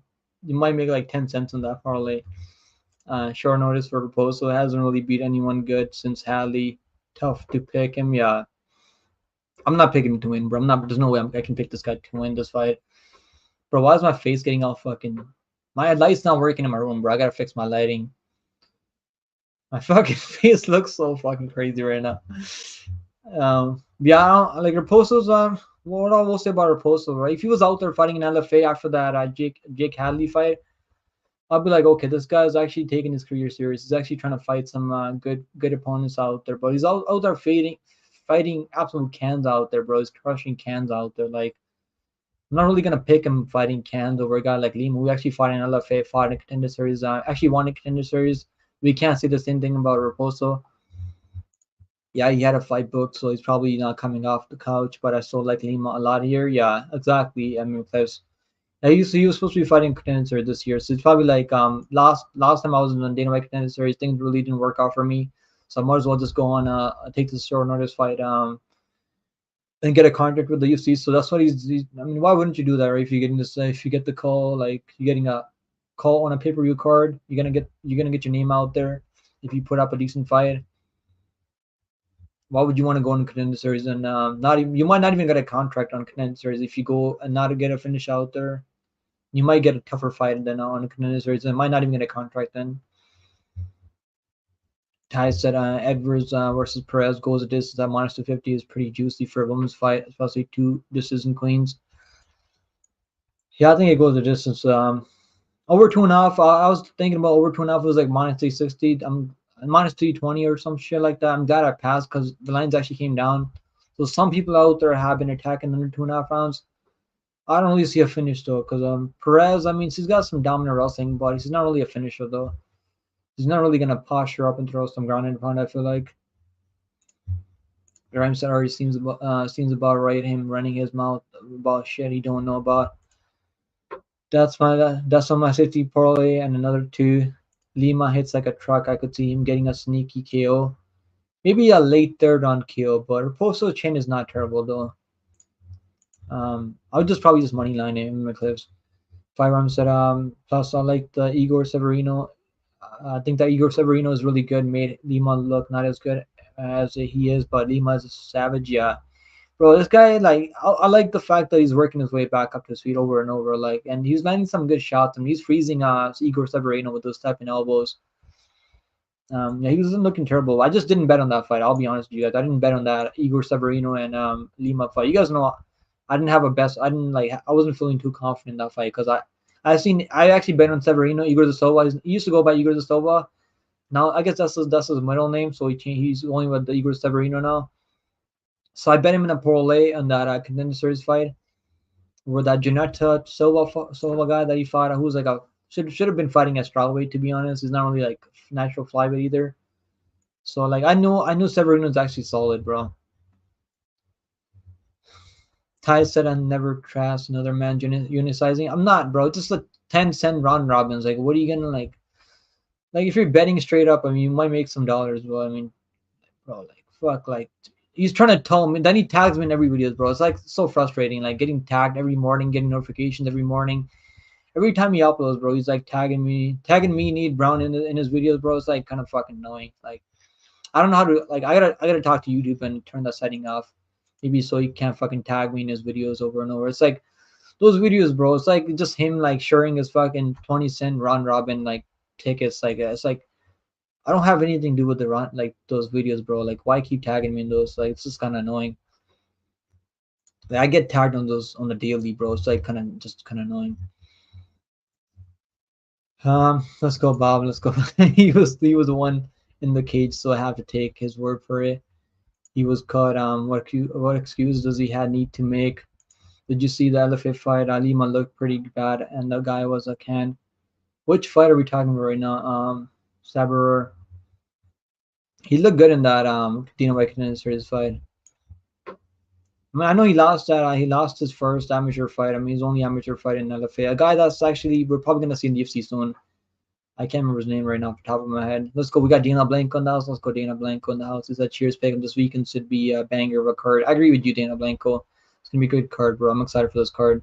You might make like 10 cents on that parlay. Short notice for Raposo. Hasn't really beat anyone good since Hadley. Tough to pick him. Yeah. I'm not picking him to win, bro. I'm not. There's no way I can pick this guy to win this fight, bro. Why is my face getting all fucking? My light's not working in my room, bro. I gotta fix my lighting. My fucking face looks so fucking crazy right now. Yeah, I don't, like Raposo's. What I will say about Raposo, right? If he was out there fighting in LFA after that Jake Hadley fight, I'll be like, okay, this guy's actually taking his career serious. He's actually trying to fight some good opponents out there, but he's out there fighting absolute cans out there, bro. He's crushing cans out there. Like, I'm not really gonna pick him fighting cans over a guy like Lima, who actually fought in LFA, fought in Contender Series, actually won in Contender Series. We can't say the same thing about Raposo. Yeah, he had a fight booked, so he's probably not coming off the couch. But I still like Lima a lot here. Yeah, exactly. I mean, because he was supposed to be fighting Contender Series this year, so it's probably like last time I was in the Dana White Contender Series, things really didn't work out for me. So I might as well just go on take this short notice fight and get a contract with the UFC. So that's what he's I mean, why wouldn't you do that, right? If you're getting this, if you get the call, like you're getting a call on a pay-per-view card, you're gonna get your name out there if you put up a decent fight. Why would you want to go in Contender Series and not even you might not even get a contract on Contender Series if you go and not get a finish out there. You might get a tougher fight than on a Contender Series and might not even get a contract then. Ty said Edwards versus Perez goes a distance at minus 250 is pretty juicy for a women's fight, especially two decision queens. Yeah, I think it goes a distance. Over 2.5. I was thinking about over 2.5. It was like minus 360. I'm minus 320 or some shit like that. I'm glad I passed because the lines actually came down. So some people out there have been attacking under 2.5 rounds. I don't really see a finish though, because Perez, I mean, she's got some dominant wrestling, but she's not really a finisher though. He's not really gonna posture up and throw some ground and pound. I feel like Grimes already seems about right. Him running his mouth about shit he don't know about. That's on my safety parlay and another two. Lima hits like a truck. I could see him getting a sneaky KO, maybe a late third round KO. But Raposo's chain is not terrible though. I would probably just money line him in my clips. 5 rounds said plus I like the Igor Severino. I think that Igor Severino is really good. Made Lima look not as good as he is, but Lima is a savage. Yeah, bro, this guy like I like the fact that he's working his way back up to his feet over and over. Like, and he's landing some good shots, and he's freezing Igor Severino with those stepping elbows. Yeah, he wasn't looking terrible. I just didn't bet on that fight. I'll be honest with you guys. I didn't bet on that Igor Severino and Lima fight. You guys know I didn't have a best. I didn't like. I wasn't feeling too confident in that fight because I actually bet on Severino. Igor da Silva. He used to go by Igor da Silva. Now I guess that's his middle name. So he's only with the Igor Severino now. So I bet him in a parlay on that Contender Series fight where that Janetta Silva guy that he fought, who's like a should have been fighting at strawweight, to be honest. He's not really like natural flyweight either. So like I know Severino's actually solid, bro. Ty said I never trust another man unicizing. I'm not, bro. Just a 10-cent round robins. Like, what are you gonna like if you're betting straight up, I mean, you might make some dollars, but I mean, bro, like fuck, like he's trying to tell me. Then he tags me in every videos, bro. It's like so frustrating. Like getting tagged every morning, getting notifications every morning. Every time he uploads, bro, he's like tagging me, Need Brown in his videos, bro. It's like kind of fucking annoying. Like I don't know how to like. I gotta talk to YouTube and turn that setting off. Maybe so he can't fucking tag me in his videos over and over. It's like those videos, bro. It's like just him like sharing his fucking 20-cent round robin like tickets. Like it's like I don't have anything to do with the run like those videos, bro. Like why keep tagging me in those? Like it's just kind of annoying. Like, I get tagged on those on the daily, bro. It's like kind of annoying. Let's go, Bob. Let's go. He was the one in the cage, so I have to take his word for it. He was caught. What excuse does he had need to make? Did you see the elephant fight? Alima looked pretty bad, and the guy was a can. Which fight are we talking about right now? Saber. He looked good in that Dino White Contender Series fight. I mean, I know he lost that. He lost his first amateur fight. I mean, his only amateur fight in LFA. A guy that's actually we're probably gonna see in the UFC soon. I can't remember his name right now off the top of my head. Let's go. We got Dana Blanco in the house. Let's go, Dana Blanco in the house. Is that cheers pick him this weekend should be a banger of a card. I agree with you, Dana Blanco. It's gonna be a good card, bro. I'm excited for this card.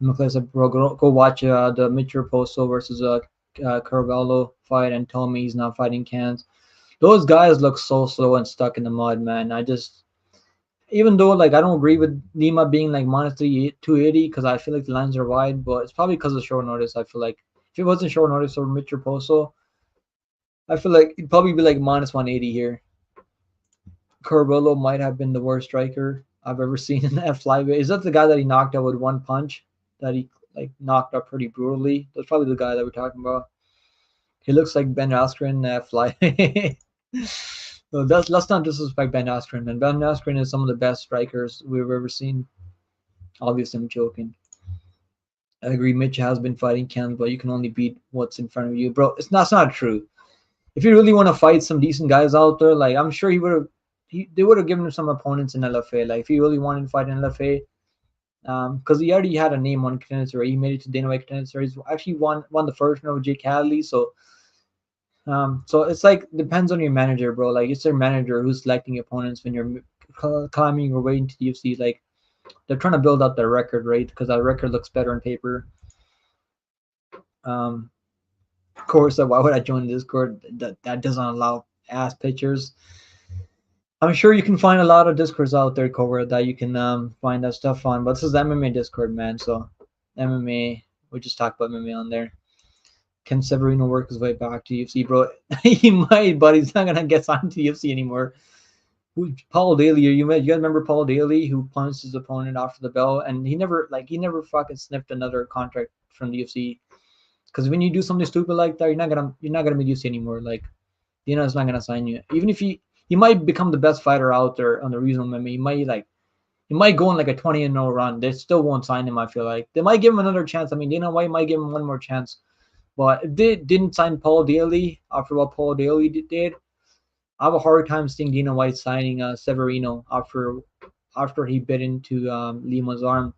Bro, go watch the Mitchell Posto versus Carvalho fight and tell me he's not fighting cans. Those guys look so slow and stuck in the mud, man. I just even though like I don't agree with Nima being like minus 280 because I feel like the lines are wide, but it's probably because of short notice. I feel like if it wasn't short notice for Mitchell Posto, I feel like it'd probably be like minus 180 here. Carvalho might have been the worst striker I've ever seen in that flyweight. Is that the guy that he knocked out with one punch? That he like knocked out pretty brutally? That's probably the guy that we're talking about. He looks like Ben Askren flyweight. No, let's not disrespect Ben Askren. And Ben Askren is some of the best strikers we've ever seen. Obviously, I'm joking. I agree. Mitch has been fighting Ken, but you can only beat what's in front of you, bro. That's not true. If you really want to fight some decent guys out there, like I'm sure he would have, they would have given him some opponents in LFA. Like if he really wanted to fight in LFA, because he already had a name on Contender Series. He made it to Dana White Contender Series. Actually won the first round with Jake Hadley. So it's like depends on your manager, bro. Like it's their manager who's selecting opponents when you're climbing your way into the UFC. Like they're trying to build up their record, right? Because that record looks better on paper. Of course, why would I join Discord? That doesn't allow ass pictures. I'm sure you can find a lot of Discords out there, Cobra, that you can find that stuff on. But this is MMA Discord, man. So MMA, we just talk about MMA on there. Can Severino work his way back to UFC, bro? He might, but he's not gonna get signed to UFC anymore. Paul Daly, you guys remember Paul Daly who punched his opponent after the bell, and he never fucking sniffed another contract from the UFC. Because when you do something stupid like that, you're not gonna be UFC anymore. Like, Dana's not gonna sign you, even if he might become the best fighter out there on the regional MMA. He might go on like a 20-0 run. They still won't sign him. I feel like they might give him another chance. I mean, Dana White might give him one more chance. But if they didn't sign Paul Daly after what Paul Daly did, I have a hard time seeing Dana White signing Severino after he bit into Lima's arm.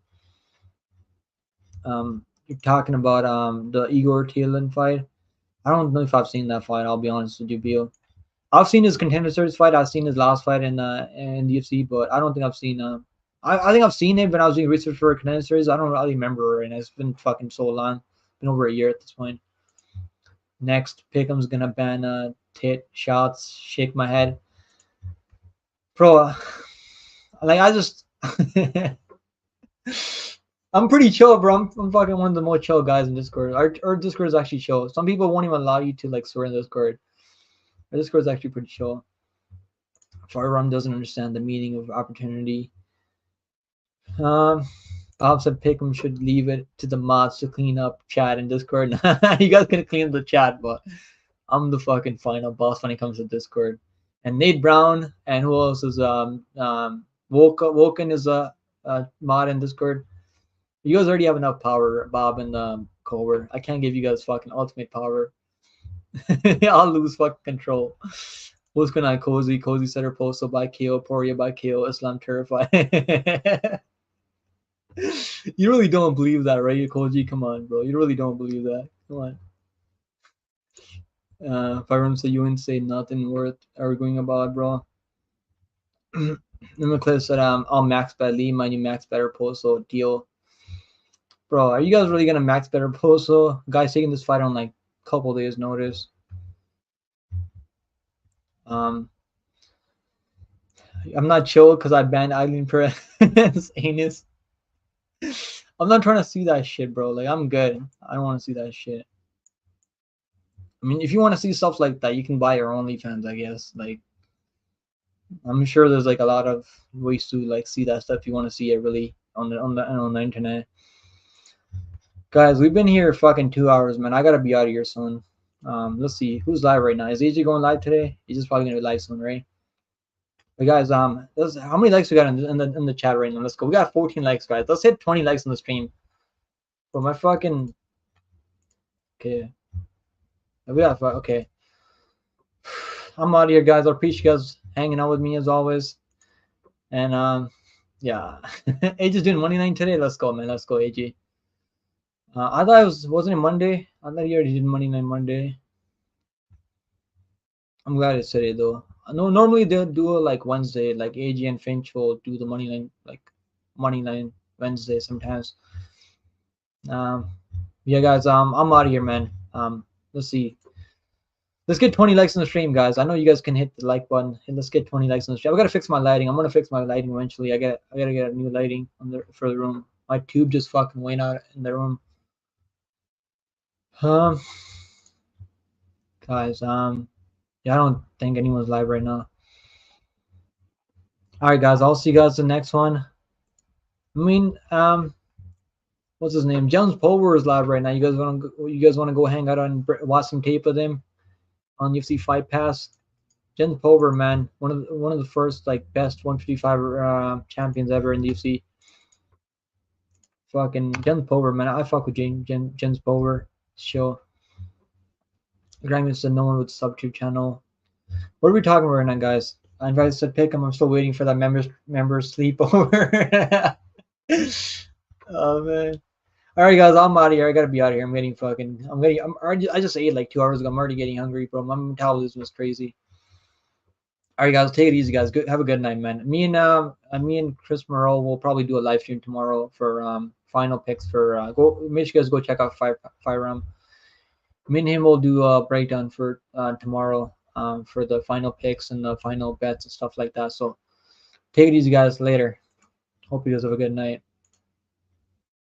You're talking about the Igor Talin fight. I don't know if I've seen that fight. I'll be honest with you, Bill. I've seen his Contender Series fight. I've seen his last fight in the UFC, but I don't think I've seen. I think I've seen it when I was doing research for a Contender Series. I don't really remember, and it's been fucking so long. It's been over a year at this point. Next, Pickham's gonna ban tit shots. Shake my head, bro. Like I just, I'm pretty chill, bro. I'm fucking one of the most chill guys in Discord. Our Discord is actually chill. Some people won't even allow you to like swear in Discord. Our Discord is actually pretty chill. Firearm doesn't understand the meaning of opportunity. Bob said Pick'em should leave it to the mods to clean up chat and Discord. You guys can clean up the chat, but I'm the fucking final boss when it comes to Discord. and Nate Brown, and who else is Woken is a mod in Discord. You guys already have enough power, Bob and Cobra. I can't give you guys fucking ultimate power. I'll lose fucking control. What's going on, Cozy? Cozy Center Postal by KO, Poirier by KO, Islam Terrified. You really don't believe that, right, Koji? Come on, bro. You really don't believe that. Come on. Firearm said you wouldn't say nothing worth arguing about, bro. Nicole said, I'll max bet Lee, my new max better Poso deal. Bro, are you guys really gonna max better Poso? Guys taking this fight on like a couple days notice. I'm not chill because I banned Eileen Perez anus. I'm not trying to see that shit, bro. Like, I'm good. I don't want to see that shit. I mean, if you want to see stuff like that, you can buy your OnlyFans, I guess. Like, I'm sure there's like a lot of ways to like see that stuff. You want to see it really on the internet. Guys, we've been here fucking 2 hours, man. I gotta be out of here soon. Let's see who's live right now. Is AJ going live today? He's just probably gonna be live soon, right? But guys, how many likes we got in the chat right now? Let's go. We got 14 likes, guys. Let's hit 20 likes on the stream. But my fucking okay. We got okay. I'm out of here, guys. I appreciate you guys hanging out with me as always. And yeah, AJ's doing money line today. Let's go, man. Let's go, AJ. I thought wasn't it Monday? I thought he already did money line Monday. I'm glad it's today though. No, normally they'll do it like Wednesday. Like AJ and Finch will do the money line Wednesday sometimes. Yeah, guys. I'm out of here, man. Let's see. Let's get 20 likes on the stream, guys. I know you guys can hit the like button. And let's get 20 likes on the stream. I gotta fix my lighting. I'm gonna fix my lighting eventually. I gotta get a new lighting for the room. My tube just fucking went out in the room. Guys, yeah, I don't think anyone's live right now. All right, guys. I'll see you guys the next one. I mean, what's his name? Jones Pulver is live right now. You guys want to go hang out and watch some tape of him on UFC Fight Pass? Jones Pulver, man, one of the first like best 155 champions ever in the UFC. Fucking Jones Pulver, man. I fuck with Jones Pulver. Sure. Graham said no one would sub to channel. What are we talking about right now, guys? I invited to pick him. I'm still waiting for that members sleepover. Oh man. All right, guys, I'm out of here. I gotta be out of here. I just ate like 2 hours ago. I'm already getting hungry, bro. My metabolism is crazy. All right, guys, take it easy, guys. Have a good night, man. Me and Chris Moreau will probably do a live stream tomorrow for final picks for make sure you guys go check out Firearm. Me and him will do a breakdown for tomorrow for the final picks and the final bets and stuff like that. So take it easy, guys. Later. Hope you guys have a good night.